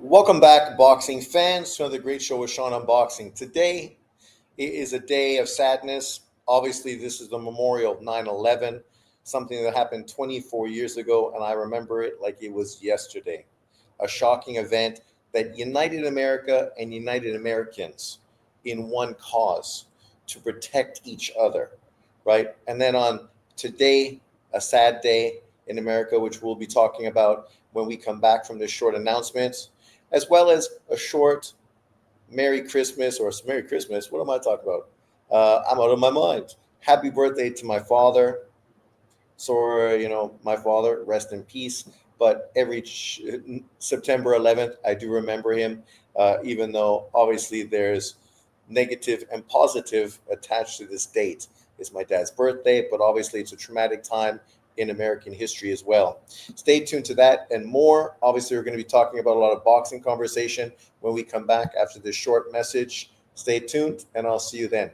Welcome back, boxing fans, to another great show with Sean Unboxing. Today is a day of sadness. Obviously, this is the memorial of 9/11, something that happened 24 years ago, and I remember it like it was yesterday. A shocking event that united America and united Americans in one cause to protect each other, right? And then on today, a sad day in America, which we'll be talking about when we come back from this short announcement, as well as a short Merry Christmas or Merry Christmas. What am I talking about? I'm out of my mind. Happy birthday to my father. So, my father, rest in peace. But every September 11th, I do remember him, even though obviously there's negative and positive attached to this date. It's my dad's birthday, but obviously it's a traumatic time in American history as well. Stay tuned to that and more. Obviously, we're going to be talking about a lot of boxing conversation when we come back after this short message. Stay tuned, and I'll see you then.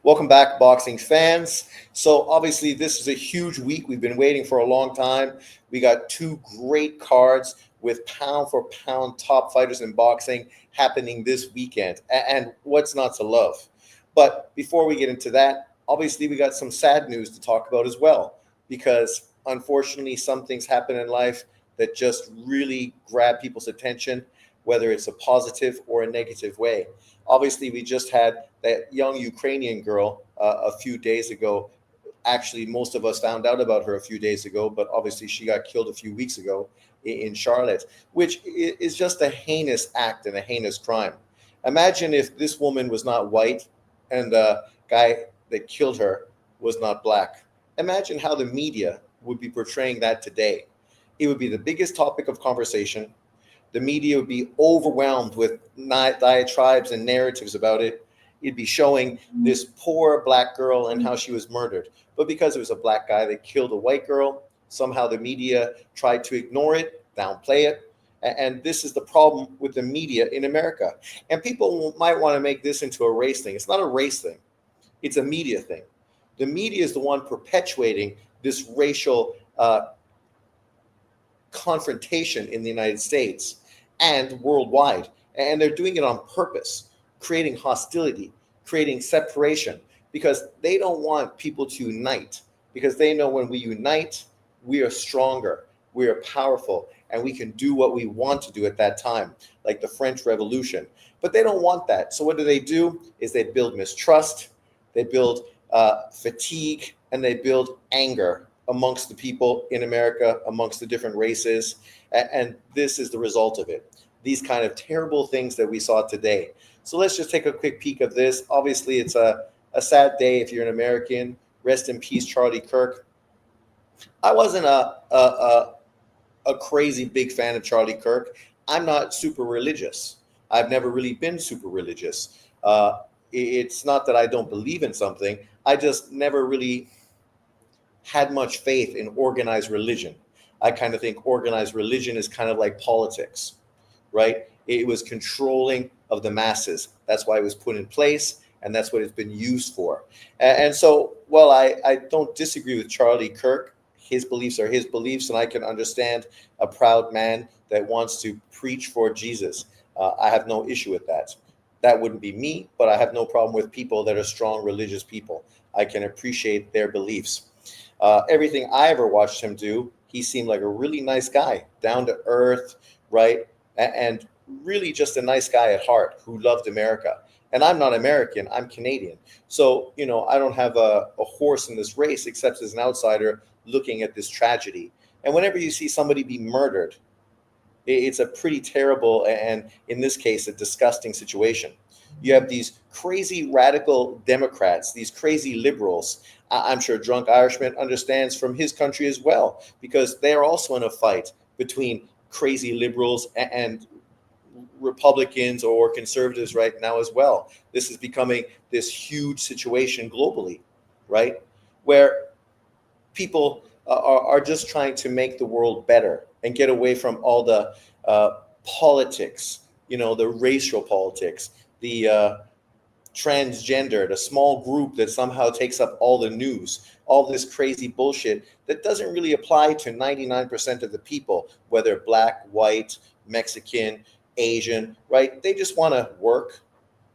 Welcome back, boxing fans. So, obviously, this is a huge week. We've been waiting for a long time. We got two great cards with pound for pound top fighters in boxing happening this weekend. And what's not to love? But before we get into that, obviously, we got some sad news to talk about as well, because unfortunately, some things happen in life that just really grab people's attention, whether it's a positive or a negative way. Obviously, we just had that young Ukrainian girl a few days ago. Actually, most of us found out about her a few days ago, but obviously she got killed a few weeks ago in Charlotte, which is just a heinous act and a heinous crime. Imagine if this woman was not white and the guy that killed her was not black. Imagine how the media would be portraying that today. It would be the biggest topic of conversation. The media would be overwhelmed with diatribes and narratives about it. It'd be showing this poor black girl and how she was murdered. But because it was a black guy that killed a white girl, somehow the media tried to ignore it, downplay it. And this is the problem with the media in America. And people might want to make this into a race thing. It's not a race thing, it's a media thing. The media is the one perpetuating this racial confrontation in the United States and worldwide. And they're doing it on purpose, creating hostility, creating separation, because they don't want people to unite, because they know when we unite, we are stronger, we are powerful, and we can do what we want to do at that time, like the French Revolution. But they don't want that. So what do? Is they build mistrust, they build fatigue, and they build anger amongst the people in America, amongst the different races. And this is the result of it. These kind of terrible things that we saw today. So let's just take a quick peek of this. Obviously, it's a sad day if you're an American. Rest in peace, Charlie Kirk. I wasn't a crazy big fan of Charlie Kirk. I'm not super religious. I've never really been super religious. It's not that I don't believe in something. I just never really had much faith in organized religion. I kind of think organized religion is kind of like politics, right? It was controlling of the masses. That's why it was put in place, and that's what it's been used for. And so, well, I don't disagree with Charlie Kirk. His beliefs are his beliefs, and I can understand a proud man that wants to preach for Jesus. I have no issue with that. That wouldn't be me, but I have no problem with people that are strong religious people. I can appreciate their beliefs. Everything I ever watched him do, he seemed like a really nice guy, down to earth, right? And really just a nice guy at heart who loved America. And I'm not American, I'm Canadian. So, I don't have a horse in this race except as an outsider looking at this tragedy. And whenever you see somebody be murdered, it's a pretty terrible, and in this case, a disgusting situation. You have these crazy radical Democrats, these crazy liberals. I'm sure Drunk Irishman understands from his country as well, because they're also in a fight between crazy liberals and Republicans or conservatives right now as well. This is becoming this huge situation globally, right? Where people are just trying to make the world better and get away from all the politics, the racial politics, the transgendered, a small group that somehow takes up all the news, all this crazy bullshit that doesn't really apply to 99% of the people, whether black, white, Mexican, Asian, right? They just want to work,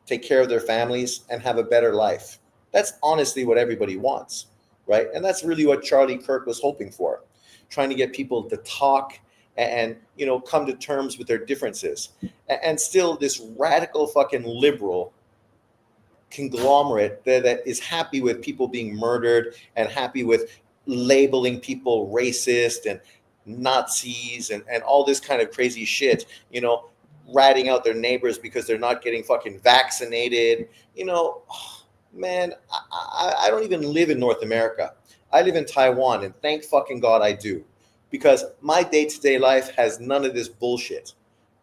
take care of their families, and have a better life. That's honestly what everybody wants, right? And that's really what Charlie Kirk was hoping for, trying to get people to talk and come to terms with their differences. And still, this radical fucking liberal conglomerate that is happy with people being murdered and happy with labeling people racist and Nazis and all this kind of crazy shit, ratting out their neighbors because they're not getting fucking vaccinated. Man, I don't even live in North America. I live in Taiwan, and thank fucking God I do, because my day-to-day life has none of this bullshit.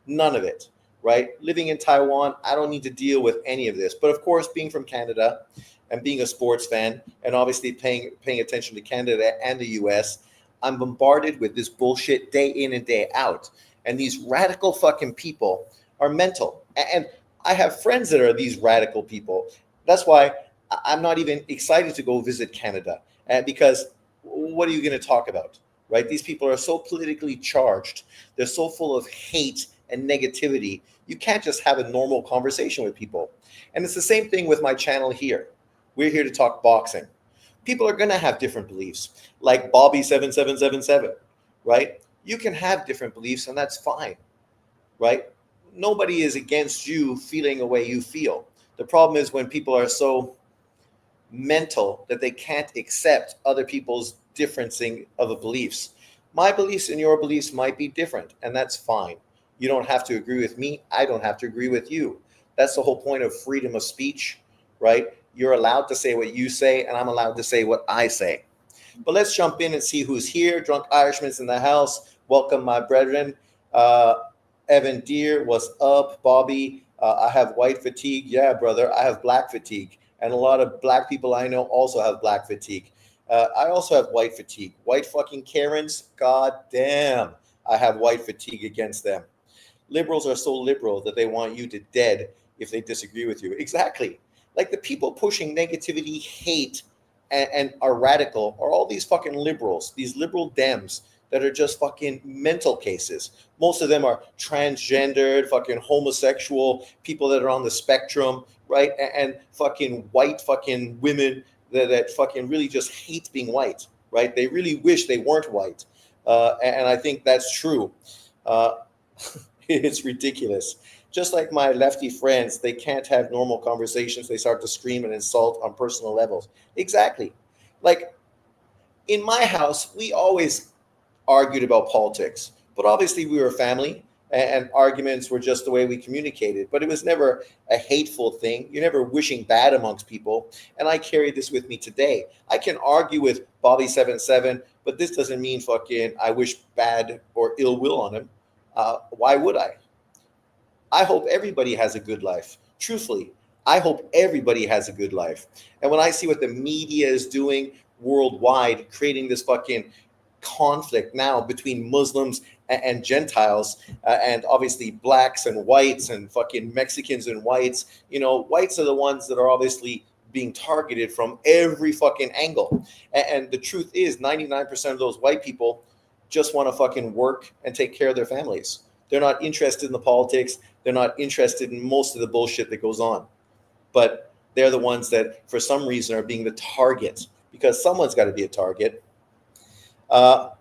None of it, right? Living in Taiwan, I don't need to deal with any of this. But of course, being from Canada and being a sports fan and obviously paying attention to Canada and the US, I'm bombarded with this bullshit day in and day out. And these radical fucking people are mental. And I have friends that are these radical people. That's why I'm not even excited to go visit Canada, because what are you going to talk about, right? These people are so politically charged. They're so full of hate and negativity. You can't just have a normal conversation with people. And it's the same thing with my channel here. We're here to talk boxing. People are going to have different beliefs, like Bobby7777, right? You can have different beliefs, and that's fine, right? Nobody is against you feeling the way you feel. The problem is when people are so mental that they can't accept other people's differencing of beliefs. My beliefs and your beliefs might be different, and that's fine. You don't have to agree with me. I don't have to agree with you. That's the whole point of freedom of speech, right? You're allowed to say what you say, and I'm allowed to say what I say. But let's jump in and see who's here. Drunk Irishman's in the house. Welcome, my brethren. Evan Deere, what's up? Bobby, I have white fatigue. Yeah, brother, I have black fatigue. And a lot of black people I know also have black fatigue. I also have white fatigue. White fucking Karens, god damn, I have white fatigue against them. Liberals are so liberal that they want you to dead if they disagree with you. Exactly. Like the people pushing negativity, hate, and are radical are all these fucking liberals, these liberal Dems that are just fucking mental cases. Most of them are transgendered, fucking homosexual, people that are on the spectrum, right? And fucking white fucking women that fucking really just hate being white, right? They really wish they weren't white. And I think that's true. It's ridiculous. Just like my lefty friends, they can't have normal conversations. They start to scream and insult on personal levels. Exactly. Like in my house, we always argued about politics, but obviously we were a family and arguments were just the way we communicated, but it was never a hateful thing. You're never wishing bad amongst people. And I carry this with me today. I can argue with Bobby77, but this doesn't mean fucking I wish bad or ill will on him. Why would I? I hope everybody has a good life. Truthfully, I hope everybody has a good life. And when I see what the media is doing worldwide, creating this fucking conflict now between Muslims and Gentiles, and obviously blacks and whites and fucking Mexicans and whites, whites are the ones that are obviously being targeted from every fucking angle. And the truth is 99% of those white people just want to fucking work and take care of their families. They're not interested in the politics. They're not interested in most of the bullshit that goes on. But they're the ones that, for some reason, are being the target, because someone's got to be a target. Hard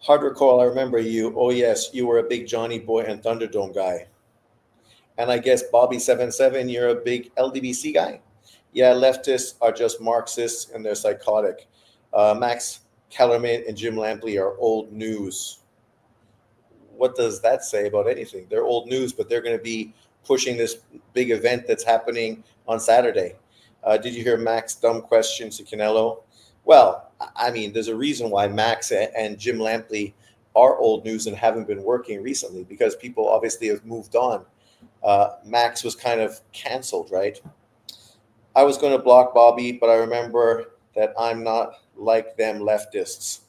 Recall, I remember you. Oh, yes, you were a big Johnny Boy and Thunderdome guy. And I guess Bobby77, you're a big LDBC guy? Yeah, leftists are just Marxists and they're psychotic. Max Kellerman and Jim Lampley are old news. What does that say about anything? They're old news, but they're going to be pushing this big event that's happening on Saturday. Did you hear Mac's dumb questions to Canelo? Well, I mean, there's a reason why Max and Jim Lampley are old news and haven't been working recently, because people obviously have moved on. Max was kind of canceled, right? I was going to block Bobby, but I remember that I'm not like them leftists.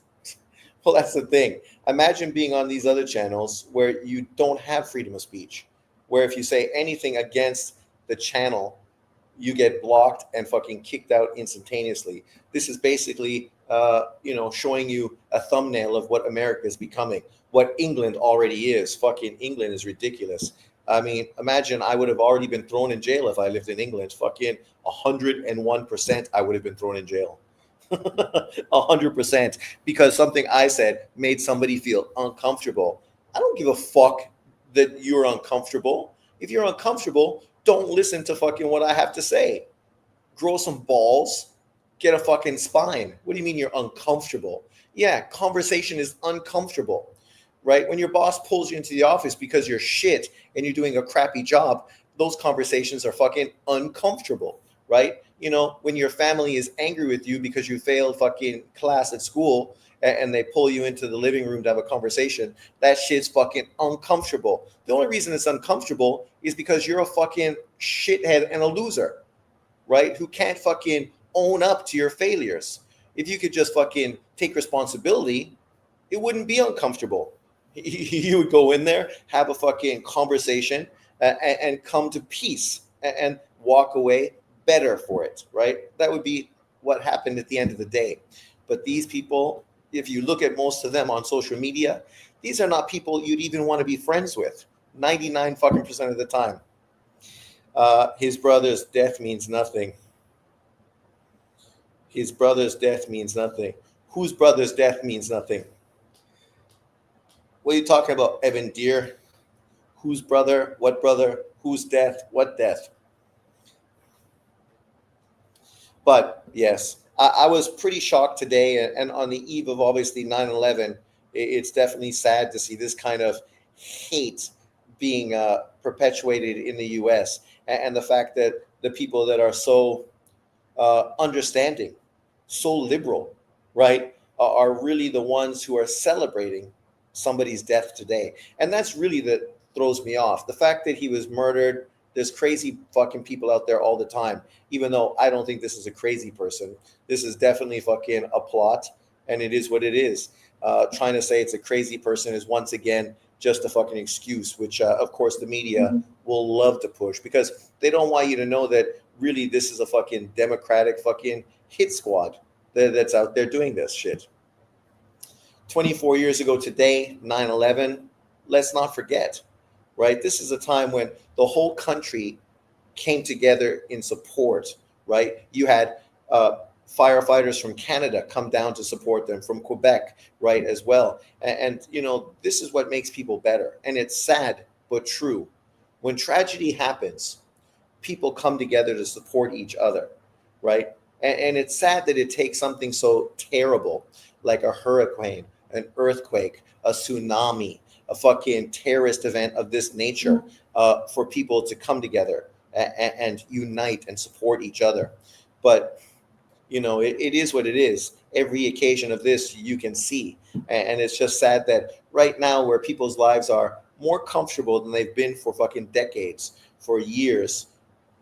Well, that's the thing. Imagine being on these other channels where you don't have freedom of speech, where if you say anything against the channel, you get blocked and fucking kicked out instantaneously. This is basically, showing you a thumbnail of what America is becoming, what England already is. Fucking England is ridiculous. I mean, imagine I would have already been thrown in jail if I lived in England. Fucking 101%, I would have been thrown in jail. 100%, because something I said made somebody feel uncomfortable. I don't give a fuck that you're uncomfortable. If you're uncomfortable, don't listen to fucking what I have to say. Grow some balls, get a fucking spine. What do you mean you're uncomfortable? Yeah, conversation is uncomfortable, right? When your boss pulls you into the office because you're shit and you're doing a crappy job, those conversations are fucking uncomfortable, right? When your family is angry with you because you failed fucking class at school and they pull you into the living room to have a conversation, that shit's fucking uncomfortable. The only reason it's uncomfortable is because you're a fucking shithead and a loser, right? Who can't fucking own up to your failures. If you could just fucking take responsibility, it wouldn't be uncomfortable. You would go in there, have a fucking conversation, and come to peace and walk away better for it, right? That would be what happened at the end of the day. But these people, if you look at most of them on social media, these are not people you'd even want to be friends with 99 fucking percent of the time. His brother's death means nothing. His brother's death means nothing. Whose brother's death means nothing? What are you talking about, Evan Deere? Whose brother? What brother? Whose death? What death? But yes, I was pretty shocked today. And on the eve of obviously 9/11, it's definitely sad to see this kind of hate being perpetuated in the U.S. And the fact that the people that are so understanding, so liberal, right, are really the ones who are celebrating somebody's death today. And that's really that throws me off. The fact that he was murdered, there's crazy fucking people out there all the time, even though I don't think this is a crazy person. This is definitely fucking a plot, and it is what it is. Trying to say it's a crazy person is once again just a fucking excuse, which of course the media will love to push, because they don't want you to know that really this is a fucking Democratic fucking hit squad that's out there doing this shit. 24 years ago today, 9/11, let's not forget, right? This is a time when the whole country came together in support, right? You had firefighters from Canada come down to support them, from Quebec, right, as well. And this is what makes people better. And it's sad, but true. When tragedy happens, people come together to support each other, right? And it's sad that it takes something so terrible like a hurricane, an earthquake, a tsunami, a fucking terrorist event of this nature for people to come together and unite and support each other. But, it is what it is. Every occasion of this you can see. And it's just sad that right now, where people's lives are more comfortable than they've been for fucking decades, for years,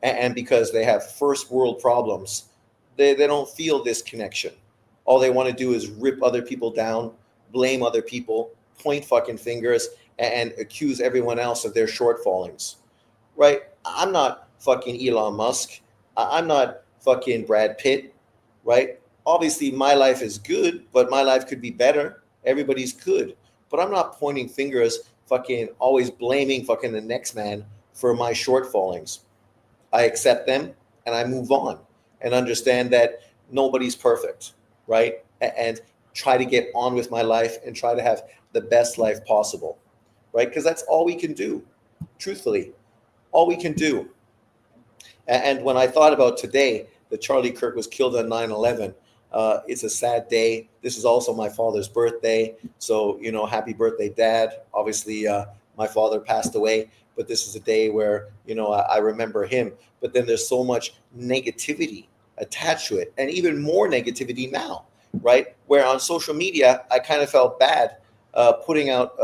and because they have first world problems, they don't feel this connection. All they want to do is rip other people down, blame other people, point fucking fingers, and accuse everyone else of their shortfallings, right? I'm not fucking Elon Musk. I'm not fucking Brad Pitt, right? Obviously, my life is good, but my life could be better. Everybody's good. But I'm not pointing fingers, fucking always blaming fucking the next man for my shortfallings. I accept them and I move on and understand that nobody's perfect, right? And try to get on with my life and try to have the best life possible, right? Because that's all we can do, truthfully, all we can do. And when I thought about today that Charlie Kirk was killed on 9/11, it's a sad day. This is also my father's birthday. So, happy birthday, Dad. Obviously, my father passed away, but this is a day where, I remember him. But then there's so much negativity attached to it, and even more negativity now, right? Where on social media, I kind of felt bad putting out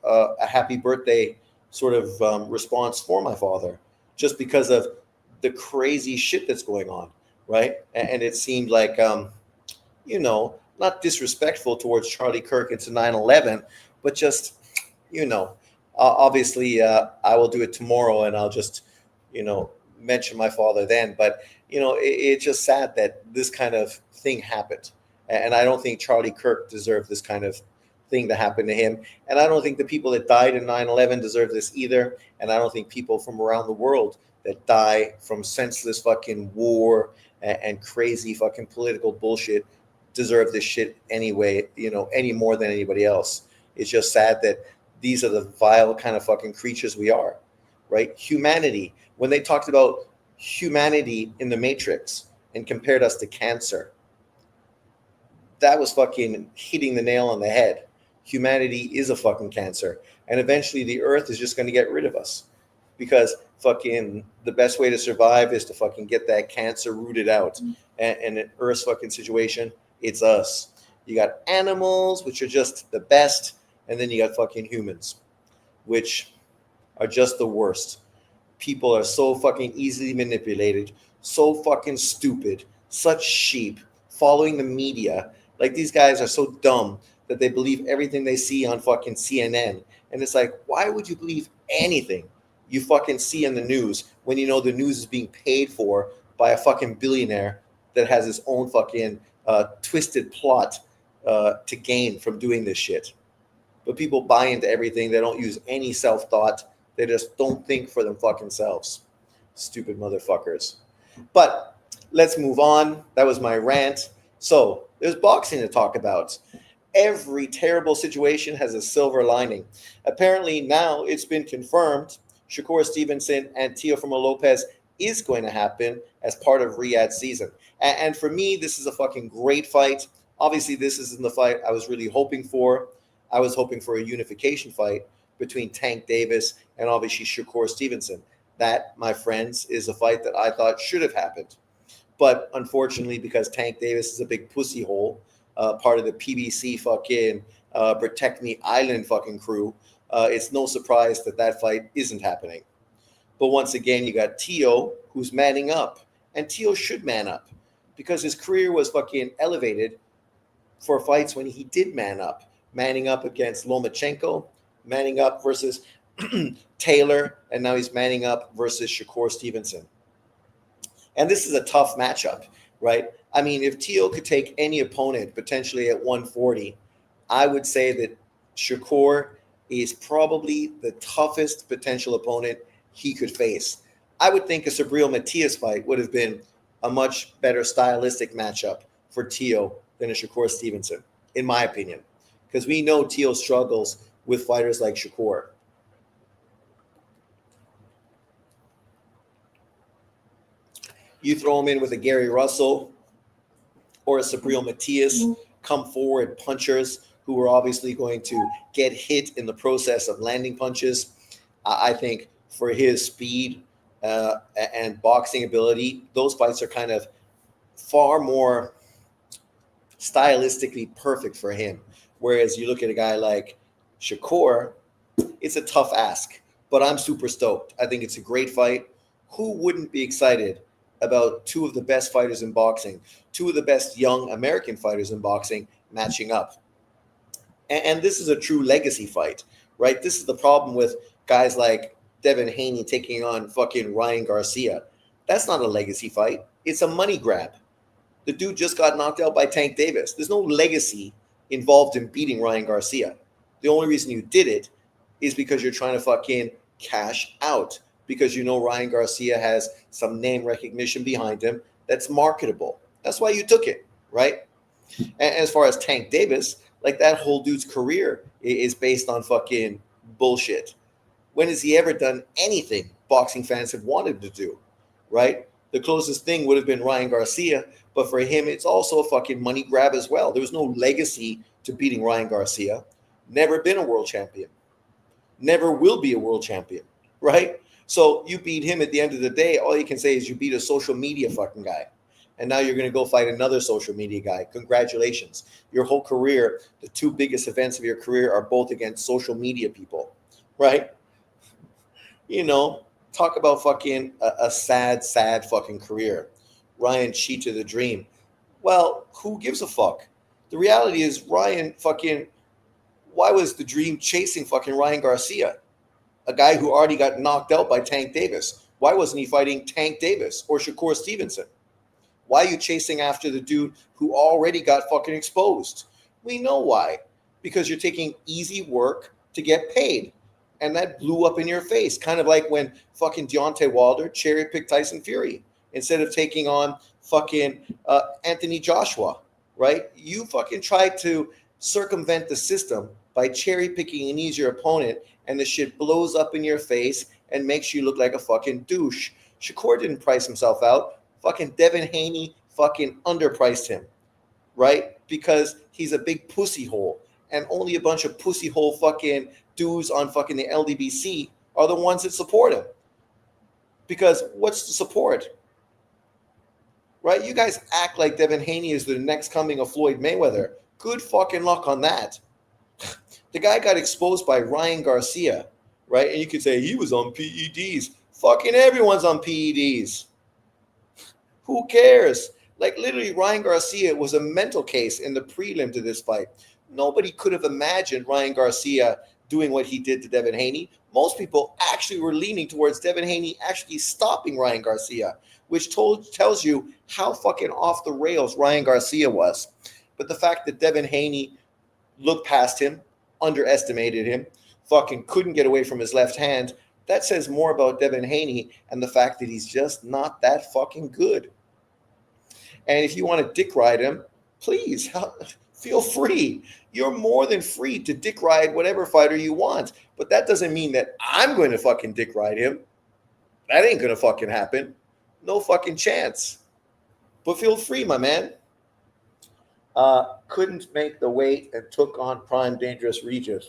a happy birthday sort of response for my father, just because of the crazy shit that's going on, right? And it seemed like, not disrespectful towards Charlie Kirk into 9/11, but just, obviously I will do it tomorrow, and I'll just, mention my father then, but it's just sad that this kind of thing happened, and I don't think Charlie Kirk deserved this kind of thing to happen to him, and I don't think the people that died in 9/11 deserve this either, and I don't think people from around the world that die from senseless fucking war and crazy fucking political bullshit deserve this shit anyway, any more than anybody else. It's just sad that these are the vile kind of fucking creatures we are, right? Humanity, when they talked about humanity in the Matrix and compared us to cancer, that was fucking hitting the nail on the head. Humanity is a fucking cancer. And eventually the earth is just going to get rid of us because fucking the best way to survive is to fucking get that cancer rooted out. And in Earth's fucking situation, it's us. You got animals, which are just the best. And then you got fucking humans, which are just the worst. People are so fucking easily manipulated, so fucking stupid, such sheep, following the media. Like, these guys are so dumb that they believe everything they see on fucking CNN. And it's like, why would you believe anything you fucking see in the news when you know the news is being paid for by a fucking billionaire that has his own fucking twisted plot to gain from doing this shit? But people buy into everything. They don't use any self-thought. They just don't think for them fucking selves. Stupid motherfuckers. But let's move on. That was my rant. So there's boxing to talk about. Every terrible situation has a silver lining. Apparently now it's been confirmed Shakur Stevenson and Teofimo Lopez is going to happen as part of Riyadh's season. And for me, this is a fucking great fight. Obviously, this isn't the fight I was really hoping for. I was hoping for a unification fight between Tank Davis and obviously Shakur Stevenson. That, my friends, is a fight that I thought should have happened. But unfortunately, because Tank Davis is a big pussy hole, part of the PBC fucking Protect Me Island fucking crew, it's no surprise that that fight isn't happening. But once again, you got Teo, who's manning up. And Teo should man up because his career was fucking elevated for fights when he did man up. Manning up against Lomachenko, manning up versus Taylor, and now he's manning up versus Shakur Stevenson. And this is a tough matchup, right? I mean, if Teo could take any opponent potentially at 140, I would say that Shakur is probably the toughest potential opponent he could face. I would think a Subriel Matias fight would have been a much better stylistic matchup for Teo than a Shakur Stevenson, in my opinion, because we know Teo struggles with fighters like Shakur. You throw him in with a Gary Russell or a Subriel Matias, come forward punchers who are obviously going to get hit in the process of landing punches. I think for his speed and boxing ability, those fights are kind of far more stylistically perfect for him. Whereas you look at a guy like Shakur, it's a tough ask, but I'm super stoked. I think it's a great fight. Who wouldn't be excited about two of the best fighters in boxing, two of the best young American fighters in boxing matching up? And this is a true legacy fight, right? This is the problem with guys like Devin Haney taking on fucking Ryan Garcia. That's not a legacy fight. It's a money grab. The dude just got knocked out by Tank Davis. There's no legacy involved in beating Ryan Garcia. The only reason you did it is because you're trying to fucking cash out, because you know Ryan Garcia has some name recognition behind him that's marketable. That's why you took it, right? And as far as Tank Davis, like, that whole dude's career is based on fucking bullshit. When has he ever done anything boxing fans have wanted to do, right? The closest thing would have been Ryan Garcia, but for him, it's also a fucking money grab as well. There was no legacy to beating Ryan Garcia. Never been a world champion. Never will be a world champion, right? So you beat him at the end of the day, all you can say is you beat a social media fucking guy. And now you're going to go fight another social media guy. Congratulations. Your whole career, the two biggest events of your career are both against social media people, right? You know, talk about fucking a sad, sad fucking career. Ryan cheated the dream. Well, who gives a fuck? The reality is Ryan fucking, why was the dream chasing fucking Ryan Garcia? A guy who already got knocked out by Tank Davis. Why wasn't he fighting Tank Davis or Shakur Stevenson? Why are you chasing after the dude who already got fucking exposed? We know why. Because you're taking easy work to get paid. And that blew up in your face. Kind of like when fucking Deontay Wilder cherry picked Tyson Fury instead of taking on fucking Anthony Joshua, right? You fucking tried to circumvent the system by cherry picking an easier opponent, and the shit blows up in your face and makes you look like a fucking douche. Shakur didn't price himself out. Fucking Devin Haney fucking underpriced him, right? Because he's a big pussy hole, and only a bunch of pussy hole fucking dudes on fucking the LDBC are the ones that support him. Because what's the support? Right? You guys act like Devin Haney is the next coming of Floyd Mayweather. Good fucking luck on that. The guy got exposed by Ryan Garcia, right? And you could say he was on PEDs. Fucking everyone's on PEDs. Who cares? Like literally Ryan Garcia was a mental case in the prelim to this fight. Nobody could have imagined Ryan Garcia doing what he did to Devin Haney. Most people actually were leaning towards Devin Haney actually stopping Ryan Garcia, which tells you how fucking off the rails Ryan Garcia was. But the fact that Devin Haney looked past him, underestimated him, fucking couldn't get away from his left hand, that says more about Devin Haney and the fact that he's just not that fucking good. And if you want to dick ride him, please feel free. You're more than free to dick ride whatever fighter you want. But that doesn't mean that I'm going to fucking dick ride him. That ain't going to fucking happen. No fucking chance. But feel free, my man. Couldn't make the weight and took on Prime Dangerous Regis.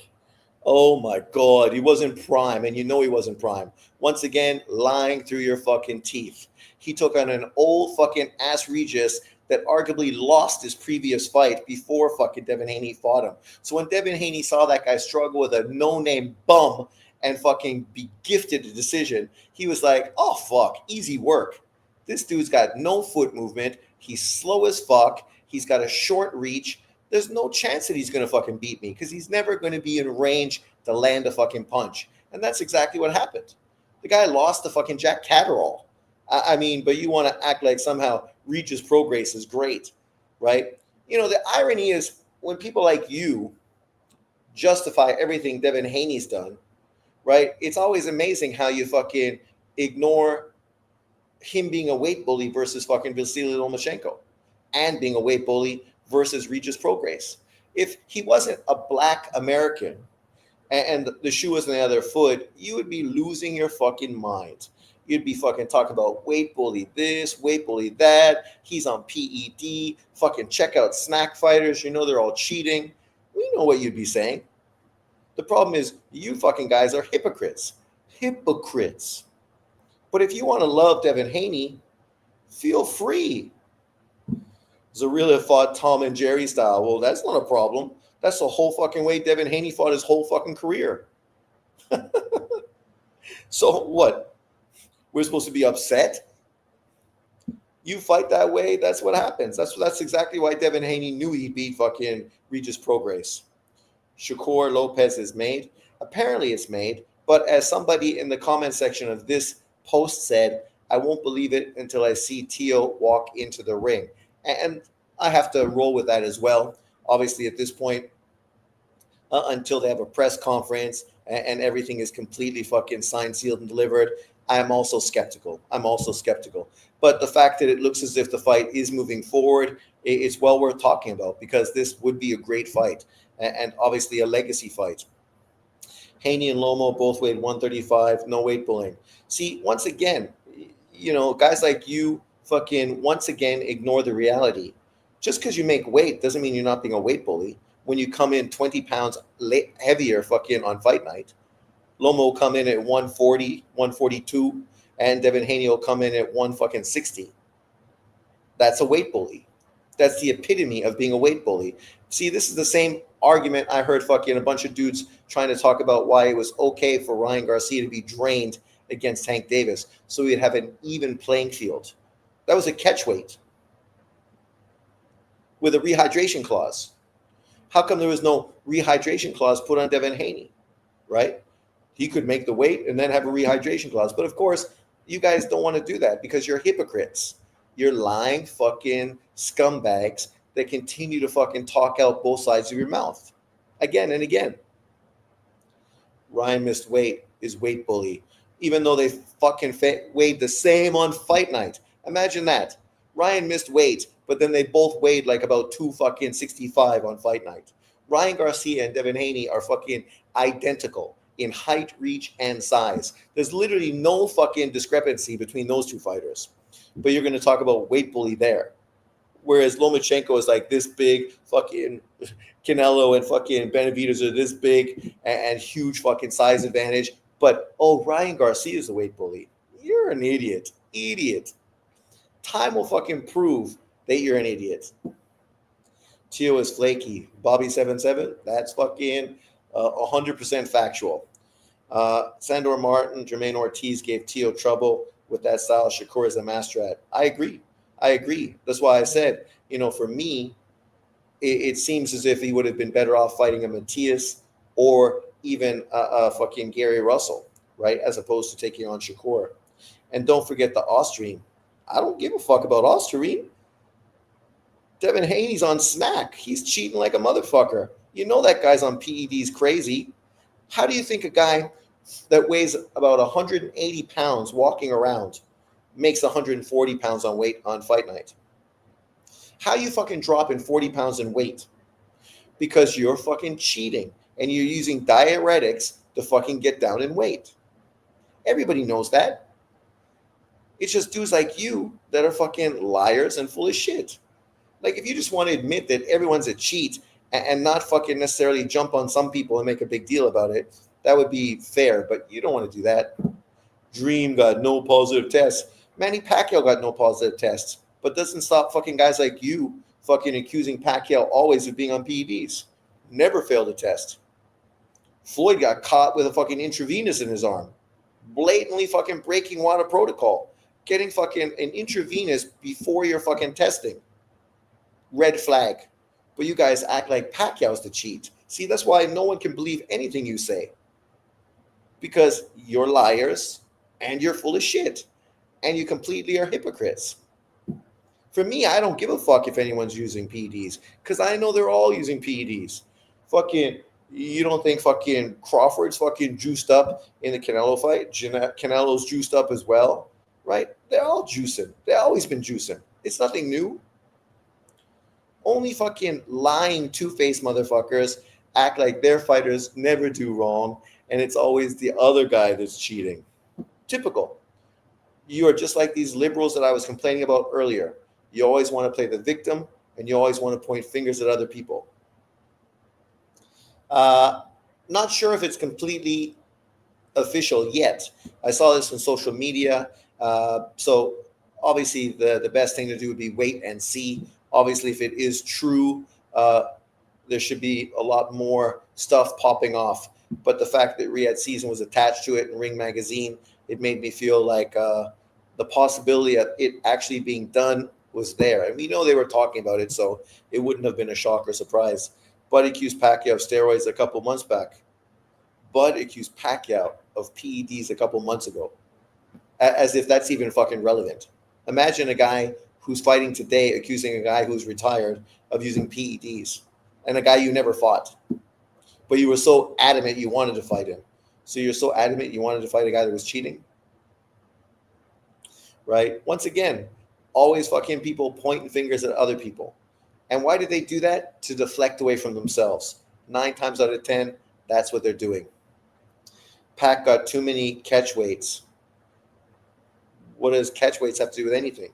Oh my God, he wasn't prime, and you know he wasn't prime. Once again, lying through your fucking teeth. He took on an old fucking ass Regis that arguably lost his previous fight before fucking Devin Haney fought him. So when Devin Haney saw that guy struggle with a no-name bum and fucking be gifted a decision, he was like, oh fuck, easy work. This dude's got no foot movement. He's slow as fuck. He's got a short reach. There's no chance that he's going to fucking beat me because he's never going to be in range to land a fucking punch. And that's exactly what happened. The guy lost to fucking Jack Catterall. I mean, but you want to act like somehow Regis Prograis is great, right? You know, the irony is when people like you justify everything Devin Haney's done, right? It's always amazing how you fucking ignore him being a weight bully versus fucking Vasily Lomachenko and being a weight bully versus Regis Prograis. If he wasn't a black American and the shoe was on the other foot, you would be losing your fucking mind. You'd be fucking talking about weight bully this, weight bully that. He's on PED. Fucking check out snack fighters. You know they're all cheating. We know what you'd be saying. The problem is you fucking guys are hypocrites. Hypocrites. But if you want to love Devin Haney, feel free. Zorilla fought Tom and Jerry style. Well, that's not a problem. That's the whole fucking way Devin Haney fought his whole fucking career. So what? We're supposed to be upset? You fight that way, that's what happens. That's exactly why Devin Haney knew he beat fucking Regis Prograis. Shakur Lopez is made. Apparently it's made. But as somebody in the comment section of this post said, I won't believe it until I see Tio walk into the ring. And I have to roll with that as well. Obviously, at this point, until they have a press conference and everything is completely fucking signed, sealed, and delivered, I'm also skeptical. But the fact that it looks as if the fight is moving forward, it's well worth talking about because this would be a great fight and obviously a legacy fight. Haney and Lomo both weighed 135, no weight bullying. See, once again, you know, guys like you fucking once again ignore the reality. Just because you make weight doesn't mean you're not being a weight bully. When you come in 20 pounds heavier fucking on fight night, Lomo will come in at 140, 142, and Devin Haney will come in at 160. That's a weight bully. That's the epitome of being a weight bully. See, this is the same argument I heard fucking a bunch of dudes trying to talk about why it was okay for Ryan Garcia to be drained against Tank Davis so we'd have an even playing field. That was a catch weight with a rehydration clause. How come there was no rehydration clause put on Devin Haney, right? He could make the weight and then have a rehydration clause. But of course, You guys don't want to do that because you're hypocrites. You're lying fucking scumbags that continue to fucking talk out both sides of your mouth again and again. Ryan missed weight is weight bully, even though they fucking weighed the same on fight night. Imagine that. Ryan missed weight, but then they both weighed like about 265 on fight night. Ryan Garcia and Devin Haney are fucking identical in height, reach, and size. There's literally no fucking discrepancy between those two fighters. But you're going to talk about weight bully there. Whereas Lomachenko is like this big, fucking Canelo and fucking Benavidez are this big and huge fucking size advantage. But, oh, Ryan Garcia is the weight bully. You're an idiot. Idiot. Time will fucking prove that you're an idiot. Tio is flaky. Bobby77, that's fucking 100% factual. Sandor Martin, Jermaine Ortiz gave Tio trouble with that style. Shakur is a master at. I agree. That's why I said, for me, it seems as if he would have been better off fighting a Matias or even a fucking Gary Russell, right? As opposed to taking on Shakur. And don't forget the Austrian. I don't give a fuck about Austrian. Devin Haney's on smack. He's cheating like a motherfucker. You know that guy's on PEDs crazy. How do you think a guy that weighs about 180 pounds walking around makes 140 pounds on weight on fight night? How you fucking dropping 40 pounds in weight? Because you're fucking cheating and you're using diuretics to fucking get down in weight. Everybody knows that. It's just dudes like you that are fucking liars and full of shit. Like, if you just want to admit that everyone's a cheat and not fucking necessarily jump on some people and make a big deal about it, that would be fair, but you don't want to do that. Dream got no positive tests. Manny Pacquiao got no positive tests, but doesn't stop fucking guys like you fucking accusing Pacquiao always of being on PEDs. Never failed a test. Floyd got caught with a fucking intravenous in his arm. Blatantly fucking breaking WADA protocol. Getting fucking an intravenous before you're fucking testing. Red flag. But you guys act like Pacquiao's the cheat. See, that's why no one can believe anything you say. Because you're liars and you're full of shit. And you completely are hypocrites. For me, I don't give a fuck if anyone's using PEDs. Because I know they're all using PEDs. Fucking, you don't think fucking Crawford's fucking juiced up in the Canelo fight? Canelo's juiced up as well, right? They're all juicing. They've always been juicing. It's nothing new. Only fucking lying two-faced motherfuckers act like their fighters never do wrong, and it's always the other guy that's cheating. Typical. You are just like these liberals that I was complaining about earlier. You always want to play the victim, and you always want to point fingers at other people. Not sure if it's completely official yet. I saw this on social media. So obviously the best thing to do would be wait and see. Obviously, if it is true, there should be a lot more stuff popping off. But the fact that Riyadh Season was attached to it in Ring Magazine, it made me feel like the possibility of it actually being done was there. And we know they were talking about it, so it wouldn't have been a shock or surprise. Bud accused Pacquiao of steroids a couple months back. Bud accused Pacquiao of PEDs a couple months ago. As if that's even fucking relevant. Imagine a guy who's fighting today accusing a guy who's retired of using PEDs and a guy you never fought. But you were so adamant you wanted to fight him. So you're so adamant you wanted to fight a guy that was cheating? Right? Once again, always fucking people pointing fingers at other people. And why do they do that? To deflect away from themselves. 9 times out of 10, that's what they're doing. Pac got too many catch weights. What does catch weights have to do with anything?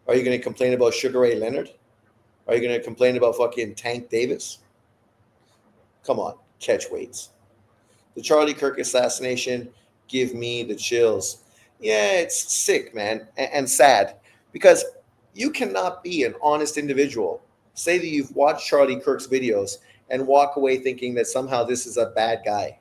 Are you going to complain about Sugar Ray Leonard? Are you going to complain about fucking Tank Davis? Come on, catch weights. The Charlie Kirk assassination give me the chills. Yeah, it's sick, man, and sad. Because you cannot be an honest individual. Say that you've watched Charlie Kirk's videos and walk away thinking that somehow this is a bad guy,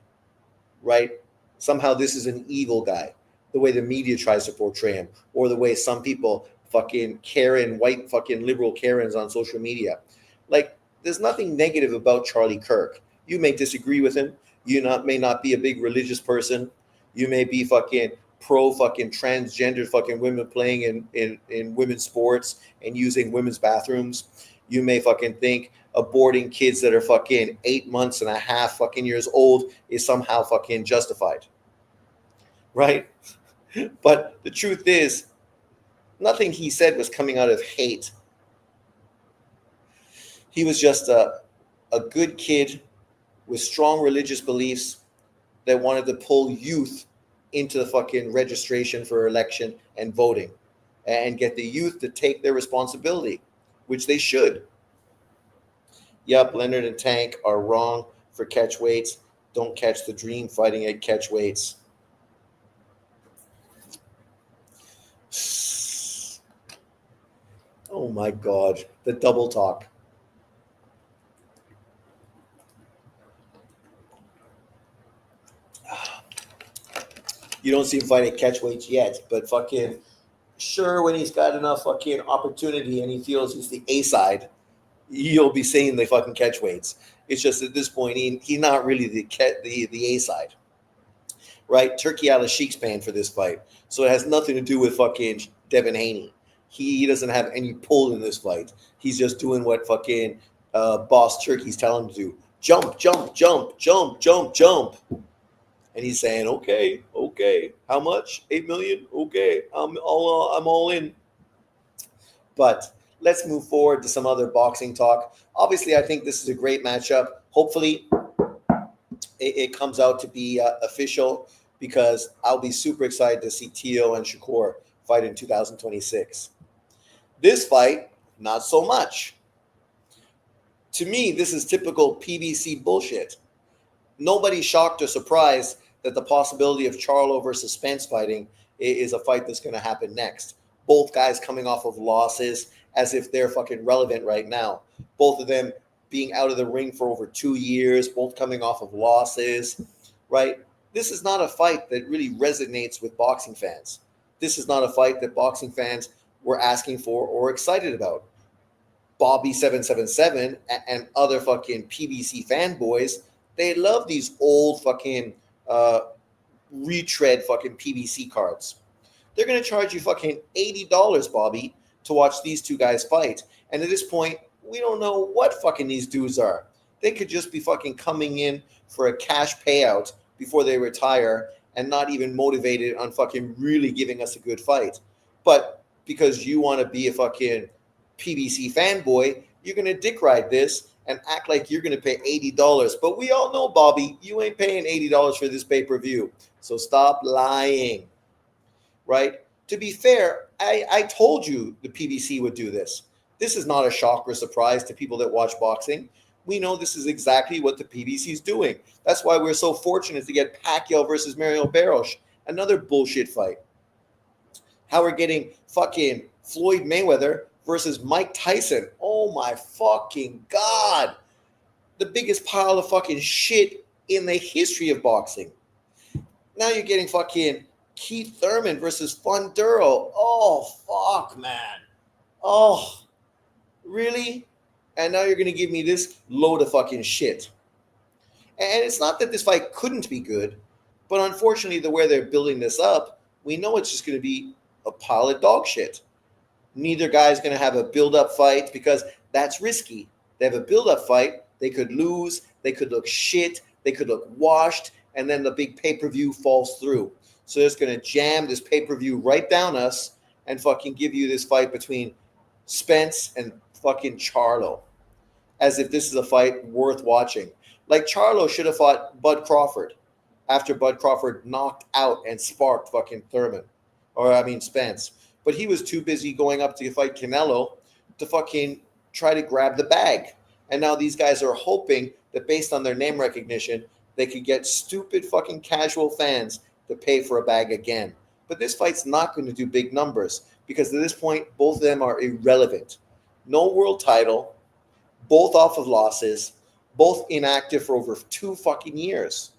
right? Somehow this is an evil guy, the way the media tries to portray him, or the way some people fucking Karen, white fucking liberal Karens on social media. Like, there's nothing negative about Charlie Kirk. You may disagree with him. You may not be a big religious person. You may be fucking pro fucking transgender fucking women playing in women's sports and using women's bathrooms. You may fucking think aborting kids that are fucking 8 months and a half fucking years old is somehow fucking justified. Right? But the truth is, nothing he said was coming out of hate. He was just a good kid with strong religious beliefs that wanted to pull youth into the fucking registration for election and voting and get the youth to take their responsibility, which they should. Yep, Leonard and Tank are wrong for catch weights. Don't catch the dream fighting at catch weights. Oh my God, the double talk. You don't see him fight at catch weights yet, but fucking sure, when he's got enough fucking opportunity and he feels he's the A side, you'll be saying the fucking catch weights. It's just at this point he's not really the A side, right? Turkey Al Sheikh's paying for this fight, so it has nothing to do with fucking Devin Haney. He doesn't have any pull in this fight. He's just doing what fucking boss Turkey's telling him to do: jump, jump, jump, jump, jump, jump. And he's saying, okay, how much? 8 million? Okay, I'm all in. But let's move forward to some other boxing talk. Obviously, I think this is a great matchup. Hopefully, it comes out to be official, because I'll be super excited to see Tio and Shakur fight in 2026. This fight, not so much. To me, this is typical PBC bullshit. Nobody's shocked or surprised that the possibility of Charlo versus Spence fighting is a fight that's going to happen next. Both guys coming off of losses as if they're fucking relevant right now. Both of them being out of the ring for over 2 years, both coming off of losses, right? This is not a fight that really resonates with boxing fans. This is not a fight that boxing fans were asking for or excited about. Bobby 777 and other fucking PBC fanboys, they love these old fucking retread fucking PBC cards. They're going to charge you fucking $80, Bobby, to watch these two guys fight. And at this point, we don't know what fucking these dudes are. They could just be fucking coming in for a cash payout before they retire and not even motivated on fucking really giving us a good fight. But because you want to be a fucking PBC fanboy, you're going to dick ride this and act like you're going to pay $80. But we all know, Bobby, you ain't paying $80 for this pay-per-view. So stop lying, right? To be fair, I told you the PBC would do this. This is not a shock or surprise to people that watch boxing. We know this is exactly what the PBC is doing. That's why we're so fortunate to get Pacquiao versus Mario Barros, another bullshit fight. How we're getting fucking Floyd Mayweather versus Mike Tyson. Oh my fucking God. The biggest pile of fucking shit in the history of boxing. Now you're getting fucking Keith Thurman versus Funduro. Oh, fuck, man. Oh, really? And now you're going to give me this load of fucking shit. And it's not that this fight couldn't be good, but unfortunately, the way they're building this up, we know it's just going to be a pile of dog shit. Neither guy's going to have a build-up fight because that's risky. They have a build-up fight. They could lose. They could look shit. They could look washed. And then the big pay-per-view falls through. So they're just going to jam this pay-per-view right down us and fucking give you this fight between Spence and fucking Charlo, as if this is a fight worth watching. Like Charlo should have fought Bud Crawford after Bud Crawford knocked out and sparked fucking Spence. But he was too busy going up to fight Canelo to fucking try to grab the bag. And now these guys are hoping that based on their name recognition, they could get stupid fucking casual fans to pay for a bag again. But this fight's not going to do big numbers because at this point, both of them are irrelevant. No world title, both off of losses, both inactive for over 2 fucking years.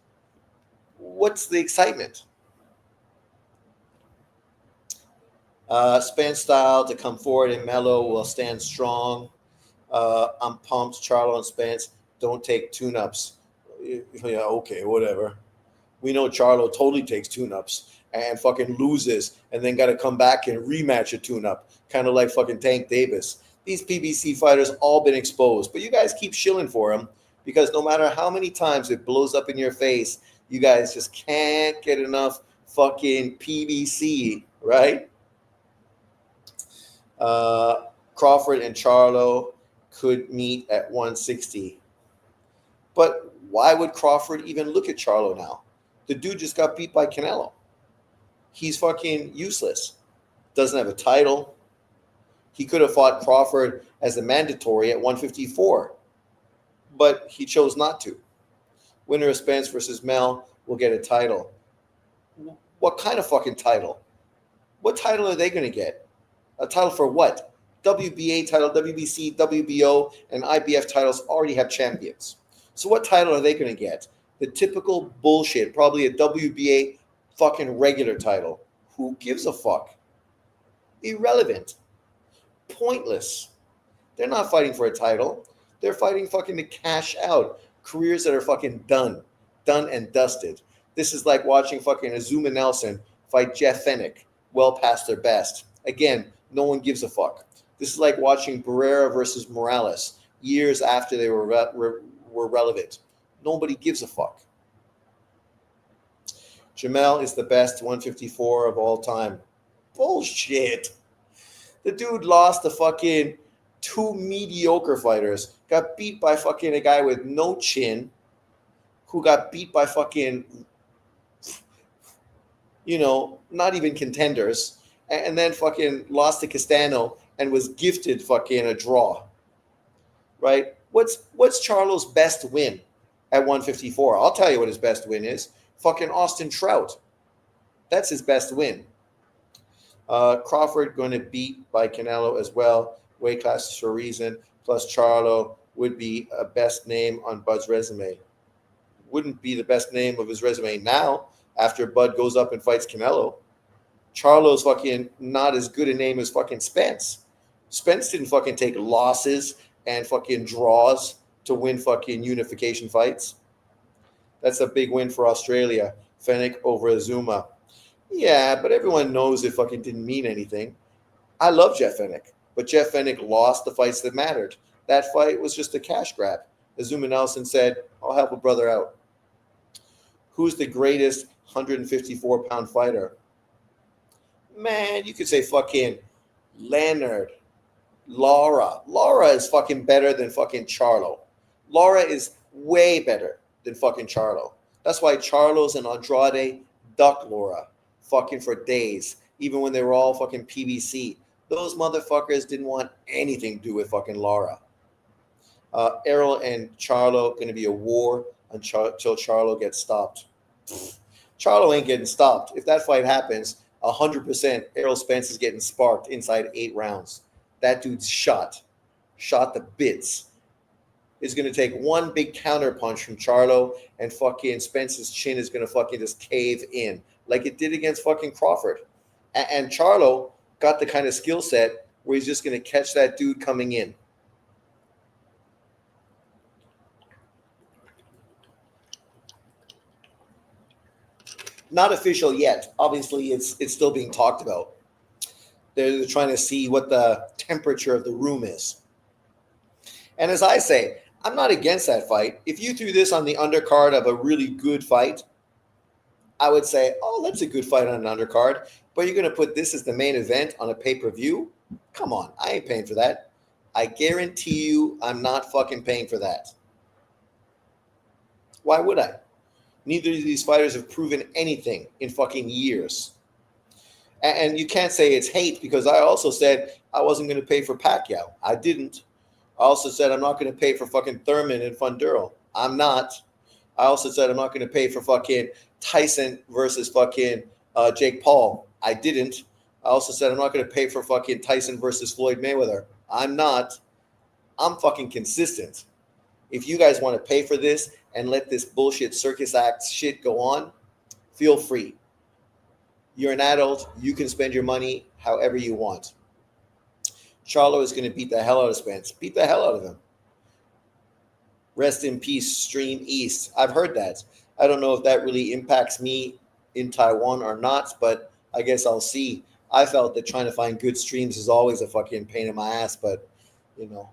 What's the excitement? Spence style to come forward and Melo will stand strong. I'm pumped. Charlo and Spence don't take tune-ups. Yeah, okay, whatever. We know Charlo totally takes tune-ups. and fucking loses and then got to come back and rematch a tune-up, kind of like fucking Tank Davis. These PBC fighters all been exposed, but you guys keep shilling for them because no matter how many times it blows up in your face, you guys just can't get enough fucking PBC, right? Crawford and Charlo could meet at 160. But why would Crawford even look at Charlo now? The dude just got beat by Canelo. He's fucking useless. Doesn't have a title. He could have fought Crawford as a mandatory at 154, but he chose not to. Winner of Spence versus Mel will get a title. What kind of fucking title? What title are they going to get? A title for what? WBA title, WBC, WBO, and IBF titles already have champions. So what title are they going to get? The typical bullshit, probably a WBA fucking regular title. Who gives a fuck? Irrelevant. Pointless. They're not fighting for a title. They're fighting fucking to cash out. Careers that are fucking done and dusted. This is like watching fucking Azuma Nelson fight Jeff Fennick well past their best. Again, no one gives a fuck. This is like watching Barrera versus Morales years after they were relevant. Nobody gives a fuck. Jamel is the best 154 of all time. Bullshit. The dude lost to fucking two mediocre fighters, got beat by fucking a guy with no chin, who got beat by fucking, not even contenders, and then fucking lost to Castano and was gifted fucking a draw. Right? What's Charlo's best win at 154? I'll tell you what his best win is. Fucking Austin Trout. That's his best win. Crawford going to beat by Canelo as well. Weight classes for a reason. Plus Charlo would be a best name on Bud's resume. Wouldn't be the best name of his resume now after Bud goes up and fights Canelo. Charlo's fucking not as good a name as fucking Spence. Spence didn't fucking take losses and fucking draws to win fucking unification fights. That's a big win for Australia. Fennick over Azuma. Yeah, but everyone knows it fucking didn't mean anything. I love Jeff Fennick, but Jeff Fennick lost the fights that mattered. That fight was just a cash grab. Azuma Nelson said, I'll help a brother out. Who's the greatest 154-pound fighter? Man, you could say fucking Leonard, Lara. Lara is fucking better than fucking Charlo. Lara is way better than fucking Charlo. That's why Charlos and Andrade ducked Lara fucking for days, even when they were all fucking PBC. Those motherfuckers didn't want anything to do with fucking Lara. Errol and Charlo going to be a war until Charlo gets stopped. Charlo ain't getting stopped. If that fight happens, 100% Errol Spence is getting sparked inside 8 rounds. That dude's shot to bits. Is going to take one big counter punch from Charlo, and fucking Spence's chin is going to fucking just cave in like it did against fucking Crawford. And Charlo got the kind of skill set where he's just going to catch that dude coming in. Not official yet. Obviously, it's still being talked about. They're trying to see what the temperature of the room is. And as I say, I'm not against that fight. If you threw this on the undercard of a really good fight, I would say, oh, that's a good fight on an undercard. But you're going to put this as the main event on a pay-per-view? Come on, I ain't paying for that. I guarantee you I'm not fucking paying for that. Why would I? Neither of these fighters have proven anything in fucking years. And you can't say it's hate, because I also said I wasn't going to pay for Pacquiao. I didn't. I also said I'm not going to pay for fucking Thurman and Funduro. I'm not. I also said I'm not going to pay for fucking Tyson versus fucking Jake Paul. I didn't. I also said I'm not going to pay for fucking Tyson versus Floyd Mayweather. I'm not. I'm fucking consistent. If you guys want to pay for this and let this bullshit circus act shit go on, feel free. You're an adult. You can spend your money however you want. Charlo is going to beat the hell out of Spence. Beat the hell out of him. Rest in peace, Stream East. I've heard that. I don't know if that really impacts me in Taiwan or not, but I guess I'll see. I felt that trying to find good streams is always a fucking pain in my ass, but you know,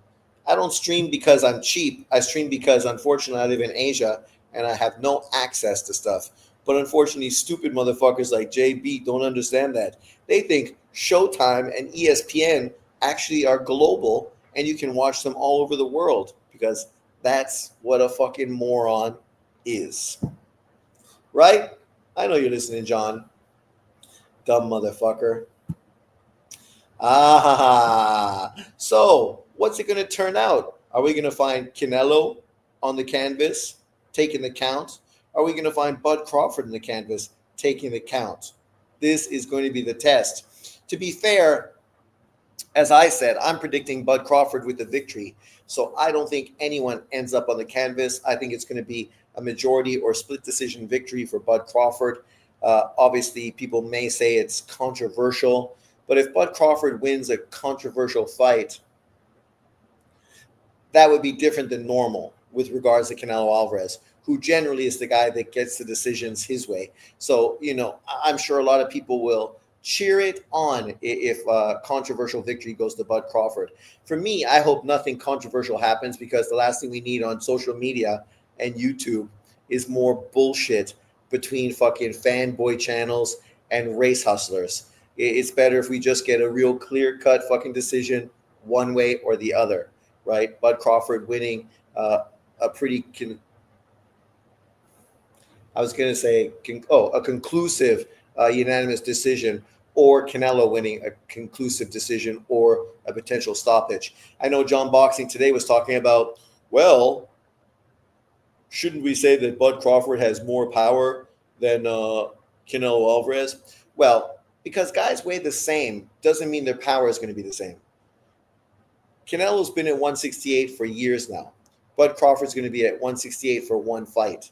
I don't stream because I'm cheap. I stream because unfortunately I live in Asia and I have no access to stuff. But unfortunately, stupid motherfuckers like JB don't understand that. They think Showtime and ESPN actually are global and you can watch them all over the world because that's what a fucking moron is. Right? I know you're listening, John. Dumb motherfucker. Ah, so what's it going to turn out? Are we going to find Canelo on the canvas taking the count? Are we going to find Bud Crawford in the canvas taking the count? This is going to be the test. To be fair, as I said, I'm predicting Bud Crawford with the victory. So I don't think anyone ends up on the canvas. I think it's going to be a majority or split decision victory for Bud Crawford. Obviously, people may say it's controversial, but if Bud Crawford wins a controversial fight, that would be different than normal with regards to Canelo Alvarez, who generally is the guy that gets the decisions his way. So, I'm sure a lot of people will cheer it on if a controversial victory goes to Bud Crawford. For me, I hope nothing controversial happens because the last thing we need on social media and YouTube is more bullshit between fucking fanboy channels and race hustlers. It's better if we just get a real clear-cut fucking decision one way or the other, right? Bud Crawford winning a pretty a conclusive unanimous decision, or Canelo winning a conclusive decision or a potential stoppage. I know John Boxing today was talking about, well, shouldn't we say that Bud Crawford has more power than Canelo Alvarez? Well, because guys weigh the same doesn't mean their power is going to be the same. Canelo's been at 168 for years now. Bud Crawford's going to be at 168 for one fight.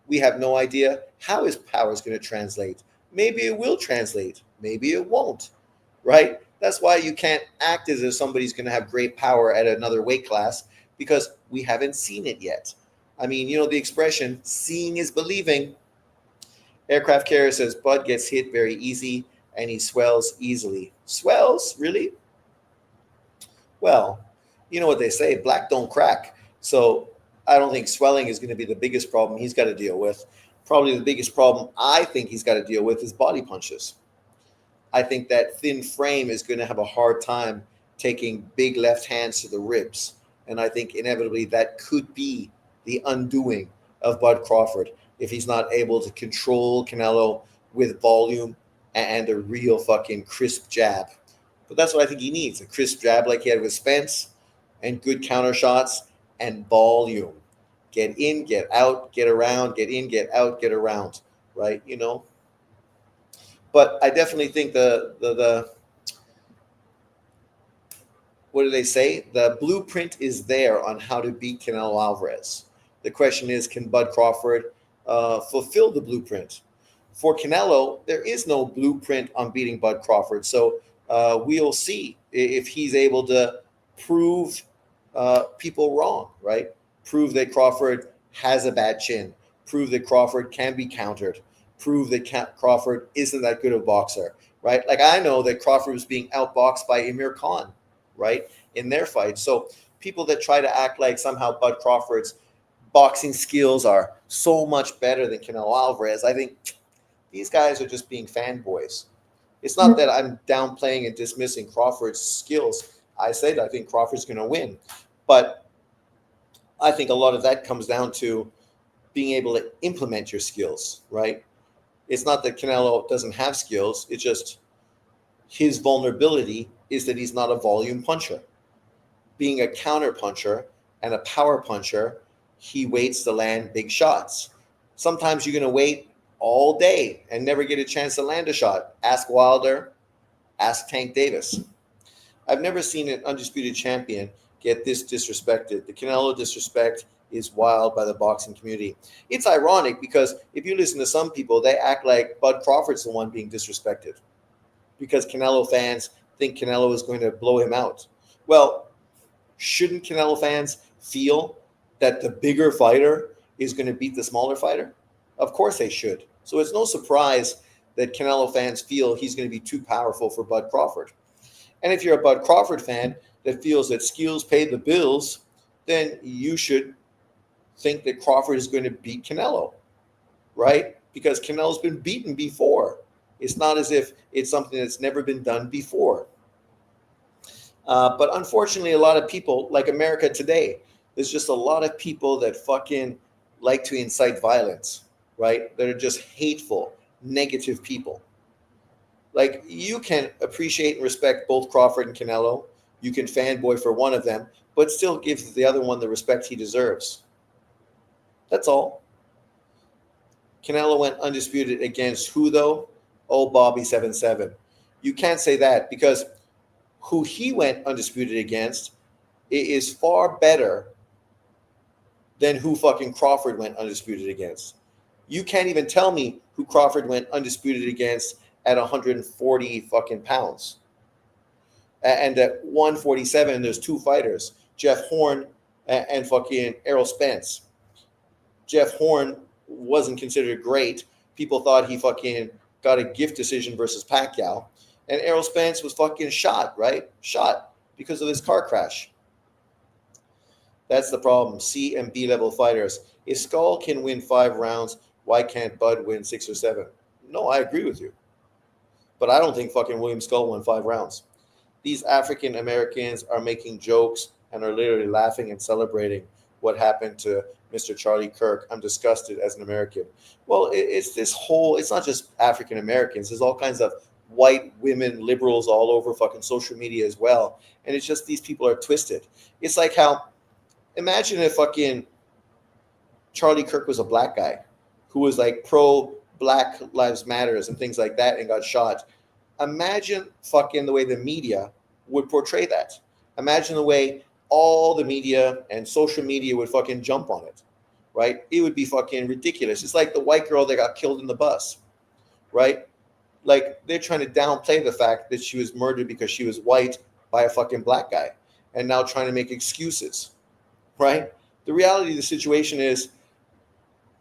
We have no idea how his power is going to translate. Maybe it will translate. Maybe it won't, right? That's why you can't act as if somebody's going to have great power at another weight class because we haven't seen it yet. I mean, the expression, seeing is believing. Aircraft Carrier says Bud gets hit very easy and he swells easily. Swells? Really? Well, you know what they say, black don't crack. So I don't think swelling is going to be the biggest problem he's got to deal with. Probably the biggest problem I think he's got to deal with is body punches. I think that thin frame is going to have a hard time taking big left hands to the ribs. And I think inevitably that could be the undoing of Bud Crawford if he's not able to control Canelo with volume and a real fucking crisp jab. But that's what I think he needs, a crisp jab like he had with Spence and good counter shots and volume. Get in, get out, get around, get in, get out, get around, right? But I definitely think the what do they say? The blueprint is there on how to beat Canelo Alvarez. The question is, can Bud Crawford fulfill the blueprint? For Canelo, there is no blueprint on beating Bud Crawford. So we'll see if he's able to prove people wrong, right? Prove that Crawford has a bad chin. Prove that Crawford can be countered. Prove that Crawford isn't that good a boxer, right? Like I know that Crawford was being outboxed by Amir Khan, right, in their fight. So people that try to act like somehow Bud Crawford's boxing skills are so much better than Canelo Alvarez, I think these guys are just being fanboys. It's not that I'm downplaying and dismissing Crawford's skills. I said I think Crawford's going to win. But I think a lot of that comes down to being able to implement your skills, right? It's not that Canelo doesn't have skills. It's just his vulnerability is that he's not a volume puncher. Being a counter puncher and a power puncher, he waits to land big shots. Sometimes you're going to wait all day and never get a chance to land a shot. Ask Wilder, ask Tank Davis. I've never seen an undisputed champion get this disrespected. The Canelo disrespect is wild by the boxing community. It's ironic because if you listen to some people, they act like Bud Crawford's the one being disrespected because Canelo fans think Canelo is going to blow him out. Well, shouldn't Canelo fans feel that the bigger fighter is going to beat the smaller fighter? Of course they should. So it's no surprise that Canelo fans feel he's going to be too powerful for Bud Crawford. And if you're a Bud Crawford fan that feels that skills pay the bills, then you should think that Crawford is going to beat Canelo, right? Because Canelo's been beaten before. It's not as if it's something that's never been done before. But unfortunately, a lot of people, like America today, there's just a lot of people that fucking like to incite violence, right? That are just hateful, negative people. Like, you can appreciate and respect both Crawford and Canelo. You can fanboy for one of them, but still give the other one the respect he deserves. That's all. Canelo went undisputed against who, though? Oh, Bobby 7-7. You can't say that, because who he went undisputed against is far better than who fucking Crawford went undisputed against. You can't even tell me who Crawford went undisputed against at 140 fucking pounds. And at 147, there's two fighters, Jeff Horn and fucking Errol Spence. Jeff Horn wasn't considered great. People thought he fucking got a gift decision versus Pacquiao. And Errol Spence was fucking shot, right? Shot because of his car crash. That's the problem. C and B level fighters. If Skull can win 5 rounds, why can't Bud win 6 or 7? No, I agree with you. But I don't think fucking William Skull won 5 rounds. These African Americans are making jokes and are literally laughing and celebrating what happened to Mr. Charlie Kirk. I'm disgusted as an American. Well, it's this whole, it's not just African Americans. There's all kinds of white women liberals all over fucking social media as well. And it's just, these people are twisted. It's like how, imagine if fucking Charlie Kirk was a black guy who was like pro Black Lives Matters and things like that and got shot. Imagine fucking the way the media would portray that. Imagine the way all the media and social media would fucking jump on it, right? It would be fucking ridiculous. It's like the white girl that got killed in the bus, right? Like, they're trying to downplay the fact that she was murdered because she was white by a fucking black guy, and now trying to make excuses, right? The reality of the situation is,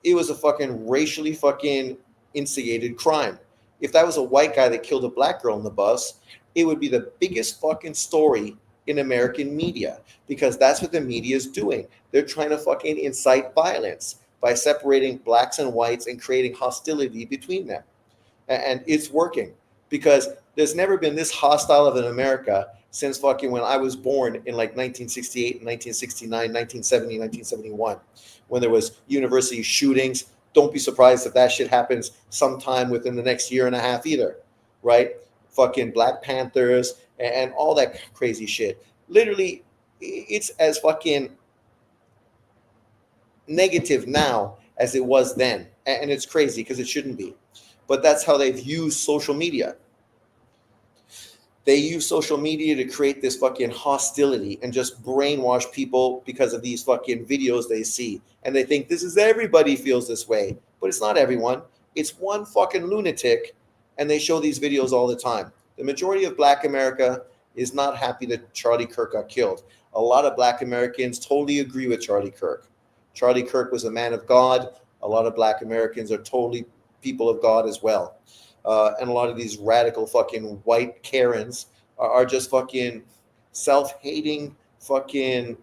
it was a fucking racially fucking instigated crime. If that was a white guy that killed a black girl in the bus, it would be the biggest fucking story in American media, because that's what the media is doing. They're trying to fucking incite violence by separating blacks and whites and creating hostility between them. And it's working, because there's never been this hostile of an America since fucking when I was born in like 1968, 1969, 1970, 1971, when there was university shootings. Don't be surprised if that shit happens sometime within the next year and a half either, right? Fucking Black Panthers and all that crazy shit. Literally, it's as fucking negative now as it was then. And it's crazy because it shouldn't be. But that's how they've used social media. They use social media to create this fucking hostility and just brainwash people because of these fucking videos they see. And they think this is everybody feels this way. But it's not everyone. It's one fucking lunatic. And they show these videos all the time. The majority of Black America is not happy that Charlie Kirk got killed. A lot of Black Americans totally agree with Charlie Kirk. Charlie Kirk was a man of God. A lot of Black Americans are totally people of God as well. And a lot of these radical fucking white Karens are just fucking self-hating fucking,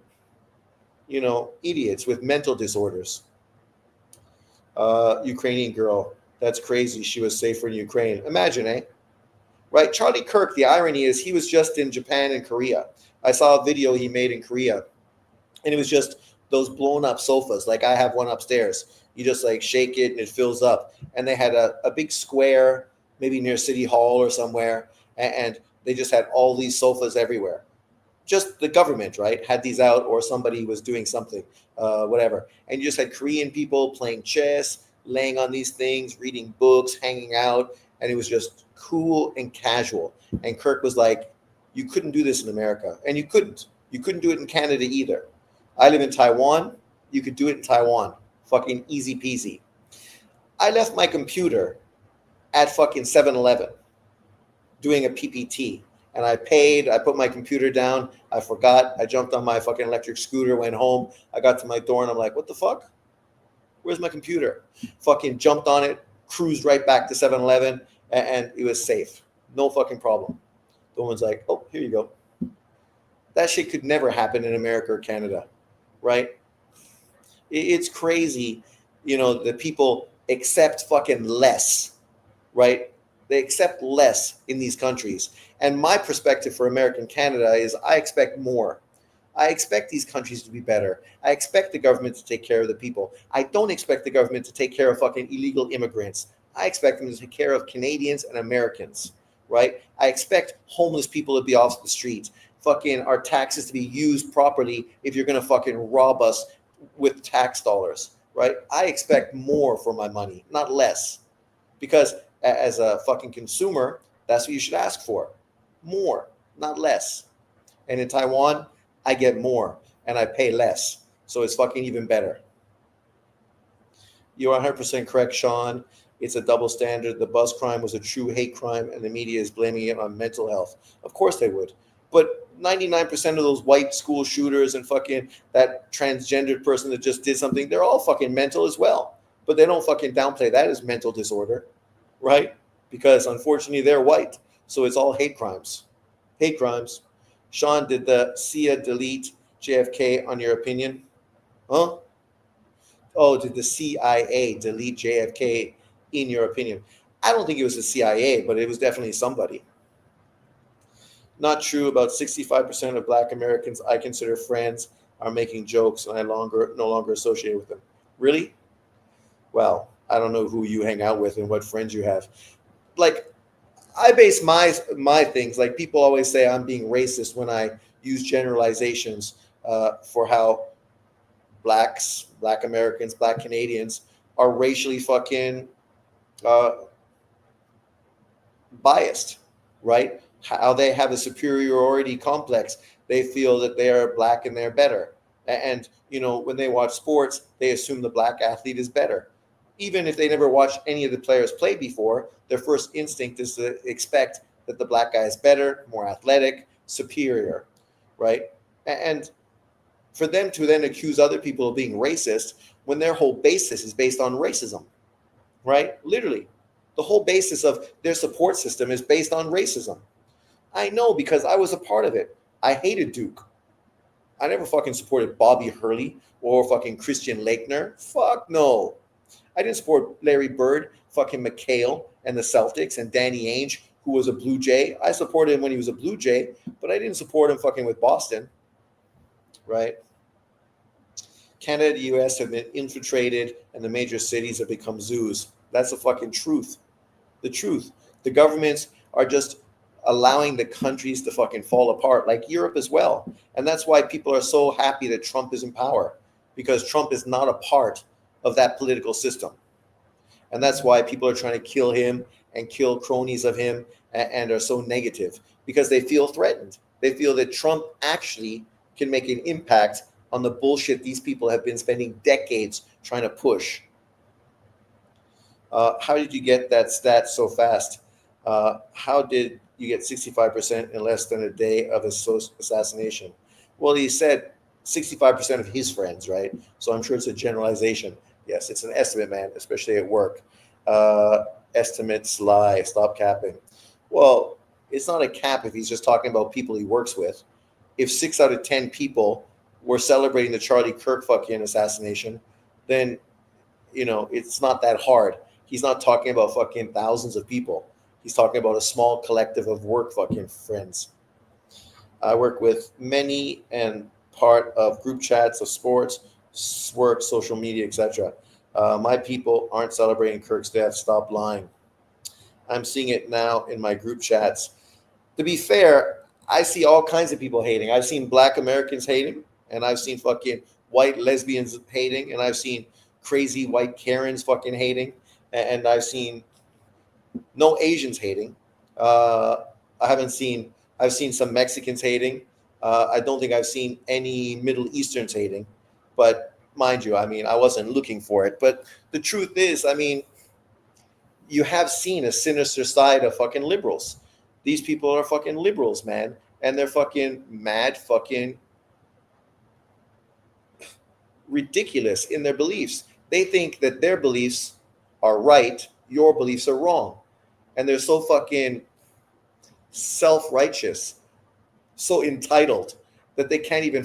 idiots with mental disorders. Ukrainian girl. That's crazy. She was safer in Ukraine. Imagine, eh? Right? Charlie Kirk, the irony is he was just in Japan and Korea. I saw a video he made in Korea, and it was just those blown up sofas. Like, I have one upstairs. You just like shake it and it fills up. And they had a big square, maybe near City Hall or somewhere. And they just had all these sofas everywhere. Just the government, right, had these out, or somebody was doing something, whatever. And you just had Korean people playing chess, laying on these things, reading books, hanging out. And it was just cool and casual. And Kirk was like, you couldn't do this in America. And you couldn't. You couldn't do it in Canada either. I live in Taiwan. You could do it in Taiwan. Fucking easy peasy. I left my computer at fucking 7-Eleven doing a PPT. And I paid. I put my computer down. I forgot. I jumped on my fucking electric scooter, went home. I got to my door and I'm like, what the fuck? Where's my computer? Fucking jumped on it, cruised right back to 7-Eleven, and it was safe. No fucking problem. The woman's like, oh, here you go. That shit could never happen in America or Canada, right? It's crazy, that people accept fucking less, right? They accept less in these countries. And my perspective for American Canada is I expect more. I expect these countries to be better. I expect the government to take care of the people. I don't expect the government to take care of fucking illegal immigrants. I expect them to take care of Canadians and Americans, right? I expect homeless people to be off the street. Fucking our taxes to be used properly if you're going to fucking rob us with tax dollars, right? I expect more for my money, not less. Because as a fucking consumer, that's what you should ask for. More, not less. And in Taiwan, I get more and I pay less. So it's fucking even better. You're 100% correct, Sean. It's a double standard. The bus crime was a true hate crime, and the media is blaming it on mental health. Of course they would. But 99% of those white school shooters and fucking that transgendered person that just did something, they're all fucking mental as well. But they don't fucking downplay that as mental disorder, right? Because unfortunately they're white. So it's all hate crimes. Hate crimes. Sean, did the CIA delete JFK on your opinion? Huh? Oh, did the CIA delete JFK in your opinion? I don't think it was the CIA, but it was definitely somebody. Not true. About 65% of Black Americans I consider friends are making jokes, and I no longer associate with them. Really? Well, I don't know who you hang out with and what friends you have. Like, I base my things. Like, people always say I'm being racist when I use generalizations for how Black Americans, Black Canadians are racially fucking uh, biased, right? How they have a superiority complex. They feel that they are Black and they're better. And, when they watch sports, they assume the Black athlete is better. Even if they never watched any of the players play before, their first instinct is to expect that the Black guy is better, more athletic, superior, right? And for them to then accuse other people of being racist when their whole basis is based on racism, right? Literally, the whole basis of their support system is based on racism. I know because I was a part of it. I hated Duke. I never fucking supported Bobby Hurley or fucking Christian Laettner. Fuck no. I didn't support Larry Bird, fucking McHale and the Celtics and Danny Ainge, who was a Blue Jay. I supported him when he was a Blue Jay, but I didn't support him fucking with Boston, right? Canada and the US have been infiltrated and the major cities have become zoos. That's the fucking truth. The truth. The governments are just allowing the countries to fucking fall apart, like Europe as well. And that's why people are so happy that Trump is in power, because Trump is not a part of that political system. And that's why people are trying to kill him and kill cronies of him and are so negative, because they feel threatened. They feel that Trump actually can make an impact on the bullshit these people have been spending decades trying to push. How did you get that stat so fast? How did you get 65% in less than a day of assassination? Well, he said 65% of his friends, right? So I'm sure it's a generalization. Yes, it's an estimate, man, especially at work. Estimates lie. Stop capping. Well, it's not a cap if he's just talking about people he works with. If 6 out of 10 people were celebrating the Charlie Kirk fucking assassination, then, it's not that hard. He's not talking about fucking thousands of people. He's talking about a small collective of work fucking friends. I work with many and part of group chats of sports, work, social media, etc. My people aren't celebrating Kirk's death. Stop lying. I'm seeing it now in my group chats. To be fair, I see all kinds of people hating. I've seen Black Americans hating, and I've seen fucking white lesbians hating, and I've seen crazy white Karens fucking hating, and I've seen no Asians hating. I've seen some Mexicans hating. I don't think I've seen any Middle Easterns hating, but mind you, I wasn't looking for it. But the truth is, you have seen a sinister side of fucking liberals. These people are fucking liberals, man. And they're fucking mad, fucking ridiculous in their beliefs. They think that their beliefs are right, your beliefs are wrong. and they're so fucking self-righteous, so entitled that they can't even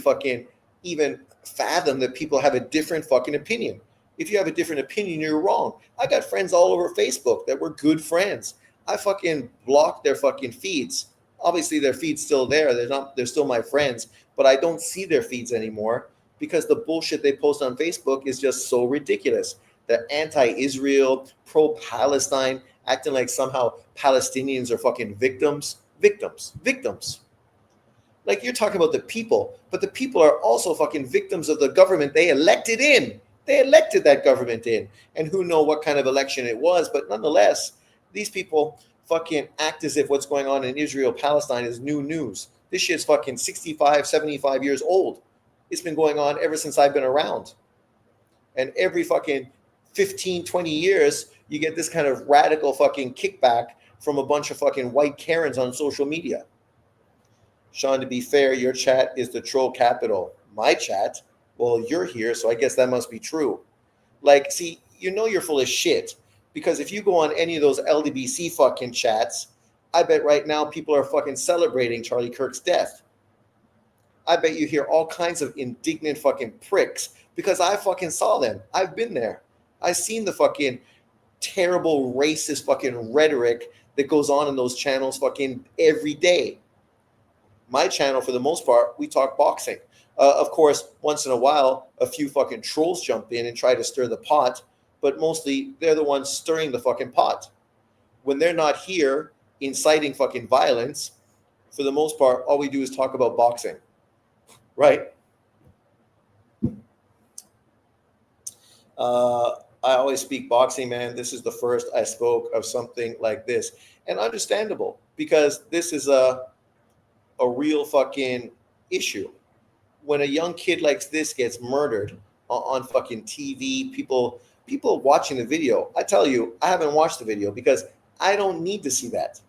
fathom that people have a different fucking opinion. If you have a different opinion, you're wrong. I got friends all over Facebook that were good friends. I fucking blocked their fucking feeds. Obviously their feed's still there. They're still my friends, but I don't see their feeds anymore because the bullshit they post on Facebook is just so ridiculous. They're anti-Israel, pro-Palestine, acting like somehow Palestinians are fucking victims. Victims. Like, you're talking about the people, but the people are also fucking victims of the government they elected in. They elected that government in. And who know what kind of election it was, but nonetheless, these people fucking act as if what's going on in Israel, Palestine is new news. This shit's fucking 65, 75 years old. It's been going on ever since I've been around. And every fucking 15, 20 years, you get this kind of radical fucking kickback from a bunch of fucking white Karens on social media. Sean, to be fair, your chat is the troll capital. My chat? Well, you're here, so I guess that must be true. Like, see, you know you're full of shit. Because if you go on any of those LDBC fucking chats, I bet right now people are fucking celebrating Charlie Kirk's death. I bet you hear all kinds of indignant fucking pricks because I fucking saw them. I've been there. I've seen the fucking terrible racist fucking rhetoric that goes on in those channels fucking every day. My channel, for the most part, we talk boxing. Of course, once in a while, a few fucking trolls jump in and try to stir the pot, but mostly they're the ones stirring the fucking pot. When they're not here inciting fucking violence, for the most part, all we do is talk about boxing. Right? I always speak boxing, man. This is the first I spoke of something like this. And understandable, because this is a real fucking issue. When a young kid like this gets murdered on fucking TV, people watching the video, I tell you, I haven't watched the video because I don't need to see that.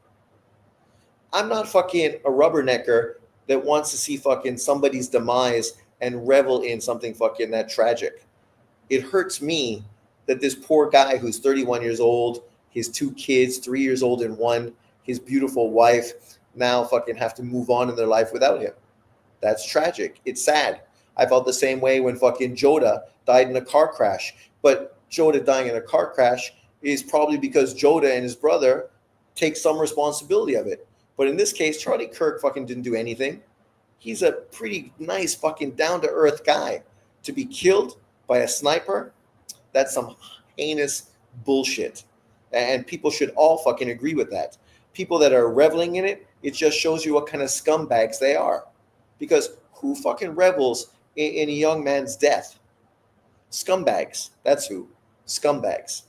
I'm not fucking a rubbernecker that wants to see fucking somebody's demise and revel in something fucking that tragic. It hurts me that this poor guy who's 31 years old, his 2 kids, 3 years old and 1, his beautiful wife, now fucking have to move on in their life without him. That's tragic. It's sad. I felt the same way when fucking Joda died in a car crash. But Joda dying in a car crash is probably because Joda and his brother take some responsibility of it. But in this case, Charlie Kirk fucking didn't do anything. He's a pretty nice fucking down-to-earth guy. To be killed by a sniper, that's some heinous bullshit. And people should all fucking agree with that. People that are reveling in it, it just shows you what kind of scumbags they are. Because who fucking revels in a young man's death? Scumbags. That's who. Scumbags.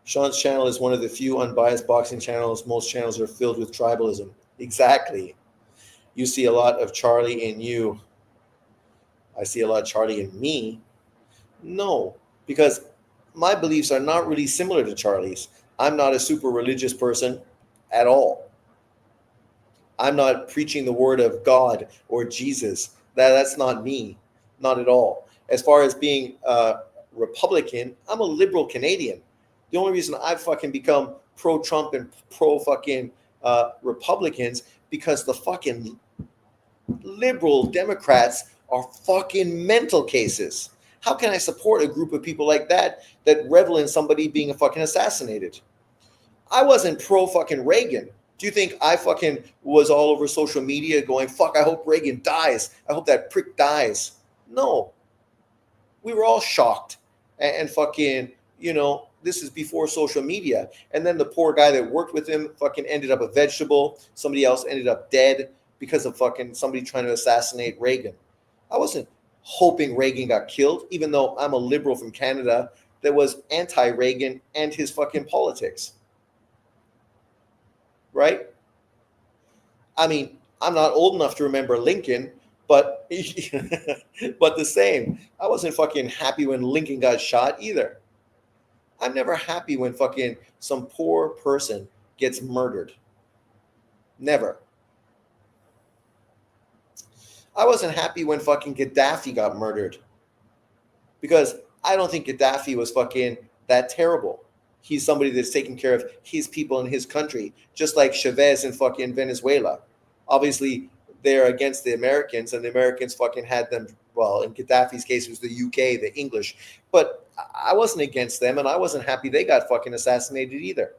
Sean's channel is one of the few unbiased boxing channels. Most channels are filled with tribalism. Exactly. You see a lot of Charlie in you. I see a lot of Charlie in me. No, because my beliefs are not really similar to Charlie's. I'm not a super religious person at all. I'm not preaching the word of God or Jesus. That's not me. Not at all. As far as being a Republican, I'm a liberal Canadian. The only reason I've fucking become pro-Trump and pro-fucking Republicans because the fucking liberal Democrats are fucking mental cases. How can I support a group of people like that revel in somebody being fucking assassinated? I wasn't pro-fucking Reagan. Do you think I fucking was all over social media going, fuck, I hope Reagan dies. I hope that prick dies. No. We were all shocked. And fucking, this is before social media. And then the poor guy that worked with him fucking ended up a vegetable. Somebody else ended up dead because of fucking somebody trying to assassinate Reagan. I wasn't hoping Reagan got killed, even though I'm a liberal from Canada that was anti-Reagan and his fucking politics. Right? I mean, I'm not old enough to remember Lincoln, but but the same. I wasn't fucking happy when Lincoln got shot either. I'm never happy when fucking some poor person gets murdered. Never. I wasn't happy when fucking Gaddafi got murdered. Because I don't think Gaddafi was fucking that terrible. He's somebody that's taking care of his people in his country, just like Chavez in fucking Venezuela. Obviously, they're against the Americans, and the Americans fucking had them. Well, in Gaddafi's case, it was the UK, the English. But I wasn't against them, and I wasn't happy they got fucking assassinated either.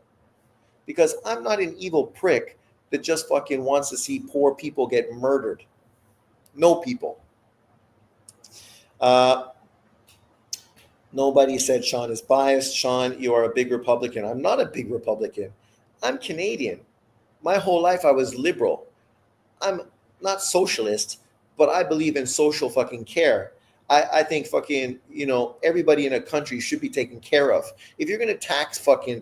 Because I'm not an evil prick that just fucking wants to see poor people get murdered. No people. Nobody said Sean is biased. Sean, you are a big Republican. I'm not a big Republican. I'm Canadian. My whole life I was liberal. I'm not socialist, but I believe in social fucking care. I think fucking, everybody in a country should be taken care of. If you're going to tax fucking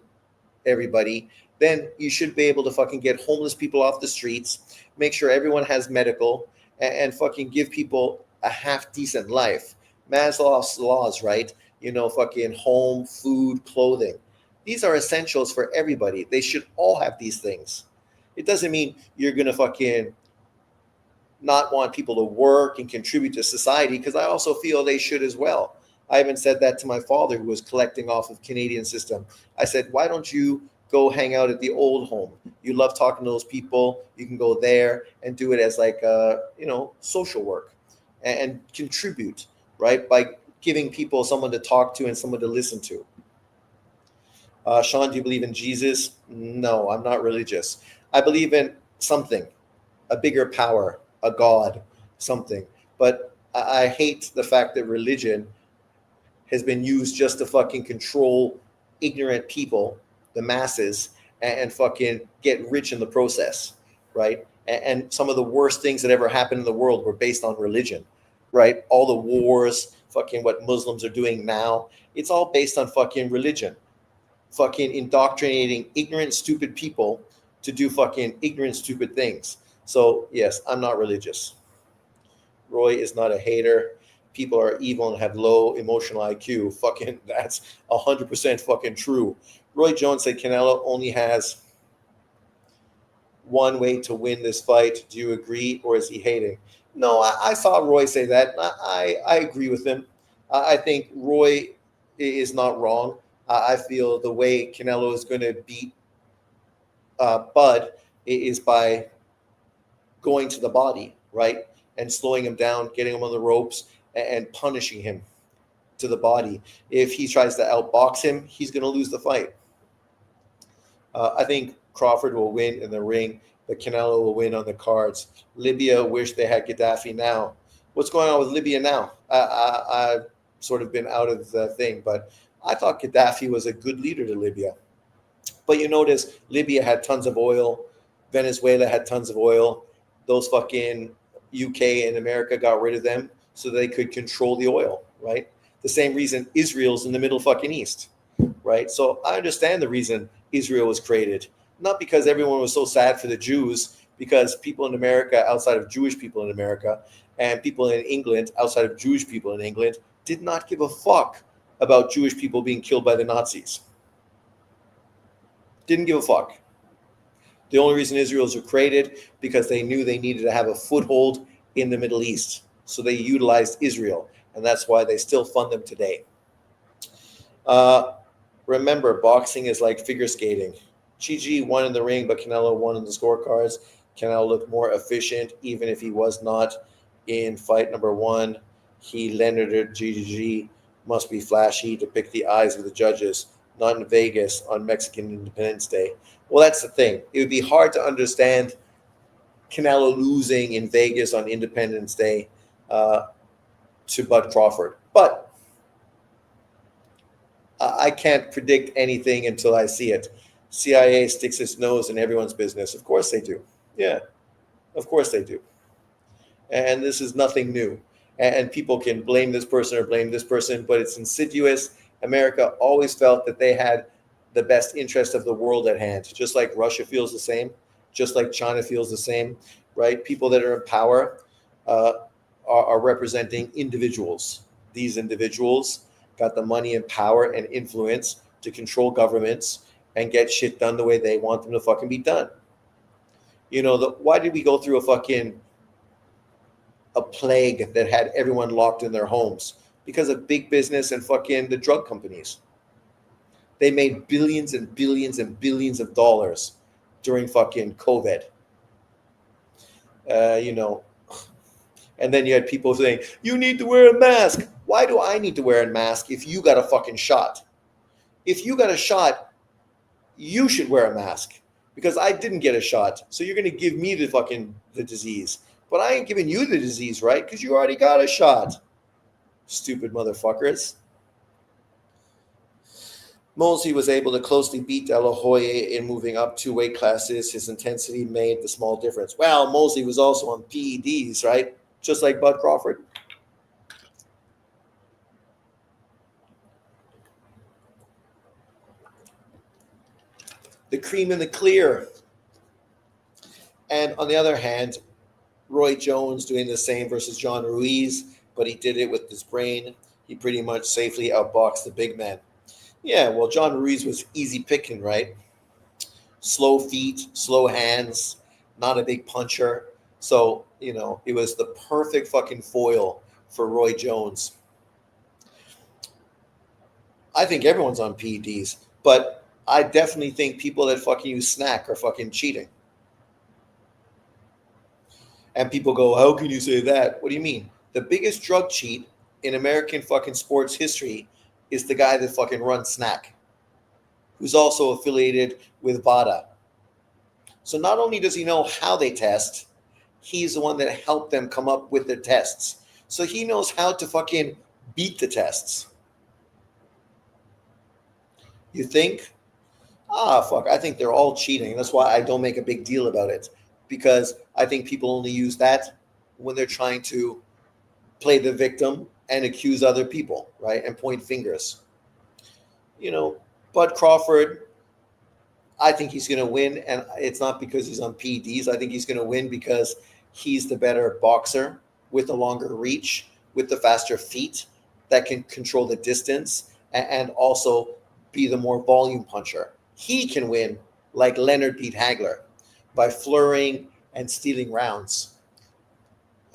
everybody, then you should be able to fucking get homeless people off the streets, make sure everyone has medical, and fucking give people a half decent life. Maslow's laws, right? Fucking home, food, clothing. These are essentials for everybody. They should all have these things. It doesn't mean you're going to fucking not want people to work and contribute to society, because I also feel they should as well. I even said that to my father, who was collecting off of Canadian system. I said, why don't you go hang out at the old home? You love talking to those people. You can go there and do it as like, social work and contribute, right? By giving people someone to talk to and someone to listen to. Sean, do you believe in Jesus? No, I'm not religious. I believe in something, a bigger power, a God, something. But I hate the fact that religion has been used just to fucking control ignorant people, the masses, and fucking get rich in the process, right? And some of the worst things that ever happened in the world were based on religion, right? All the wars, fucking what Muslims are doing now, it's all based on fucking religion. Fucking indoctrinating ignorant, stupid people to do fucking ignorant, stupid things. So, yes, I'm not religious. Roy is not a hater. People are evil and have low emotional IQ. Fucking, that's 100% fucking true. Roy Jones said Canelo only has one way to win this fight. Do you agree, or is he hating? No, I saw Roy say that. I agree with him. I think Roy is not wrong. I feel the way Canelo is going to beat Bud is by going to the body, right? And slowing him down, getting him on the ropes, and punishing him to the body. If he tries to outbox him, he's going to lose the fight. I think Crawford will win in the ring, but Canelo will win on the cards. Libya wish they had Gaddafi now. What's going on with Libya now? I've sort of been out of the thing, but I thought Gaddafi was a good leader to Libya. But you notice Libya had tons of oil. Venezuela had tons of oil. Those fucking UK and America got rid of them so they could control the oil, right? The same reason Israel's in the Middle fucking East, right? So I understand the reason Israel was created. Not because everyone was so sad for the Jews, because people in America, outside of Jewish people in America, and people in England, outside of Jewish people in England, did not give a fuck about Jewish people being killed by the Nazis. Didn't give a fuck. The only reason Israel's were created because they knew they needed to have a foothold in the Middle East. So they utilized Israel, and that's why they still fund them today. Remember, boxing is like figure skating. Chi won in the ring, but Canelo won in the scorecards. Canelo looked more efficient, even if he was not in fight number one. He Leonarded GG must be flashy to pick the eyes of the judges, not in Vegas on Mexican Independence Day. Well, that's the thing. It would be hard to understand Canelo losing in Vegas on Independence Day to Bud Crawford. But I can't predict anything until I see it. CIA sticks its nose in everyone's business. Of course they do. Yeah, of course they do. And this is nothing new. And people can blame this person or blame this person, but it's insidious. America always felt that they had the best interest of the world at hand, just like Russia feels the same, just like China feels the same, right? People that are in power are representing individuals. These individuals got the money and power and influence to control governments and get shit done the way they want them to fucking be done. You know, why did we go through a plague that had everyone locked in their homes? Because of big business and fucking the drug companies. They made billions and billions and billions of dollars during fucking COVID. You know, and then you had people saying, you need to wear a mask. Why do I need to wear a mask if you got a fucking shot? If you got a shot, you should wear a mask because I didn't get a shot. So you're going to give me the disease. But I ain't giving you the disease, right? Because you already got a shot. Stupid motherfuckers. Mosley was able to closely beat De La Hoya in moving up 2 weight classes. His intensity made the small difference. Well, Mosley was also on PEDs, right? Just like Bud Crawford. The cream in the clear. And on the other hand, Roy Jones doing the same versus John Ruiz, but he did it with his brain. He pretty much safely outboxed the big man. Yeah, well, John Ruiz was easy picking, right? Slow feet, slow hands, not a big puncher. So, it was the perfect fucking foil for Roy Jones. I think everyone's on PEDs, but I definitely think people that fucking use snack are fucking cheating. And people go, how can you say that? What do you mean? The biggest drug cheat in American fucking sports history is the guy that fucking runs Snack, who's also affiliated with VADA. So not only does he know how they test, he's the one that helped them come up with the tests. So he knows how to fucking beat the tests. You think? Fuck, I think they're all cheating. That's why I don't make a big deal about it. Because I think people only use that when they're trying to play the victim and accuse other people, right? And point fingers. Bud Crawford, I think he's going to win. And it's not because he's on PEDs. I think he's going to win because he's the better boxer with the longer reach, with the faster feet that can control the distance and also be the more volume puncher. He can win like Leonard beat Hagler by flurrying and stealing rounds.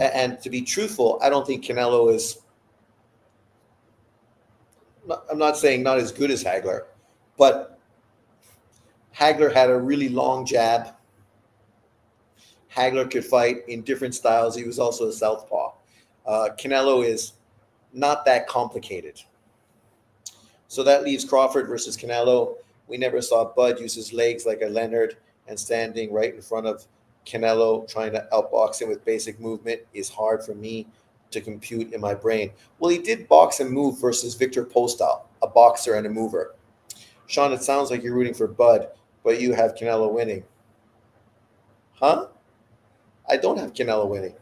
And to be truthful, I don't think Canelo is, I'm not saying not as good as Hagler, but Hagler had a really long jab. Hagler could fight in different styles. He was also a southpaw. Canelo is not that complicated. So that leaves Crawford versus Canelo. We never saw Bud use his legs like a Leonard, and standing right in front of Canelo trying to outbox him with basic movement is hard for me to compute in my brain. Well, he did box and move versus Victor Postal, a boxer and a mover. Sean, it sounds like you're rooting for Bud, but you have Canelo winning. Huh? I don't have Canelo winning.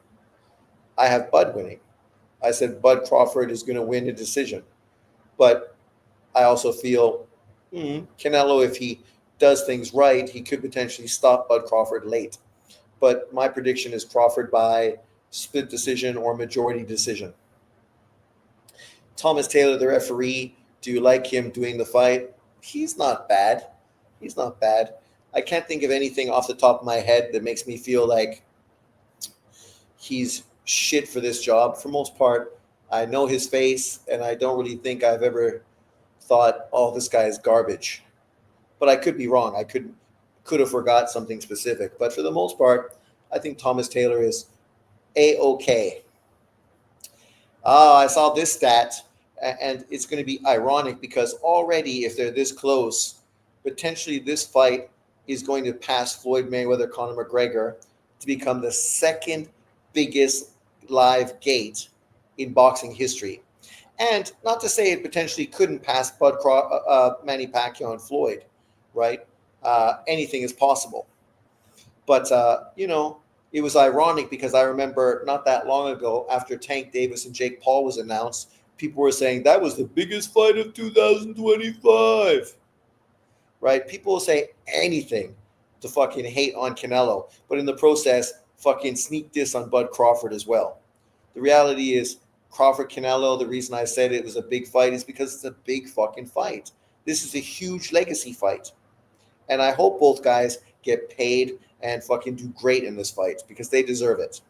I have Bud winning. I said Bud Crawford is going to win a decision. But I also feel Canelo, if he does things right, he could potentially stop Bud Crawford late. But my prediction is Crawford by split decision or majority decision. Thomas Taylor, the referee, do you like him doing the fight? He's not bad. He's not bad. I can't think of anything off the top of my head that makes me feel like he's shit for this job. For most part, I know his face, and I don't really think I've ever thought, oh, this guy is garbage. But I could be wrong. I could have forgot something specific. But for the most part, I think Thomas Taylor is A-OK. I saw this stat, and it's going to be ironic because already, if they're this close, potentially this fight is going to pass Floyd Mayweather, Conor McGregor to become the second biggest live gate in boxing history. And not to say it potentially couldn't pass Manny Pacquiao and Floyd, right? Anything is possible. But, it was ironic because I remember not that long ago after Tank Davis and Jake Paul was announced, people were saying that was the biggest fight of 2025, right? People will say anything to fucking hate on Canelo, but in the process, fucking sneak diss on Bud Crawford as well. The reality is Crawford Canelo, the reason I said it was a big fight is because it's a big fucking fight. This is a huge legacy fight. And I hope both guys get paid and fucking do great in this fight because they deserve it.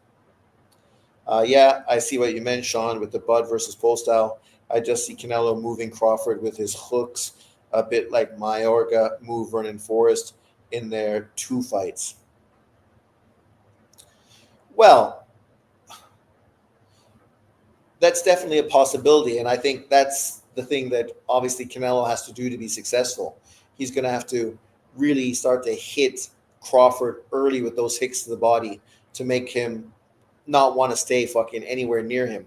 I see what you meant, Sean, with the Bud versus Postal. I just see Canelo moving Crawford with his hooks. a bit like Mayorga move Vernon Forrest in their 2 fights? Well, that's definitely a possibility, and I think that's the thing that obviously Canelo has to do to be successful. He's going to have to really start to hit Crawford early with those hits to the body to make him not want to stay fucking anywhere near him.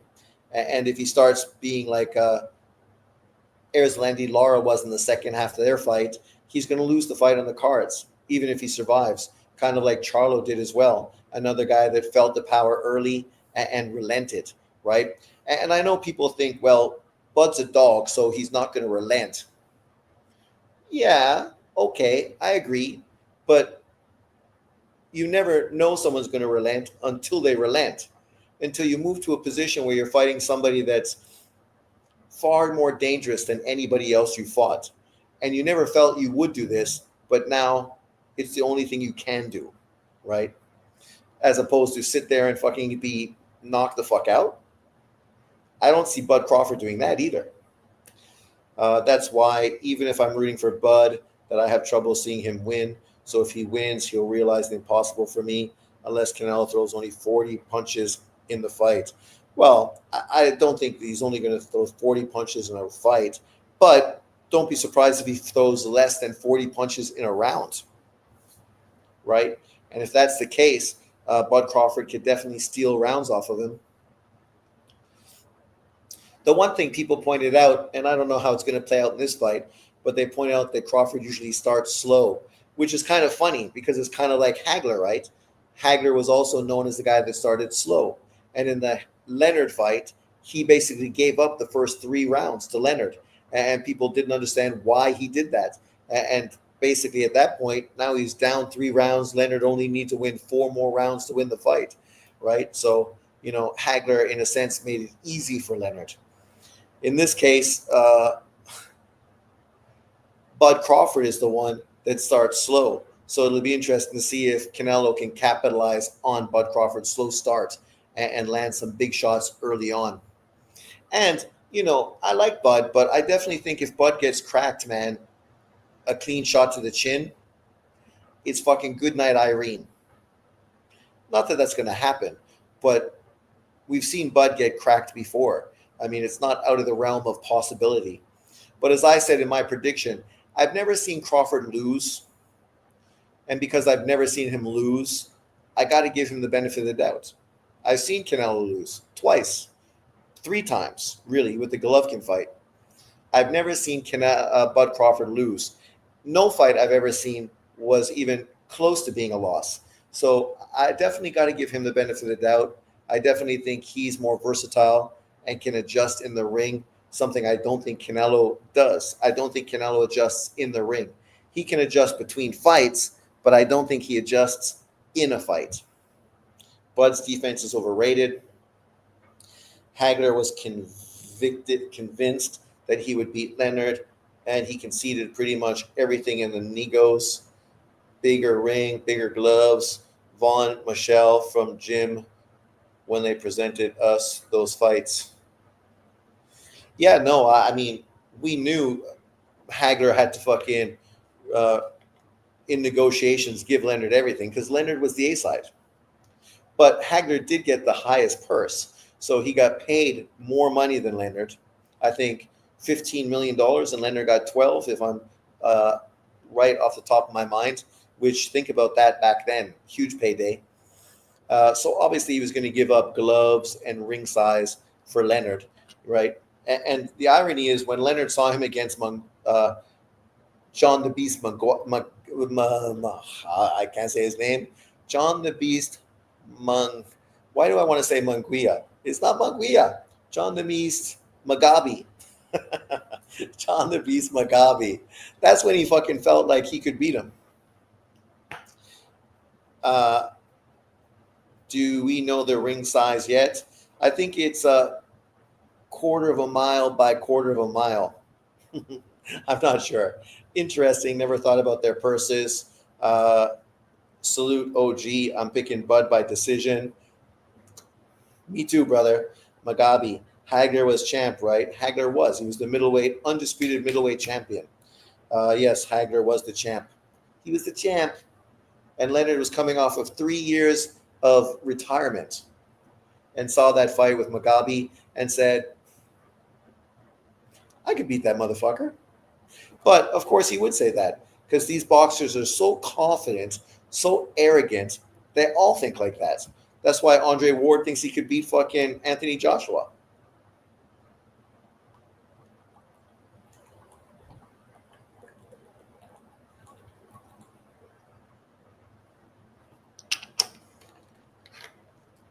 And if he starts being like Erislandy Lara was in the second half of their fight, he's going to lose the fight on the cards, even if he survives, kind of like Charlo did as well. Another guy that felt the power early and relented, right? And I know people think, well, Bud's a dog, so he's not going to relent. Yeah, okay, I agree. But you never know someone's going to relent until they relent, until you move to a position where you're fighting somebody that's far more dangerous than anybody else you fought. And you never felt you would do this, but now it's the only thing you can do, right? As opposed to sit there and fucking be knocked the fuck out. I don't see Bud Crawford doing that either. That's why, even if I'm rooting for Bud, that I have trouble seeing him win. So if he wins, he'll realize the impossible for me, unless Canelo throws only 40 punches in the fight. Well, I don't think he's only going to throw 40 punches in a fight, but don't be surprised if he throws less than 40 punches in a round, right? And if that's the case, Bud Crawford could definitely steal rounds off of him. The one thing people pointed out, and I don't know how it's going to play out in this fight, but they point out that Crawford usually starts slow, which is kind of funny because it's kind of like Hagler, right? Hagler was also known as the guy that started slow. And in the Leonard fight, he basically gave up the first 3 rounds to Leonard. And people didn't understand why he did that. And basically at that point, now he's down 3 rounds. Leonard only needs to win 4 more rounds to win the fight, right? So, Hagler, in a sense, made it easy for Leonard. In this case, Bud Crawford is the one that starts slow. So it'll be interesting to see if Canelo can capitalize on Bud Crawford's slow start and land some big shots early on. And, I like Bud, but I definitely think if Bud gets cracked, man, a clean shot to the chin, it's fucking good night, Irene. Not that that's going to happen, but we've seen Bud get cracked before. I mean, it's not out of the realm of possibility. But as I said in my prediction, I've never seen Crawford lose. And because I've never seen him lose, I got to give him the benefit of the doubt. I've seen Canelo lose twice, 3 times, really, with the Golovkin fight. I've never seen Bud Crawford lose. No fight I've ever seen was even close to being a loss. So I definitely got to give him the benefit of the doubt. I definitely think he's more versatile and can adjust in the ring, something I don't think Canelo does. I don't think Canelo adjusts in the ring. He can adjust between fights, but I don't think he adjusts in a fight. Bud's defense is overrated. Hagler was convinced that he would beat Leonard, and he conceded pretty much everything in the negos. Bigger ring, bigger gloves. Vaughn Michelle from Jim when they presented us those fights. Yeah, no, I mean, we knew Hagler had to fucking, in negotiations, give Leonard everything because Leonard was the A-side. But Hagler did get the highest purse. So he got paid more money than Leonard. I think $15 million, and Leonard got 12, if I'm right off the top of my mind, which, think about that back then, huge payday. So obviously he was going to give up gloves and ring size for Leonard, right? And the irony is when Leonard saw him against John the Beast, I can't say his name, John the Beast why do I want to say Munguia? It's not Munguia. John the Beast Mugabe. John the Beast Mugabe. That's when he fucking felt like he could beat him. Do we know the ring size yet? I think it's a quarter of a mile by quarter of a mile. I'm not sure. Interesting. Never thought about their purses. Salute OG. I'm picking Bud by decision. Me too, brother. Mugabe. Hagler was champ, right? Hagler was. He was the undisputed middleweight champion. Yes, Hagler was the champ. He was the champ. And Leonard was coming off of 3 years of retirement and saw that fight with Mugabe and said, I could beat that motherfucker. But of course, he would say that because these boxers are so confident, so arrogant, they all think like that. That's why Andre Ward thinks he could beat fucking Anthony Joshua.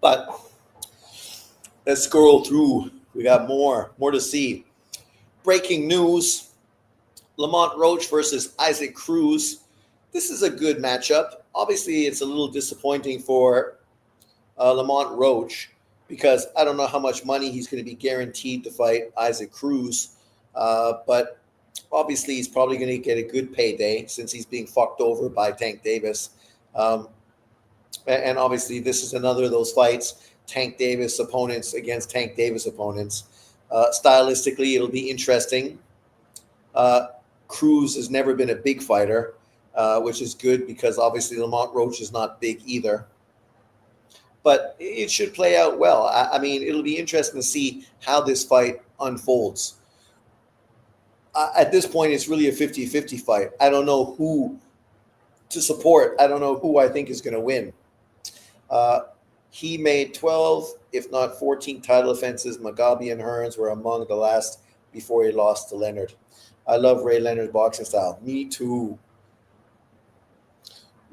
But let's scroll through. We got more to see. Breaking news: Lamont Roach versus Isaac Cruz. This is a good matchup. Obviously, it's a little disappointing for Lamont Roach because I don't know how much money he's going to be guaranteed to fight Isaac Cruz. But obviously, he's probably going to get a good payday since he's being fucked over by Tank Davis. And obviously, this is another of those fights, Tank Davis opponents against Tank Davis opponents. Stylistically, it'll be interesting. Cruz has never been a big fighter, which is good because obviously Lamont Roach is not big either. But it should play out well. I mean, it'll be interesting to see how this fight unfolds. At this point, it's really a 50-50 fight. I don't know who to support. I don't know who I think is going to win. He made 12, if not 14 title offenses. Mugabe and Hearns were among the last before he lost to Leonard. I love Ray Leonard's boxing style. Me too.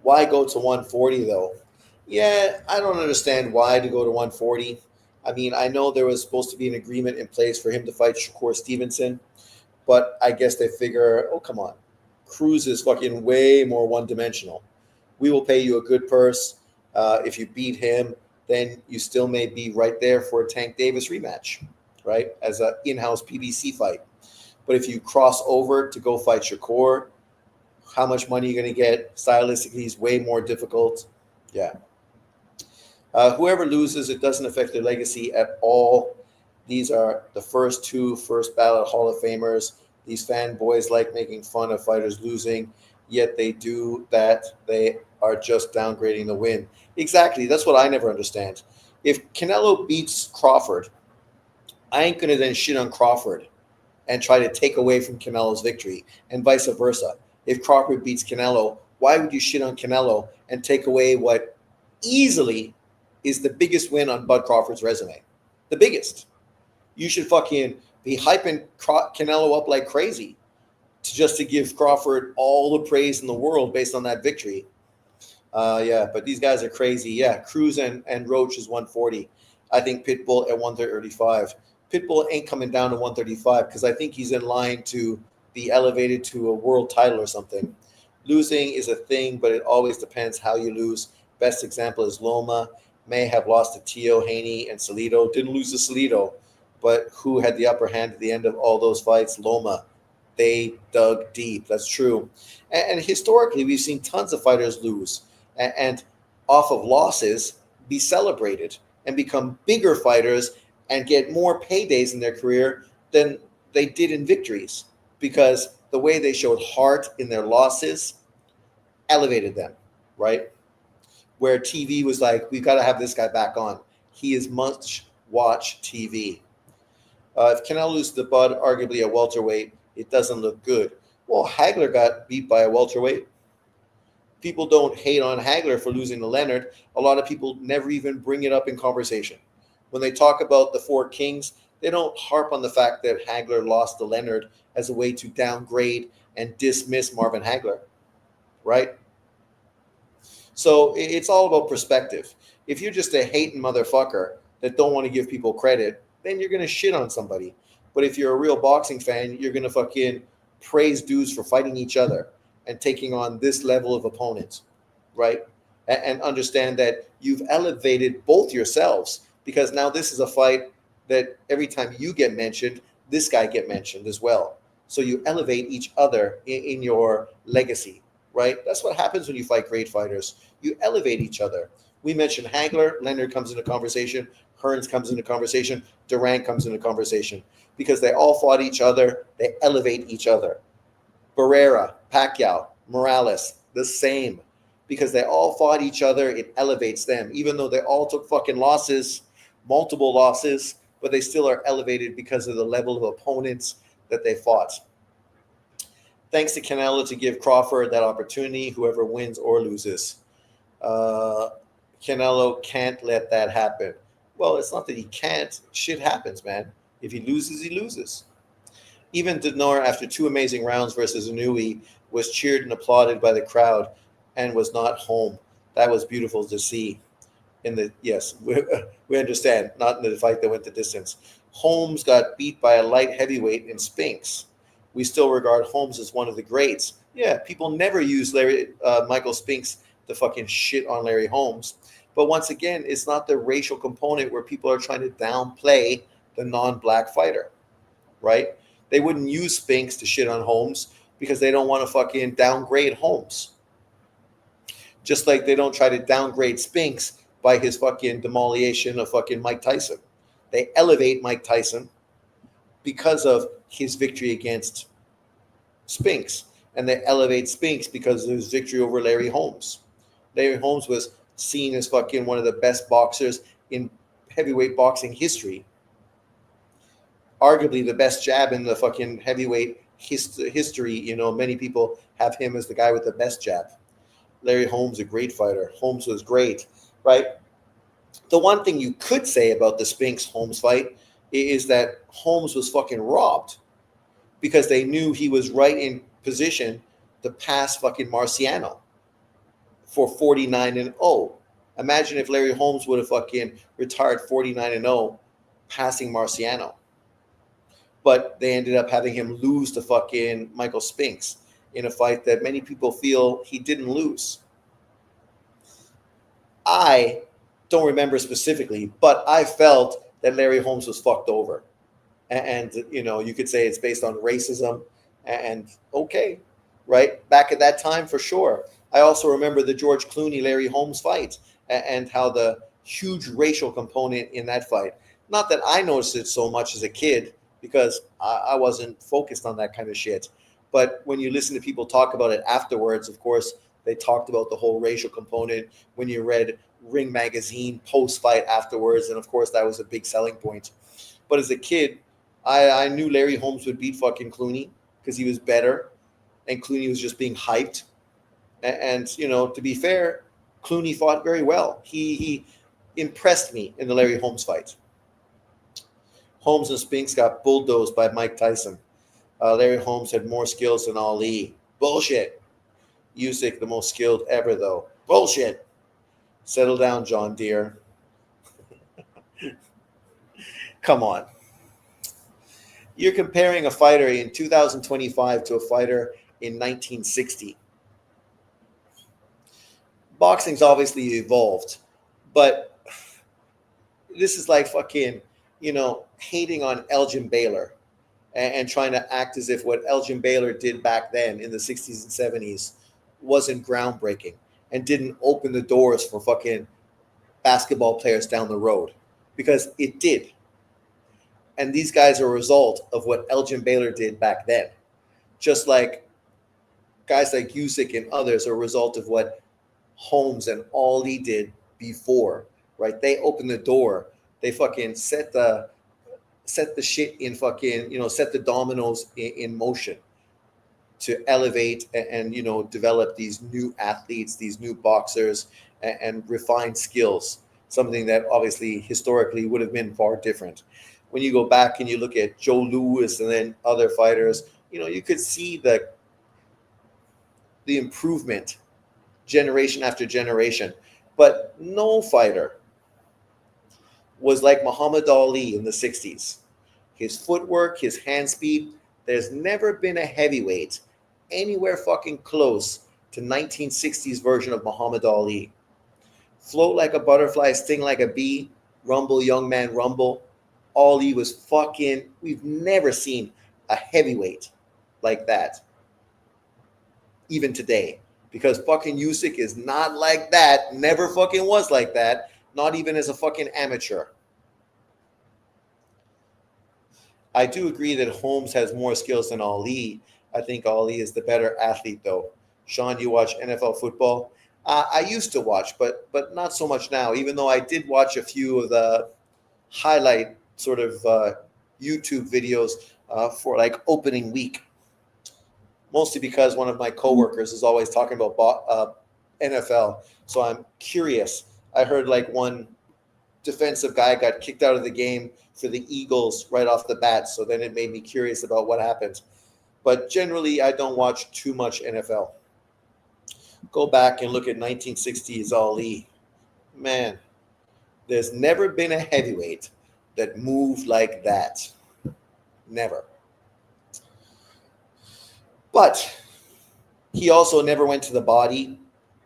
Why go to 140 though? Yeah, I don't understand why to go to 140. I mean, I know there was supposed to be an agreement in place for him to fight Shakur Stevenson, but I guess they figure, oh, come on. Cruz is fucking way more one-dimensional. We will pay you a good purse. If you beat him, then you still may be right there for a Tank Davis rematch, right, as an in-house PBC fight. But if you cross over to go fight Shakur, how much money are you going to get? Stylistically, is way more difficult. Yeah. Whoever loses, it doesn't affect their legacy at all. These are the first two first ballot Hall of Famers. These fanboys like making fun of fighters losing, yet they do that. They are just downgrading the win. Exactly. That's what I never understand. If Canelo beats Crawford, I ain't going to then shit on Crawford and try to take away from Canelo's victory, and vice versa. If Crawford beats Canelo, why would you shit on Canelo and take away what easily is the biggest win on Bud Crawford's resume? The biggest. You should fucking be hyping Canelo up like crazy just to give Crawford all the praise in the world based on that victory. Yeah, but these guys are crazy. Yeah, Cruz and Roach is 140. I think Pitbull at 135. Pitbull ain't coming down to 135 because I think he's in line to be elevated to a world title or something. Losing is a thing, but it always depends how you lose. Best example is Loma. May have lost to Tio, Haney, and Salido. Didn't lose to Salido, but who had the upper hand at the end of all those fights? Loma. They dug deep. That's true. And historically, we've seen tons of fighters lose and off of losses be celebrated and become bigger fighters and get more paydays in their career than they did in victories because the way they showed heart in their losses elevated them, right? Where TV was like, we've got to have this guy back on. He is must-watch TV. If Canelo loses to Bud, arguably a welterweight, it doesn't look good. Well, Hagler got beat by a welterweight. People don't hate on Hagler for losing to Leonard. A lot of people never even bring it up in conversation. When they talk about the Four Kings, they don't harp on the fact that Hagler lost to Leonard as a way to downgrade and dismiss Marvin Hagler, right? So it's all about perspective. If you're just a hating motherfucker that don't want to give people credit, then you're going to shit on somebody. But if you're a real boxing fan, you're going to fucking praise dudes for fighting each other and taking on this level of opponents, right? And understand that you've elevated both yourselves because now this is a fight that every time you get mentioned, this guy get mentioned as well. So you elevate each other in your legacy, right? That's what happens when you fight great fighters. You elevate each other. We mentioned Hagler, Leonard comes into conversation, Hearns comes into conversation, Durant comes into conversation because they all fought each other. They elevate each other. Barrera, Pacquiao, Morales, the same. Because they all fought each other, it elevates them. Even though they all took fucking losses, multiple losses, but they still are elevated because of the level of opponents that they fought. Thanks to Canelo to give Crawford that opportunity, whoever wins or loses. Uh, Canelo can't let that happen. Well, it's not that he can't. Shit happens, man. If he loses, he loses. Even Denor, after two amazing rounds versus Inui, was cheered and applauded by the crowd and was not home. That was beautiful to see. In the yes, we understand. Not in the fight that went the distance. Holmes got beat by a light heavyweight in Spinks. We still regard Holmes as one of the greats. Yeah, people never use Michael Spinks to fucking shit on Larry Holmes. But once again, it's not the racial component where people are trying to downplay the non-black fighter, right? They wouldn't use Spinks to shit on Holmes because they don't want to fucking downgrade Holmes. Just like they don't try to downgrade Spinks by his fucking demolition of fucking Mike Tyson. They elevate Mike Tyson because of his victory against Spinks. And they elevate Spinks because of his victory over Larry Holmes. Larry Holmes was seen as fucking one of the best boxers in heavyweight boxing history. Arguably the best jab in the fucking heavyweight history. You know, many people have him as the guy with the best jab. Larry Holmes, a great fighter. Holmes was great, right? The one thing you could say about the Spinks-Holmes fight is that Holmes was fucking robbed because they knew he was right in position to pass fucking Marciano for 49-0. Imagine if Larry Holmes would have fucking retired 49-0 passing Marciano. But they ended up having him lose to fucking Michael Spinks in a fight that many people feel he didn't lose. I don't remember specifically, but I felt that Larry Holmes was fucked over. And you know, you could say it's based on racism, and okay, right? Back at that time, for sure. I also remember the George Clooney-Larry Holmes fight and how the huge racial component in that fight. Not that I noticed it so much as a kid because I wasn't focused on that kind of shit. But when you listen to people talk about it afterwards, of course, they talked about the whole racial component when you read Ring Magazine post-fight afterwards. And of course, that was a big selling point. But as a kid, I knew Larry Holmes would beat fucking Clooney because he was better. And Clooney was just being hyped. And, you know, to be fair, Clooney fought very well. He impressed me in the Larry Holmes fight. Holmes and Spinks got bulldozed by Mike Tyson. Larry Holmes had more skills than Ali. Bullshit. Usyk, the most skilled ever, though. Bullshit. Settle down, John Deere. Come on. You're comparing a fighter in 2025 to a fighter in 1960. Boxing's obviously evolved, but this is like fucking, you know, hating on Elgin Baylor and trying to act as if what Elgin Baylor did back then in the 60s and 70s wasn't groundbreaking and didn't open the doors for fucking basketball players down the road, because it did. And these guys are a result of what Elgin Baylor did back then. Just like guys like Usyk and others are a result of what Holmes and Ali did before, right? They opened the door. They fucking set the shit in fucking, you know, set the dominoes in motion to elevate and, you know, develop these new athletes, these new boxers, and refine skills, something that obviously historically would have been far different. When you go back and you look at Joe Louis and then other fighters, you know, you could see the improvement generation after generation. But no fighter was like Muhammad Ali in the 60s. His footwork, his hand speed, there's never been a heavyweight anywhere fucking close to 1960s version of Muhammad Ali. Float like a butterfly, sting like a bee, rumble, young man, rumble. Ali was fucking, we've never seen a heavyweight like that, even today. Because fucking Usyk is not like that, never fucking was like that, not even as a fucking amateur. I do agree that Holmes has more skills than Ali, I think Ali is the better athlete, though. Sean, you watch NFL football? I used to watch, but not so much now. Even though I did watch a few of the highlight sort of YouTube videos for like opening week, mostly because one of my coworkers is always talking about NFL. So I'm curious. I heard like one defensive guy got kicked out of the game for the Eagles right off the bat. So then it made me curious about what happened. But generally, I don't watch too much NFL. Go back and look at 1960s Ali. Man, there's never been a heavyweight that moved like that. Never. But he also never went to the body,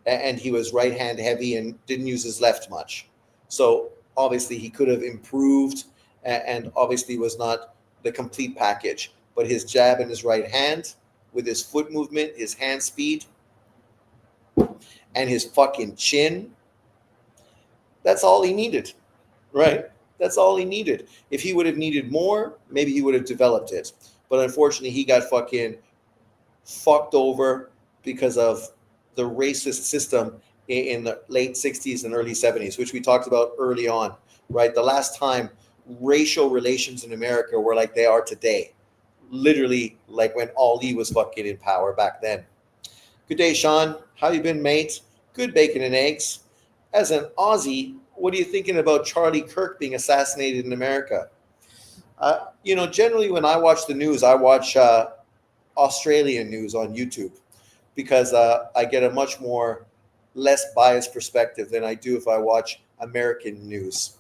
and he was right hand heavy and didn't use his left much. So obviously he could have improved, and obviously was not the complete package. But his jab in his right hand, with his foot movement, his hand speed, and his fucking chin, that's all he needed, right? That's all he needed. If he would have needed more, maybe he would have developed it. But unfortunately, he got fucking fucked over because of the racist system in the late 60s and early 70s, which we talked about early on, right? The last time racial relations in America were like they are today, literally like when Ali was fucking in power back then. Good day, Sean. How you been, mate? Good bacon and eggs. As an Aussie, what are you thinking about Charlie Kirk being assassinated in America? Generally when I watch the news, I watch Australian news on YouTube because I get a much more less biased perspective than I do if I watch American news.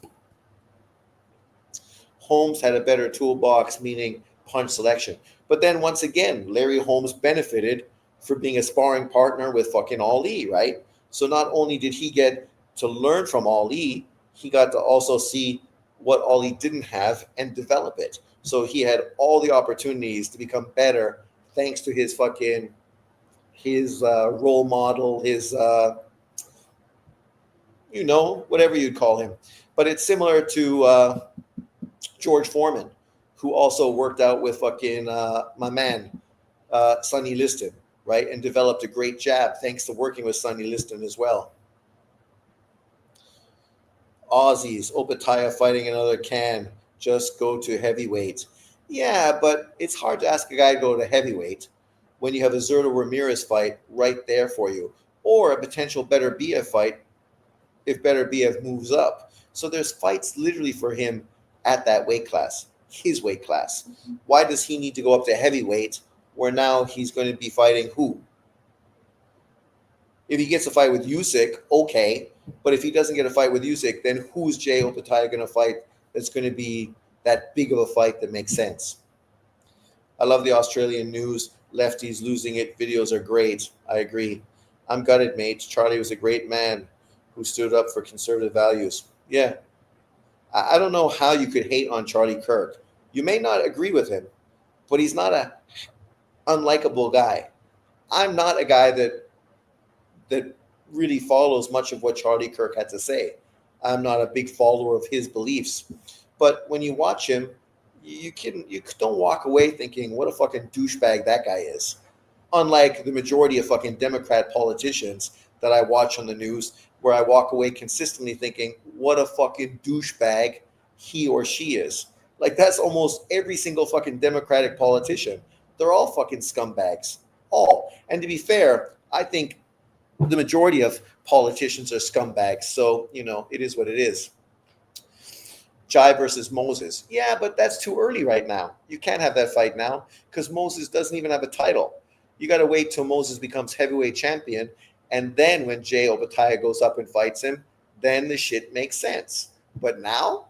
Holmes had a better toolbox, meaning punch selection. But then once again, Larry Holmes benefited for being a sparring partner with fucking Ali, right? So not only did he get to learn from Ali, he got to also see what Ali didn't have and develop it. So he had all the opportunities to become better thanks to his role model, his whatever you'd call him. But it's similar to George Foreman, who also worked out with fucking my man, Sonny Liston, right? And developed a great jab thanks to working with Sonny Liston as well. Aussies, Opataya fighting another can, just go to heavyweight. Yeah, but it's hard to ask a guy to go to heavyweight when you have a Zurdo Ramirez fight right there for you, or a potential Better BF fight if Better BF moves up. So there's fights literally for him at that weight class, his weight class. Why does he need to go up to heavyweight where now he's going to be fighting who? If he gets a fight with Usyk, okay. But if he doesn't get a fight with Usyk, then who's Jay Opataya going to fight that's going to be that big of a fight that makes sense? I love the Australian news. Lefties losing it. Videos are great. I agree. I'm gutted, mate. Charlie was a great man who stood up for conservative values. Yeah. I don't know how you could hate on Charlie Kirk. You may not agree with him, but he's not a unlikable guy. I'm not a guy that really follows much of what Charlie Kirk had to say. I'm not a big follower of his beliefs. But when you watch him, you don't walk away thinking, what a fucking douchebag that guy is. Unlike the majority of fucking Democrat politicians that I watch on the news, where I walk away consistently thinking, what a fucking douchebag he or she is. Like, that's almost every single fucking Democratic politician. They're all fucking scumbags. All. And to be fair, I think the majority of politicians are scumbags. So, it is what it is. Jai versus Moses. Yeah, but that's too early right now. You can't have that fight now because Moses doesn't even have a title. You got to wait till Moses becomes heavyweight champion. And then when Jay Opataya goes up and fights him, then the shit makes sense. But now,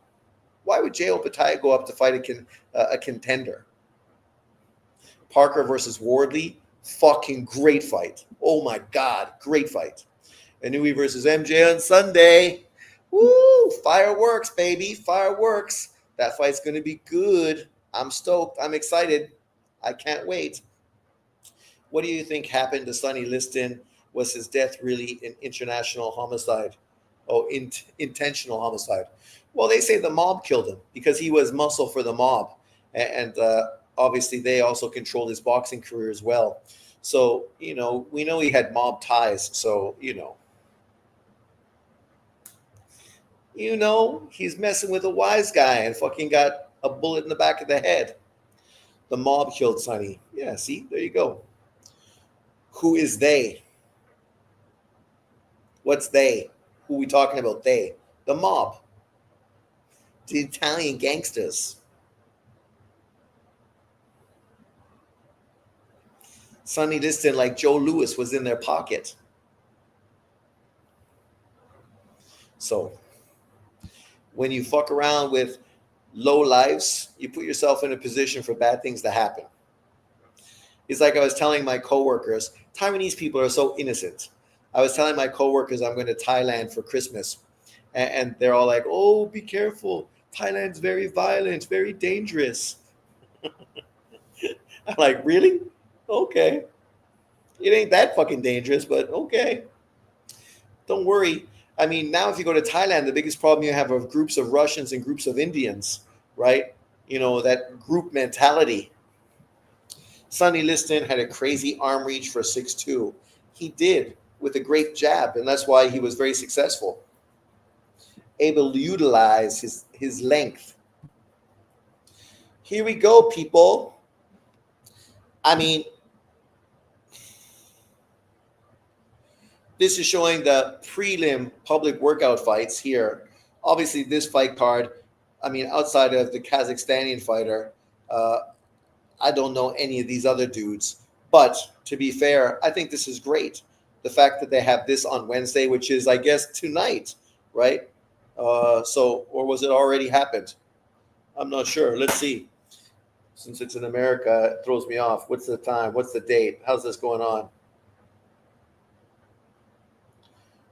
why would Jay Opataya go up to fight a contender? Parker versus Wardley. Fucking great fight. Oh my God, great fight. Inouye versus MJ on Sunday. Woo, fireworks, baby, fireworks. That fight's going to be good. I'm stoked. I'm excited. I can't wait. What do you think happened to Sonny Liston? Was his death really an international homicide? Oh, intentional homicide. Well, they say the mob killed him because he was muscle for the mob. And obviously they also controlled his boxing career as well. So, we know he had mob ties. So, he's messing with a wise guy and fucking got a bullet in the back of the head. The mob killed Sonny. Yeah, see, there you go. Who is they? What's they? Who are we talking about? They. The mob. The Italian gangsters. Sonny Liston, like Joe Louis, was in their pocket. So when you fuck around with low lives, you put yourself in a position for bad things to happen. It's like I was telling my coworkers, Taiwanese people are so innocent. I was telling my coworkers I'm going to Thailand for Christmas, and they're all like, "Oh, be careful. Thailand's very violent, very dangerous." I'm like, "Really? Okay. It ain't that fucking dangerous, but okay. Don't worry." I mean, now if you go to Thailand, the biggest problem you have are groups of Russians and groups of Indians, right? That group mentality. Sonny Liston had a crazy arm reach for 6'2". He did, with a great jab, and that's why he was very successful. Able to utilize his length. Here we go, people. I mean, this is showing the prelim public workout fights here. Obviously, this fight card, I mean, outside of the Kazakhstani fighter, I don't know any of these other dudes. But to be fair, I think this is great. The fact that they have this on Wednesday, which is, I guess, tonight, right? Or was it already happened? I'm not sure. Let's see. Since it's in America, it throws me off. What's the time? What's the date? How's this going on?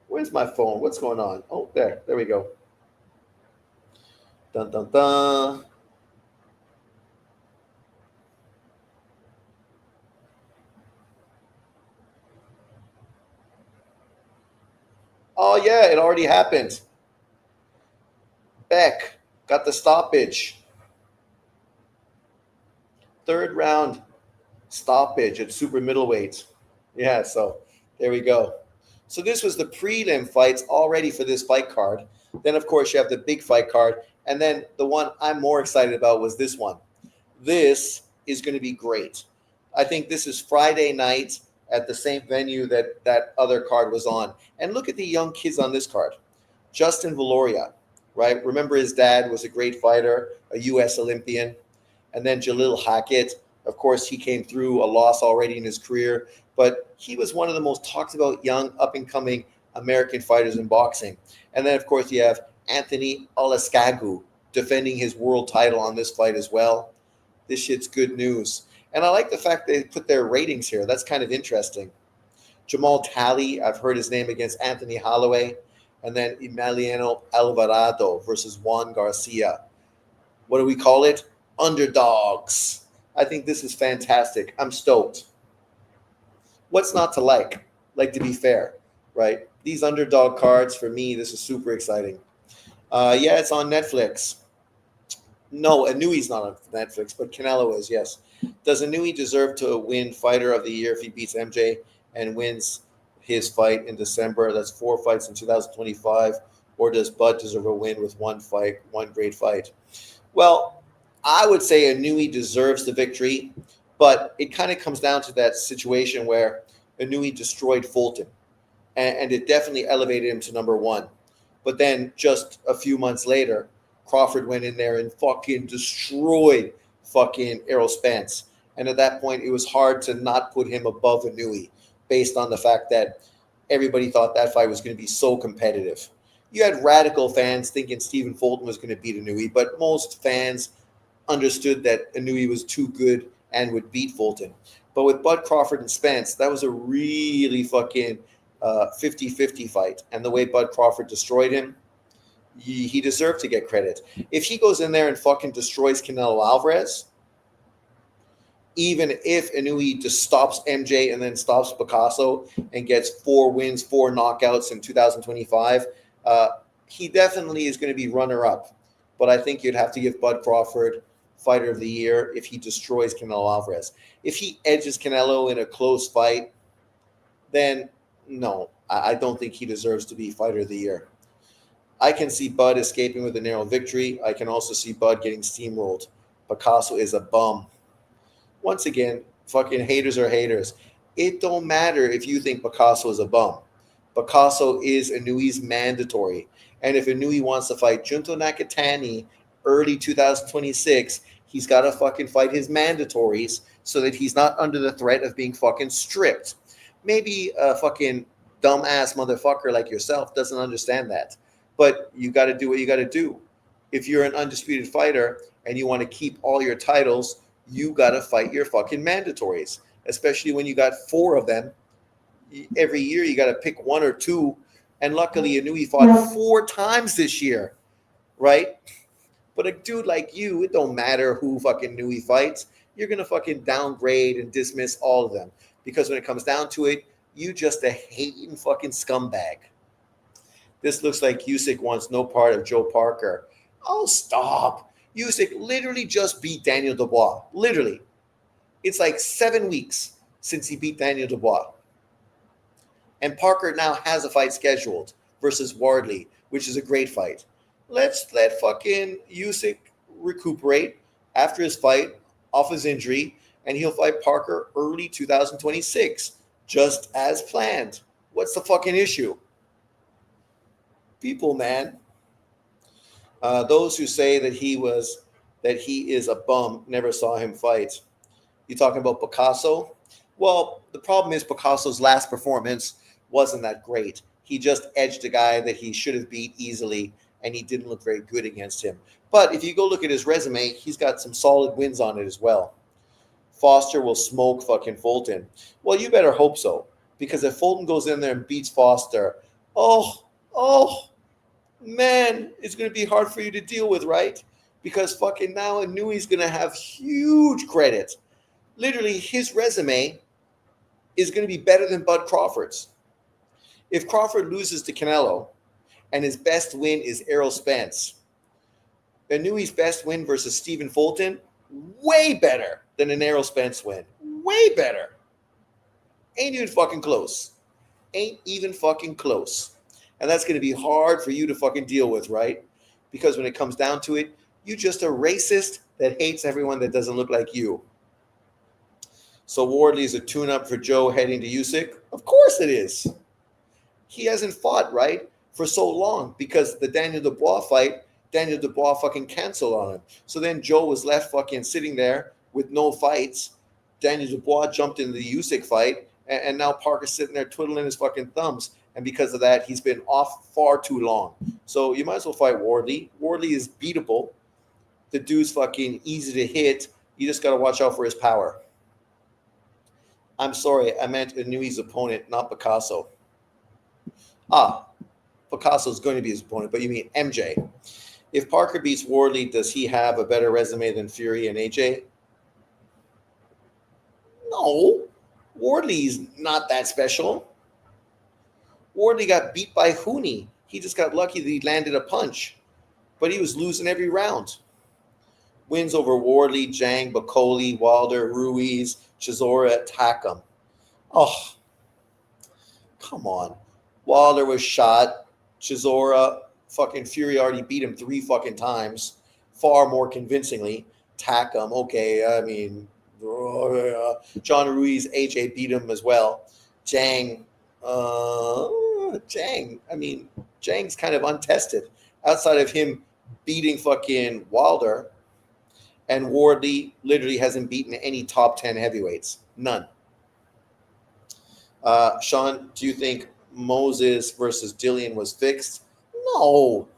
Where's my phone? What's going on? Oh, there. There we go. Dun, dun, dun. Oh, yeah, it already happened. Beck got the stoppage. Third round stoppage at super middleweight. Yeah, so there we go. So this was the prelim fights already for this fight card. Then, of course, you have the big fight card. And then the one I'm more excited about was this one. This is going to be great. I think this is Friday night at the same venue that other card was on. And look at the young kids on this card. Justin Valoria, right? Remember his dad was a great fighter, a U.S. Olympian. And then Jalil Hackett, of course, he came through a loss already in his career, but he was one of the most talked about young up-and-coming American fighters in boxing. And then, of course, you have Anthony Olaskagu defending his world title on this fight as well. This shit's good news. And I like the fact they put their ratings here. That's kind of interesting. Jamal Talley, I've heard his name against Anthony Holloway. And then Emiliano Alvarado versus Juan Garcia. What do we call it? Underdogs. I think this is fantastic. I'm stoked. What's not to like? Like, to be fair, right? These underdog cards, for me, this is super exciting. Yeah, it's on Netflix. No, Inui's not on Netflix, but Canelo is, yes. Does Inui deserve to win Fighter of the Year if he beats MJ and wins his fight in December? That's 4 fights in 2025. Or does Bud deserve a win with one fight, one great fight? Well, I would say Inui deserves the victory, but it kind of comes down to that situation where Inui destroyed Fulton, and it definitely elevated him to number one. But then just a few months later, Crawford went in there and fucking destroyed fucking Errol Spence. And at that point, it was hard to not put him above Inui based on the fact that everybody thought that fight was going to be so competitive. You had radical fans thinking Stephen Fulton was going to beat Inui, but most fans understood that Inui was too good and would beat Fulton. But with Bud Crawford and Spence, that was a really fucking 50-50 fight. And the way Bud Crawford destroyed him, he deserved to get credit. If he goes in there and fucking destroys Canelo Alvarez, even if Inui just stops MJ and then stops Picasso and gets 4 wins, 4 knockouts in 2025, he definitely is going to be runner-up. But I think you'd have to give Bud Crawford fighter of the year if he destroys Canelo Alvarez. If he edges Canelo in a close fight, then no, I don't think he deserves to be fighter of the year. I can see Bud escaping with a narrow victory. I can also see Bud getting steamrolled. Picasso is a bum. Once again, fucking haters are haters. It don't matter if you think Picasso is a bum. Picasso is Inui's mandatory. And if Inui wants to fight Junto Nakatani early 2026, he's got to fucking fight his mandatories so that he's not under the threat of being fucking stripped. Maybe a fucking dumbass motherfucker like yourself doesn't understand that. But you got to do what you got to do. If you're an undisputed fighter and you want to keep all your titles, you got to fight your fucking mandatories, especially when you got 4 of them. Every year you got to pick 1 or 2. And luckily, Inui fought 4 times this year, right? But a dude like you, it don't matter who fucking Inui fights. You're going to fucking downgrade and dismiss all of them. Because when it comes down to it, you just a hating fucking scumbag. This looks like Usyk wants no part of Joe Parker. Oh, stop. Usyk literally just beat Daniel Dubois. Literally. It's like 7 weeks since he beat Daniel Dubois. And Parker now has a fight scheduled versus Wardley, which is a great fight. Let's let fucking Usyk recuperate after his fight off his injury, and he'll fight Parker early 2026, just as planned. What's the fucking issue? People, man. Those who say that he is a bum never saw him fight. You talking about Picasso? Well, the problem is Picasso's last performance wasn't that great. He just edged a guy that he should have beat easily, and he didn't look very good against him. But if you go look at his resume, he's got some solid wins on it as well. Foster will smoke fucking Fulton. Well, you better hope so, because if Fulton goes in there and beats Foster, man, it's going to be hard for you to deal with, right? Because fucking now Inui's going to have huge credit. Literally, his resume is going to be better than Bud Crawford's. If Crawford loses to Canelo and his best win is Errol Spence, Inui's best win versus Stephen Fulton, way better than an Errol Spence win. Way better. Ain't even fucking close. Ain't even fucking close. And that's going to be hard for you to fucking deal with, right? Because when it comes down to it, you're just a racist that hates everyone that doesn't look like you. So Wardley's a tune-up for Joe heading to Usyk? Of course it is. He hasn't fought, right, for so long because the Daniel Dubois fight, Daniel Dubois fucking canceled on him. So then Joe was left fucking sitting there with no fights. Daniel Dubois jumped into the Usyk fight, and now Parker's sitting there twiddling his fucking thumbs. And because of that, he's been off far too long. So you might as well fight Wardley. Wardley is beatable. The dude's fucking easy to hit. You just got to watch out for his power. I'm sorry, I meant Inui's opponent, not Picasso. Picasso's going to be his opponent, but you mean MJ. If Parker beats Wardley, does he have a better resume than Fury and AJ? No. Wardley's not that special. Wardley got beat by Hooney. He just got lucky that he landed a punch. But he was losing every round. Wins over Wardley, Zhang, Bacoli, Wilder, Ruiz, Chisora, Takam. Oh, come on. Wilder was shot. Chisora, fucking Fury already beat him 3 fucking times. Far more convincingly. Takam, okay, I mean, John Ruiz, AJ beat him as well. Zhang, Zhang's kind of untested. Outside of him beating fucking Wilder, and Wardley literally hasn't beaten any top 10 heavyweights. None. Sean, do you think Moses versus Dillian was fixed? No.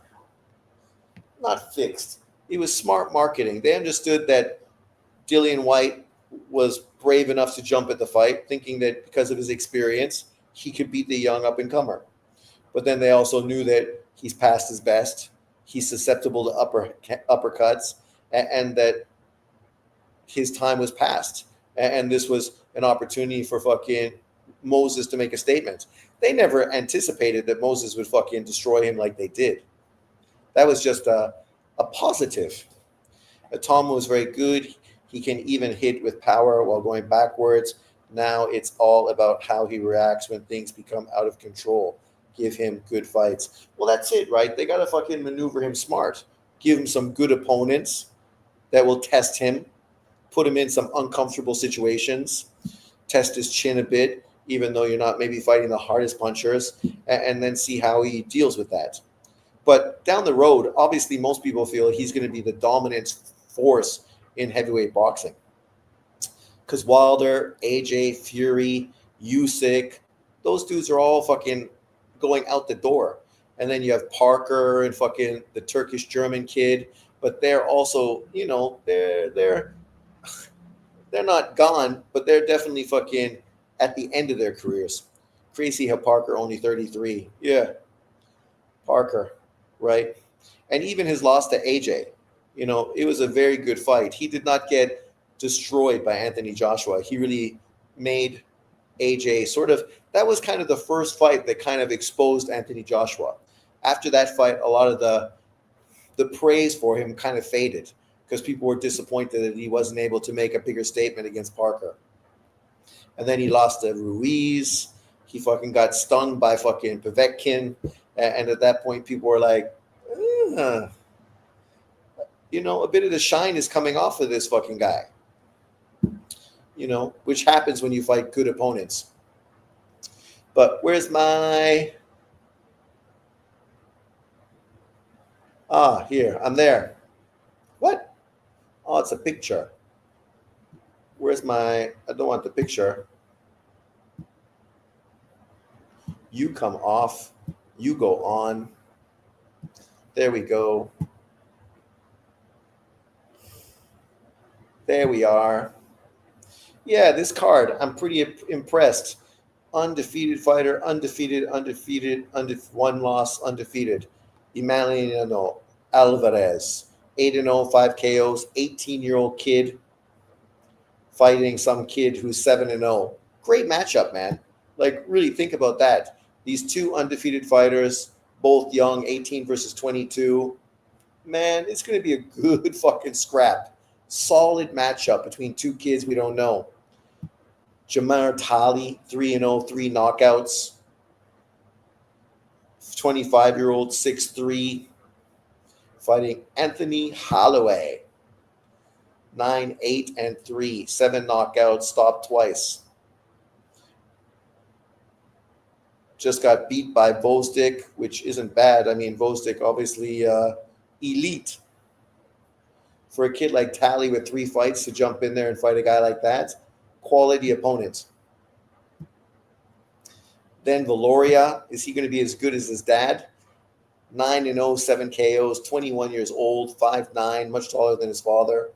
Not fixed. It was smart marketing. They understood that Dillian White was brave enough to jump at the fight, thinking that because of his experience, he could beat the young up-and-comer. But then they also knew that he's past his best. He's susceptible to uppercuts, and that his time was past. And this was an opportunity for fucking Moses to make a statement. They never anticipated that Moses would fucking destroy him like they did. That was just a positive. Tom was very good. He can even hit with power while going backwards. Now it's all about how he reacts when things become out of control. Give him good fights. Well, that's it, right? They got to fucking maneuver him smart. Give him some good opponents that will test him, put him in some uncomfortable situations, test his chin a bit, even though you're not maybe fighting the hardest punchers, and then see how he deals with that. But down the road, obviously, most people feel he's going to be the dominant force in heavyweight boxing. Because Wilder, AJ, Fury, Usyk, those dudes are all fucking going out the door. And then you have Parker and fucking the Turkish German kid, but they're also, they're not gone, but they're definitely fucking at the end of their careers. Crazy how Parker only 33. Yeah, Parker, right? And even his loss to AJ, it was a very good fight. He did not get destroyed by Anthony Joshua. He really made AJ sort of, that was kind of the first fight that kind of exposed Anthony Joshua. After that fight, a lot of the praise for him kind of faded because people were disappointed that he wasn't able to make a bigger statement against Parker. And then he lost to Ruiz. He fucking got stung by fucking Povetkin. And at that point, people were like, a bit of the shine is coming off of this fucking guy. Which happens when you fight good opponents. But where's my... here, I'm there. What? Oh, it's a picture. Where's my... I don't want the picture. You come off. You go on. There we go. There we are. Yeah, this card, I'm pretty impressed. Undefeated fighter, undefeated, one loss, undefeated. Emmanuel Alvarez, 8-0, 5 KOs, 18-year-old kid fighting some kid who's 7-0. Great matchup, man. Like, really think about that. These two undefeated fighters, both young, 18 versus 22. Man, it's going to be a good fucking scrap. Solid matchup between two kids we don't know. Jamar Tali, 3-0, 3 knockouts. 25-year-old, 6'3", fighting Anthony Holloway. 9-8-3, 7 knockouts, stopped twice. Just got beat by Vosdik, which isn't bad. I mean, Vosdik obviously elite. For a kid like Tally with 3 fights to jump in there and fight a guy like that, quality opponent. Then Valoria, is he going to be as good as his dad? 9-0, 7 KOs, 21 years old, 5'9", much taller than his father.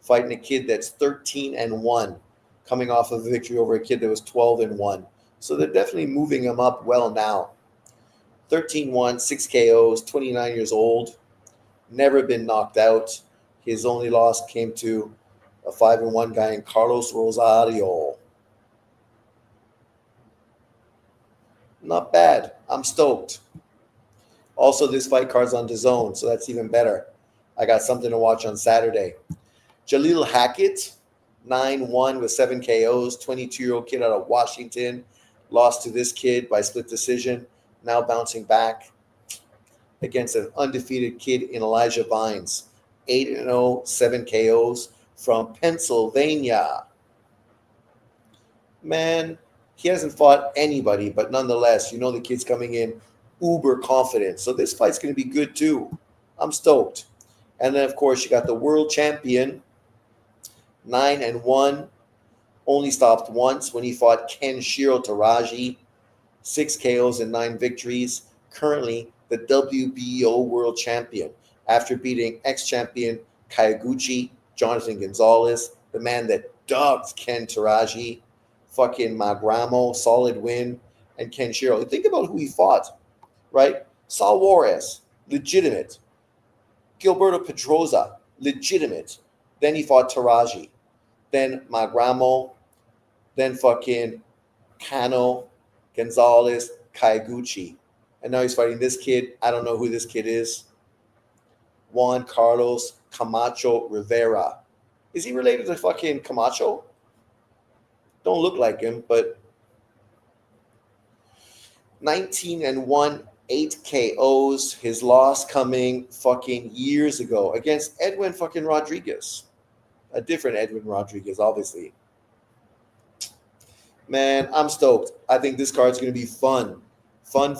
Fighting a kid that's 13-1, coming off of a victory over a kid that was 12-1. So they're definitely moving him up well now. 13-1, 6 KOs, 29 years old, never been knocked out. His only loss came to a 5-1 guy in Carlos Rosario. Not bad. I'm stoked. Also, this fight card's on DAZN, so that's even better. I got something to watch on Saturday. Jaleel Hackett, 9-1 with 7 KOs, 22-year-old kid out of Washington. Lost to this kid by split decision. Now bouncing back against an undefeated kid in Elijah Vines. 8-0, 7 KOs from Pennsylvania. Man, he hasn't fought anybody, but nonetheless, the kid's coming in uber confident. So this fight's going to be good too. I'm stoked. And then, of course, you got the world champion, 9-1, only stopped once when he fought Kenshiro Taraji, 6 KOs and 9 victories. Currently, the WBO world champion after beating ex-champion Kayaguchi, Jonathan Gonzalez, the man that dogs Ken Taraji, fucking Magramo, solid win, and Kenshiro. Think about who he fought, right? Saul Juarez, legitimate. Gilberto Pedroza, legitimate. Then he fought Taraji. Then Magramo. Then fucking Cano, Gonzalez, Kayaguchi. And now he's fighting this kid. I don't know who this kid is. Juan Carlos Camacho Rivera. Is he related to fucking Camacho? Don't look like him, but 19-1, 8 KOs. His loss coming fucking years ago against Edwin fucking Rodriguez. A different Edwin Rodriguez, obviously. Man, I'm stoked. I think this card's going to be fun. Fun.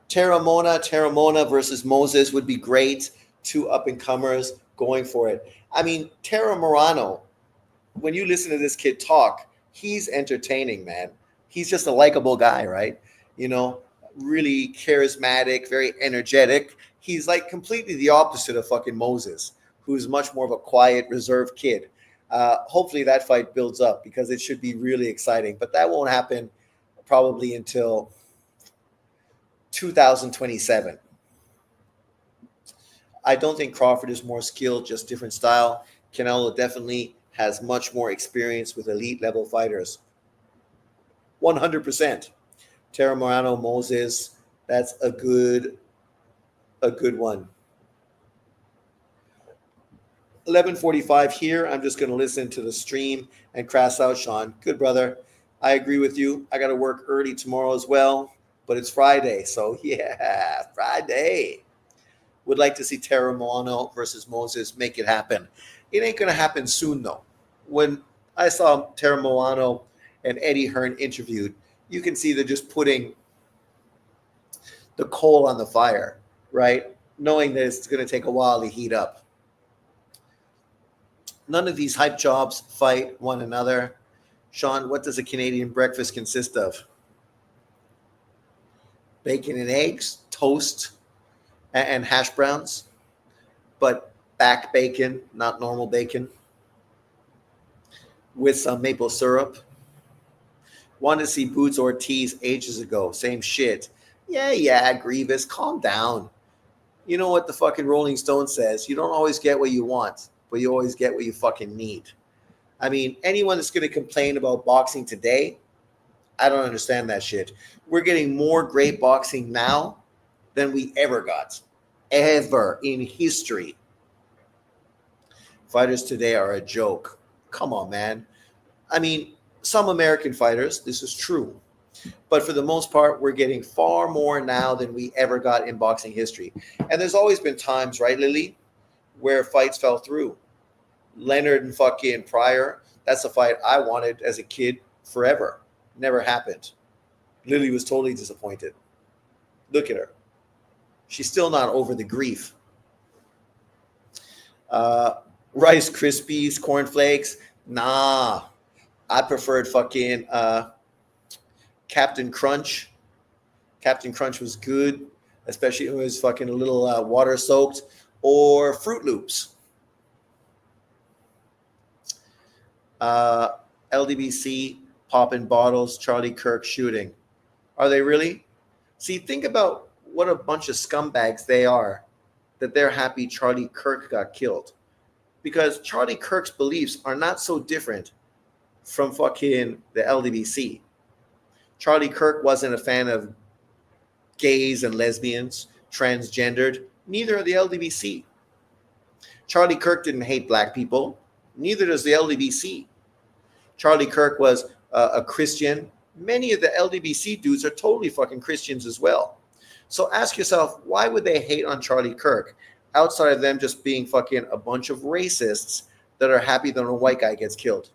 Terramona versus Moses would be great. Two up-and-comers going for it. I mean, Terra Morano, when you listen to this kid talk, he's entertaining, man. He's just a likable guy, right? You know, really charismatic, very energetic. He's like completely the opposite of fucking Moses, who's much more of a quiet, reserved kid. Hopefully that fight builds up because it should be really exciting. But that won't happen probably until 2027. I don't think Crawford is more skilled, just different style. Canelo definitely has much more experience with elite level fighters. 100%. Terra Morano, Moses, that's a good one. 11:45 here. I'm just going to listen to the stream and crash out, Sean. Good, brother. I agree with you. I got to work early tomorrow as well, but it's Friday, so yeah, Friday. Would like to see Terra Morano versus Moses. Make it happen. It ain't going to happen soon, though. When I saw Terra Morano and Eddie Hearn interviewed, you can see they're just putting the coal on the fire, right? Knowing that it's going to take a while to heat up. None of these hype jobs fight one another. Sean, what does a Canadian breakfast consist of? Bacon and eggs, toast, and hash browns, but back bacon, not normal bacon, with some maple syrup. Wanted to see Boots Ortiz ages ago. Same shit. Yeah, Grievous, calm down. You know what the fucking Rolling Stone says? You don't always get what you want, but you always get what you fucking need. I mean, anyone that's going to complain about boxing today, I don't understand that shit. We're getting more great boxing now than we ever got. Ever in history. Fighters today are a joke. Come on, man. I mean, some American fighters, this is true. But for the most part, we're getting far more now than we ever got in boxing history. And there's always been times, right, Lily, where fights fell through. Leonard and fucking Pryor, that's a fight I wanted as a kid forever. Never happened. Lily was totally disappointed. Look at her. She's still not over the grief. Rice Krispies, cornflakes. Nah. I preferred fucking Captain Crunch. Captain Crunch was good, especially when it was fucking a little water soaked. Or Fruit Loops. LDBC, popping bottles, Charlie Kirk shooting. Are they really? See, think about what a bunch of scumbags they are that they're happy Charlie Kirk got killed. Because Charlie Kirk's beliefs are not so different from fucking the LDBC. Charlie Kirk wasn't a fan of gays and lesbians, transgendered. Neither are the LDBC. Charlie Kirk didn't hate black people. Neither does the LDBC. Charlie Kirk was a Christian. Many of the LDBC dudes are totally fucking Christians as well. So ask yourself, why would they hate on Charlie Kirk outside of them just being fucking a bunch of racists that are happy that a white guy gets killed?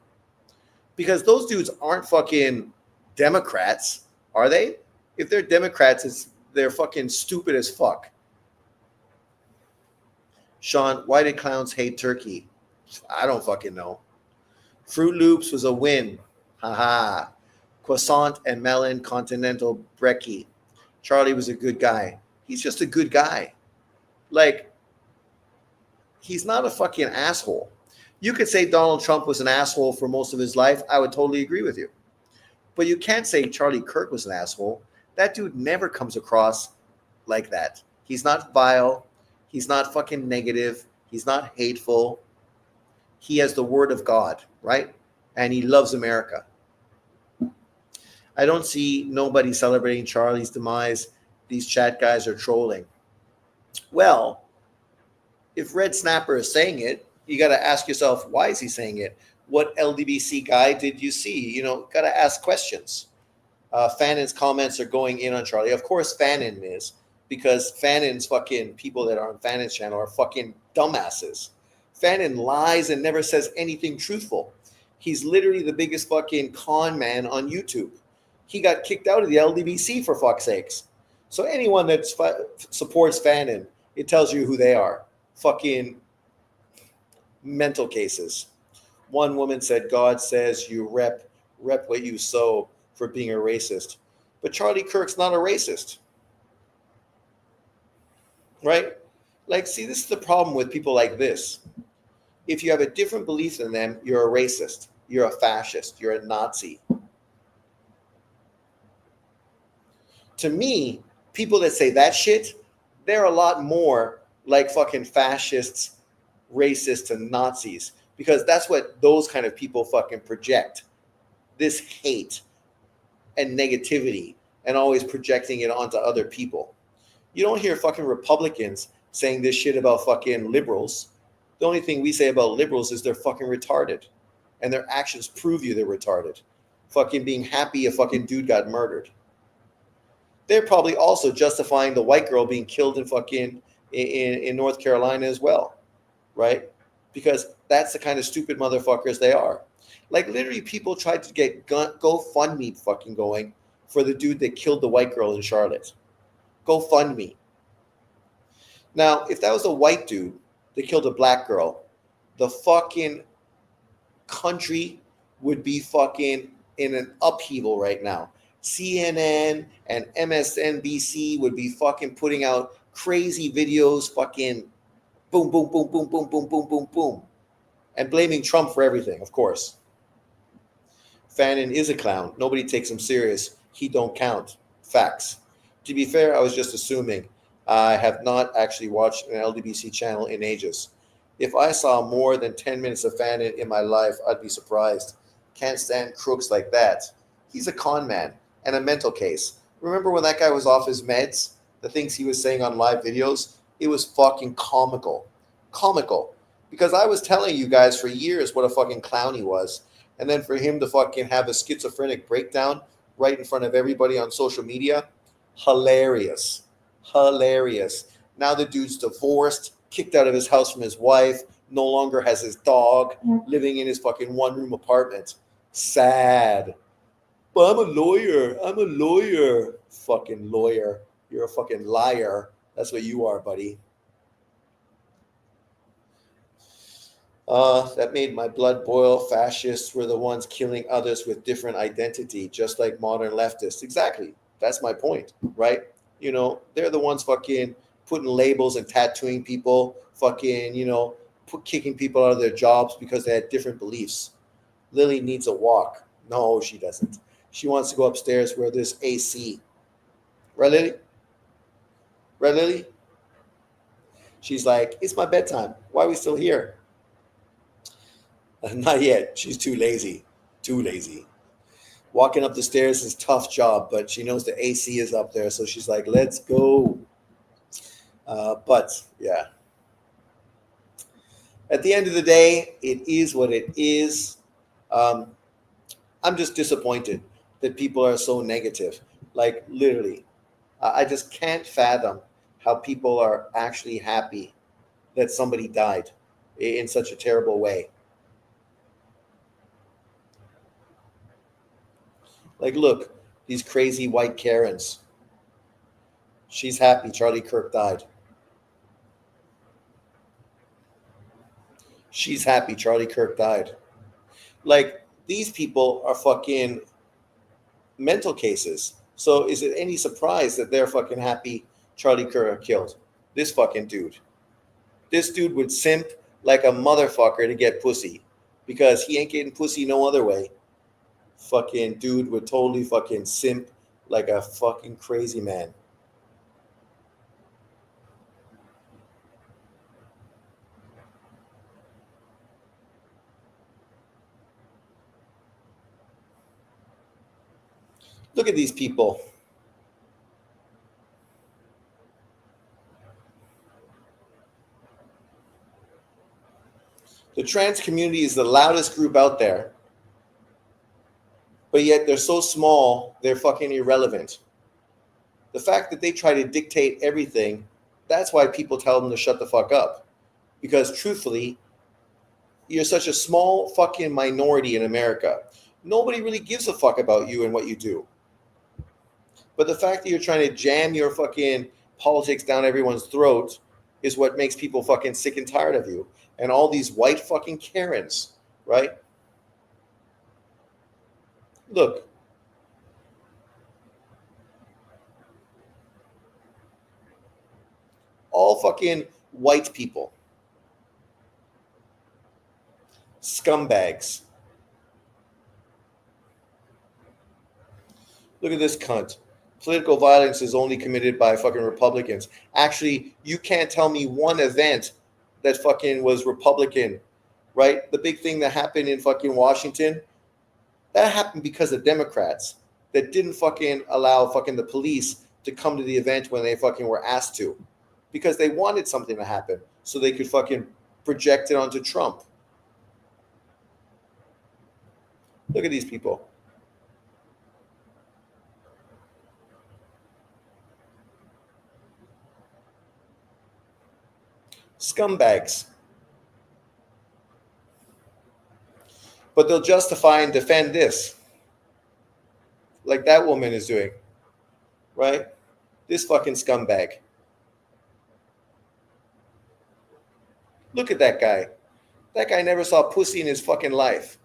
Because those dudes aren't fucking Democrats, are they? If they're Democrats, they're fucking stupid as fuck. Sean, why did clowns hate turkey? I don't fucking know. Fruit Loops was a win. Haha. Croissant and melon continental brekkie. Charlie was a good guy. He's just a good guy. Like, he's not a fucking asshole. You could say Donald Trump was an asshole for most of his life. I would totally agree with you. But you can't say Charlie Kirk was an asshole. That dude never comes across like that. He's not vile. He's not fucking negative. He's not hateful. He has the word of God, right? And he loves America. I don't see nobody celebrating Charlie's demise. these chat guys are trolling. Well, if Red Snapper is saying it, you got to ask yourself, why is he saying it? What LDBC guy did you see? Got to ask questions. Fannon's comments are going in on Charlie. Of course, Fannon is, because Fannon's fucking people that are on Fannon's channel are fucking dumbasses. Fannon lies and never says anything truthful. He's literally the biggest fucking con man on YouTube. He got kicked out of the LDBC for fuck's sakes. So anyone that supports Fannon, it tells you who they are. Fucking mental cases. One woman said, God says you rep what you sow for being a racist. But Charlie Kirk's not a racist. Right? Like, see, this is the problem with people like this. If you have a different belief than them, you're a racist. You're a fascist. You're a Nazi. To me, people that say that shit, they're a lot more like fucking fascists, racists, and Nazis, because that's what those kind of people fucking project. This hate and negativity, and always projecting it onto other people. You don't hear fucking Republicans saying this shit about fucking liberals. The only thing we say about liberals is they're fucking retarded, and their actions prove you they're retarded. Fucking being happy a fucking dude got murdered. They're probably also justifying the white girl being killed in fucking in North Carolina as well, right? Because that's the kind of stupid motherfuckers they are. Like, literally, people tried to get GoFundMe fucking going for the dude that killed the white girl in Charlotte. GoFundMe. Now, if that was a white dude that killed a black girl, the fucking country would be fucking in an upheaval right now. CNN and MSNBC would be fucking putting out crazy videos, fucking boom, boom, boom, boom, boom, boom, boom, boom, boom, and blaming Trump for everything, of course. Fannon is a clown. Nobody takes him serious. He don't count. Facts. To be fair, I was just assuming. I have not actually watched an LDBC channel in ages. If I saw more than 10 minutes of Fannon in my life, I'd be surprised. Can't stand crooks like that. He's a con man and a mental case. Remember when that guy was off his meds? The things he was saying on live videos? It was fucking comical. Comical. Because I was telling you guys for years what a fucking clown he was. And then for him to fucking have a schizophrenic breakdown right in front of everybody on social media, hilarious. Hilarious. Now the dude's divorced, kicked out of his house from his wife, no longer has his dog, living in his fucking one-room apartment. Sad. But I'm a lawyer. I'm a lawyer. Fucking lawyer. You're a fucking liar. That's what you are, buddy. That made my blood boil. Fascists were the ones killing others with different identity, just like modern leftists. Exactly. That's my point, right? They're the ones fucking putting labels and tattooing people, fucking, kicking people out of their jobs because they had different beliefs. Lily needs a walk. No, she doesn't. She wants to go upstairs where there's AC. Right, Lily? Right, Lily? She's like, it's my bedtime. Why are we still here? Not yet. She's too lazy. Too lazy. Walking up the stairs is a tough job, but she knows the AC is up there, so she's like, let's go. But, yeah. At the end of the day, it is what it is. I'm just disappointed that people are so negative. Like, literally. I just can't fathom how people are actually happy that somebody died in such a terrible way. Like, look, these crazy white Karens. She's happy Charlie Kirk died. She's happy Charlie Kirk died. Like, these people are fucking mental cases. So is it any surprise that they're fucking happy Charlie Kirk killed? This fucking dude. This dude would simp like a motherfucker to get pussy because he ain't getting pussy no other way. Fucking dude would totally fucking simp like a fucking crazy man. Look at these people. The trans community is the loudest group out there, but yet they're so small, they're fucking irrelevant. The fact that they try to dictate everything, that's why people tell them to shut the fuck up. Because truthfully, you're such a small fucking minority in America. Nobody really gives a fuck about you and what you do. But the fact that you're trying to jam your fucking politics down everyone's throat is what makes people fucking sick and tired of you. And all these white fucking Karens, right? Look, all fucking white people, scumbags. Look at this cunt. Political violence is only committed by fucking Republicans. Actually, you can't tell me one event that fucking was Republican, right? The big thing that happened in fucking Washington, that happened because of Democrats that didn't fucking allow fucking the police to come to the event when they fucking were asked to, because they wanted something to happen so they could fucking project it onto Trump. Look at these people. Scumbags. But they'll justify and defend this, like that woman is doing, right? This fucking scumbag. Look at that guy. That guy never saw pussy in his fucking life.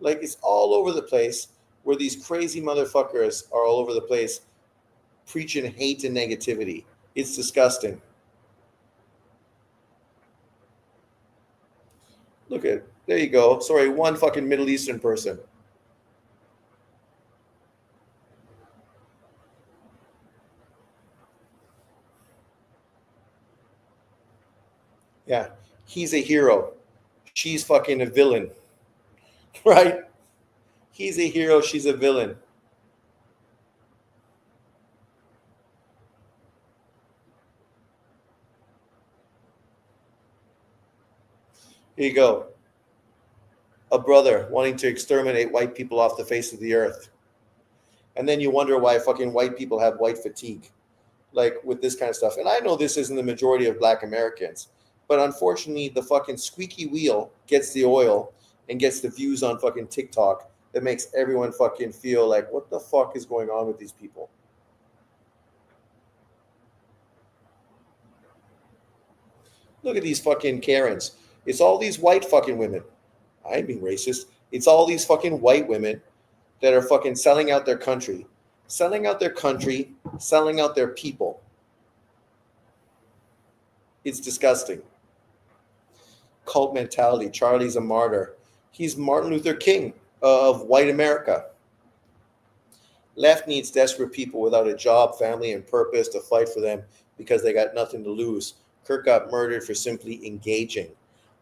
Like, it's all over the place where these crazy motherfuckers are all over the place preaching hate and negativity. It's disgusting. Look at, there you go. Sorry, one fucking Middle Eastern person. Yeah, he's a hero. She's fucking a villain, right? He's a hero. She's a villain. Here you go. A brother wanting to exterminate white people off the face of the earth. And then you wonder why fucking white people have white fatigue, like with this kind of stuff. And I know this isn't the majority of black Americans, but unfortunately, the fucking squeaky wheel gets the oil and gets the views on fucking TikTok that makes everyone fucking feel like, what the fuck is going on with these people? Look at these fucking Karens. It's all these white fucking women. I ain't being racist. It's all these fucking white women that are fucking selling out their country, selling out their country, selling out their people. It's disgusting. Cult mentality. Charlie's a martyr. He's Martin Luther King of white America. Left needs desperate people without a job, family, and purpose to fight for them because they got nothing to lose. Kirk got murdered for simply engaging.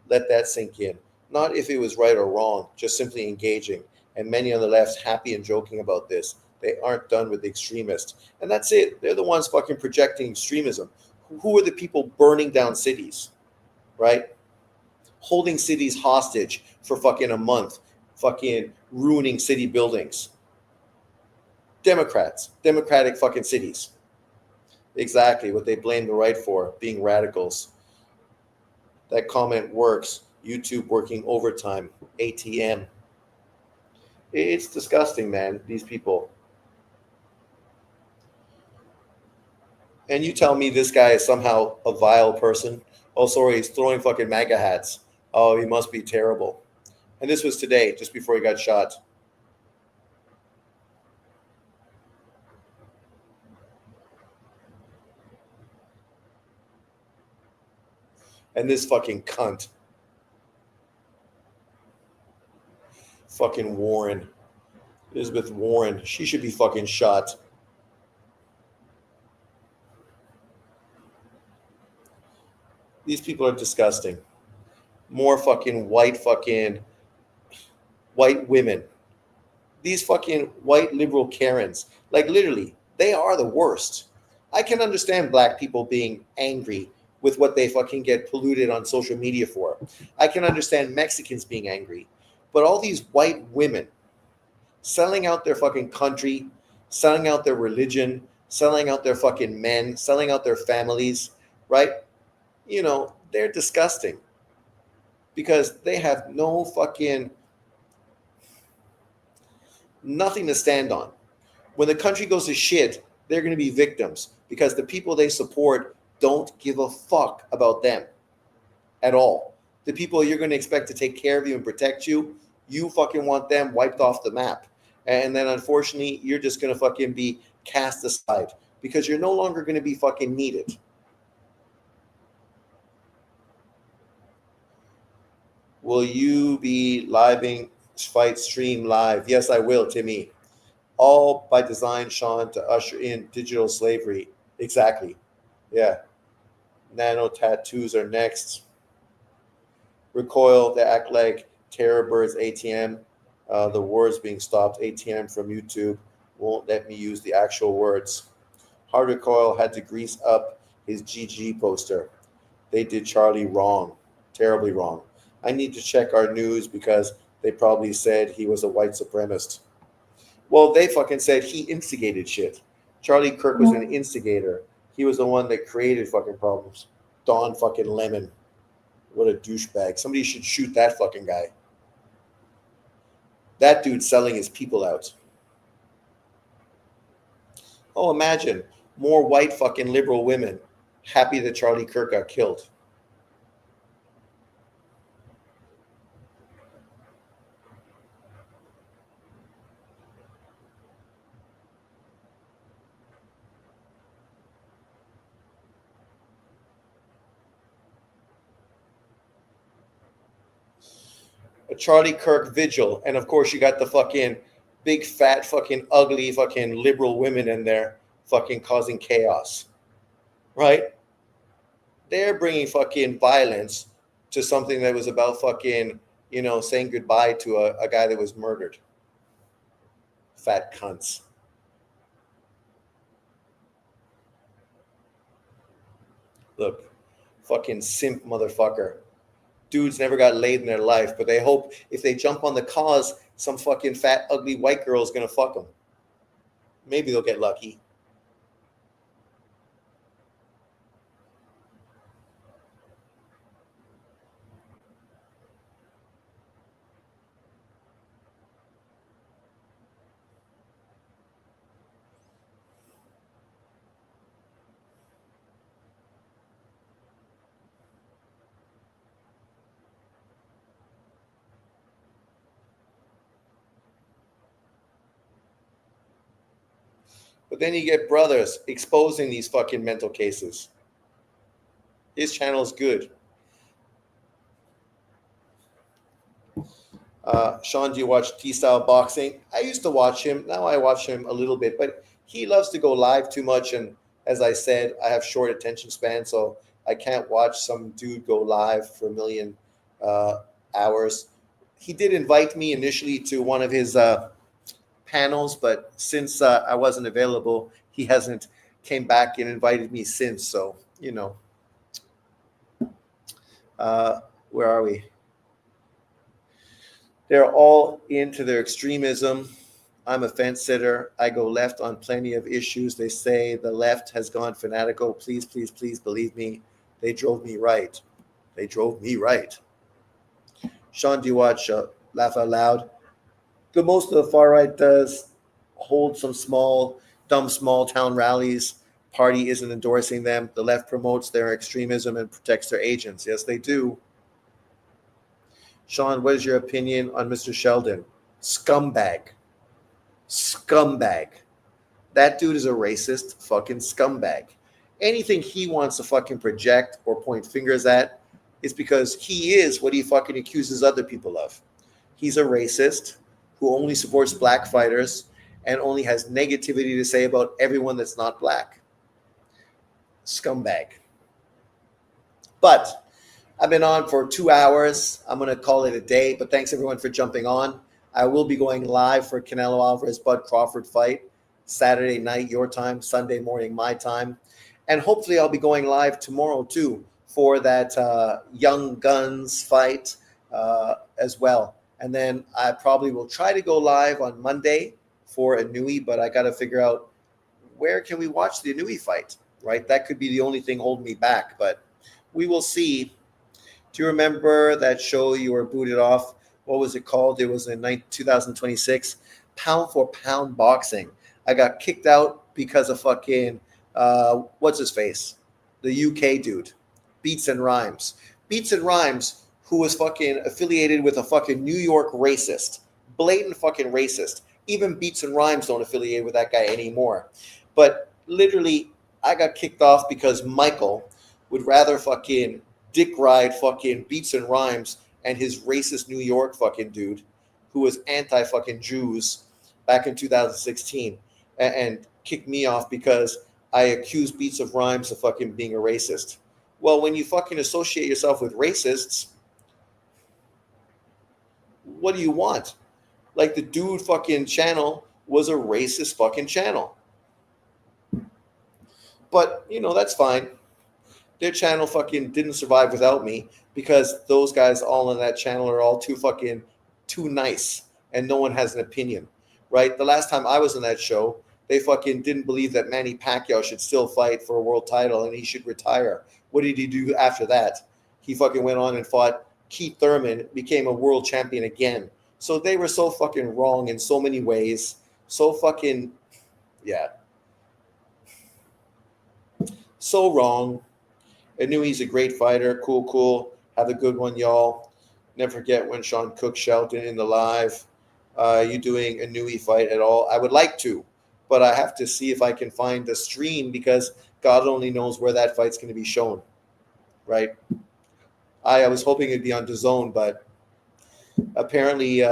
Let that sink in. Not if it was right or wrong, just simply engaging. And many on the left's happy and joking about this. They aren't done with the extremists. And that's it. They're the ones fucking projecting extremism. Who are the people burning down cities, right? Holding cities hostage for fucking a month, fucking ruining city buildings. Democrats, democratic fucking cities. Exactly what they blame the right for, being radicals. That comment works. YouTube working overtime. ATM. It's disgusting, man, these people. And you tell me this guy is somehow a vile person. Oh, sorry, he's throwing fucking MAGA hats. Oh, he must be terrible. And this was today, just before he got shot. And this fucking cunt. Fucking Warren. Elizabeth Warren. She should be fucking shot. These people are disgusting. More fucking white women These fucking white liberal Karens, like literally, they are the worst. I can understand black people being angry with what they fucking get polluted on social media for. I can understand Mexicans being angry. But all these white women selling out their fucking country, selling out their religion, selling out their fucking men, selling out their families, right? They're disgusting because they have no fucking nothing to stand on. When the country goes to shit, they're going to be victims because the people they support don't give a fuck about them at all. The people you're going to expect to take care of you and protect you, you fucking want them wiped off the map. And then unfortunately, you're just going to fucking be cast aside because you're no longer going to be fucking needed. Will you be living Fight Stream live? Yes, I will, Timmy. All by design, Sean, to usher in digital slavery. Exactly. Yeah. Nano tattoos are next. Recoil, they act like Terror Birds ATM. The words being stopped. ATM from YouTube won't let me use the actual words. Hard Recoil had to grease up his GG poster. They did Charlie wrong. Terribly wrong. I need to check our news because they probably said he was a white supremacist. Well, they fucking said he instigated shit. Charlie Kirk was an instigator. He was the one that created fucking problems. Don fucking Lemon. What a douchebag. Somebody should shoot that fucking guy. That dude's selling his people out. Oh, imagine more white fucking liberal women happy that Charlie Kirk got killed. A Charlie Kirk vigil, and of course you got the fucking big fat fucking ugly fucking liberal women in there fucking causing chaos, right? They're bringing fucking violence to something that was about fucking saying goodbye to a guy that was murdered. Fat cunts. Look, fucking simp motherfucker. Dudes never got laid in their life, but they hope if they jump on the cause, some fucking fat, ugly white girl is going to fuck them. Maybe they'll get lucky. But then you get brothers exposing these fucking mental cases. His channel's good. Sean, do you watch T-style boxing? I used to watch him. Now I watch him a little bit, but he loves to go live too much. And as I said, I have short attention span, so I can't watch some dude go live for a million hours. He did invite me initially to one of his panels, but since I wasn't available, he hasn't came back and invited me since. So, where are we? They're all into their extremism. I'm a fence sitter. I go left on plenty of issues. They say the left has gone fanatical. Please, please, please believe me. They drove me right. They drove me right. Sean, do you watch Laugh Out Loud? The most of the far right does hold some dumb small town rallies. Party isn't endorsing them. The left promotes their extremism and protects their agents. Yes, they do. Sean, what is your opinion on Mr. Sheldon? Scumbag. Scumbag. That dude is a racist fucking scumbag. Anything he wants to fucking project or point fingers at is because he is what he fucking accuses other people of. He's a racist who only supports black fighters and only has negativity to say about everyone that's not black. Scumbag. But I've been on for 2 hours. I'm going to call it a day, but thanks everyone for jumping on. I will be going live for Canelo Alvarez Bud Crawford fight Saturday night your time, Sunday morning my time, and hopefully I'll be going live tomorrow too for that Young Guns fight as well. And then I probably will try to go live on Monday for Inui, but I got to figure out where can we watch the Inui fight, right? That could be the only thing holding me back, but we will see. Do you remember that show you were booted off? What was it called? It was in 2026, Pound for Pound Boxing. I got kicked out because of fucking, what's his face? The UK dude, Beats and Rhymes. Beats and Rhymes, who was fucking affiliated with a fucking New York racist, blatant fucking racist. Even Beats and Rhymes don't affiliate with that guy anymore. But literally, I got kicked off because Michael would rather fucking dick ride fucking Beats and Rhymes and his racist New York fucking dude who was anti fucking Jews back in 2016 and kicked me off because I accused Beats of Rhymes of fucking being a racist. Well, when you fucking associate yourself with racists, what do you want? Like the dude fucking channel was a racist fucking channel. But, you know, that's fine. Their channel fucking didn't survive without me because those guys all on that channel are all too nice and no one has an opinion, right? The last time I was on that show, they fucking didn't believe that Manny Pacquiao should still fight for a world title and he should retire. What did he do after that? He fucking went on and fought Keith Thurman, became a world champion again. So they were so fucking wrong in so many ways. So fucking, yeah. So wrong. I knew he's a great fighter. Cool. Have a good one, y'all. Never forget when Sean Cook shouted in the live, you doing a Nui fight at all? I would like to, but I have to see if I can find the stream because God only knows where that fight's going to be shown, right? I was hoping it'd be on DAZN, but apparently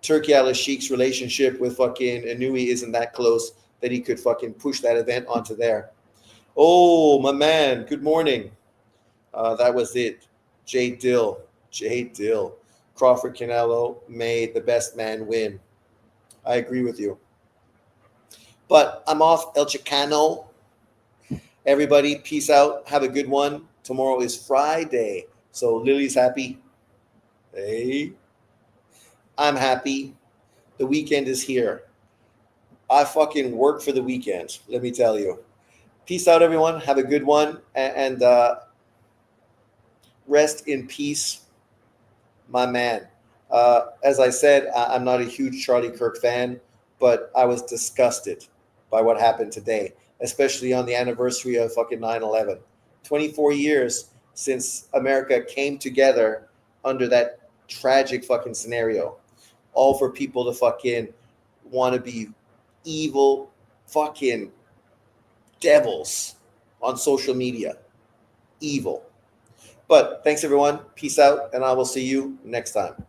Turki Al-Sheikh's relationship with fucking Inui isn't that close that he could fucking push that event onto there. Oh, my man. Good morning. That was it. J Dill. Crawford Canelo made the best man win. I agree with you. But I'm off El Chicano. Everybody, peace out. Have a good one. Tomorrow is Friday. So Lily's happy. Hey. I'm happy. The weekend is here. I fucking work for the weekend, let me tell you. Peace out, everyone. Have a good one. And rest in peace, my man. As I said, I'm not a huge Charlie Kirk fan, but I was disgusted by what happened today, especially on the anniversary of fucking 9/11. 24 years since America came together under that tragic fucking scenario. All for people to fucking want to be evil fucking devils on social media. Evil. But thanks, everyone. Peace out, and I will see you next time.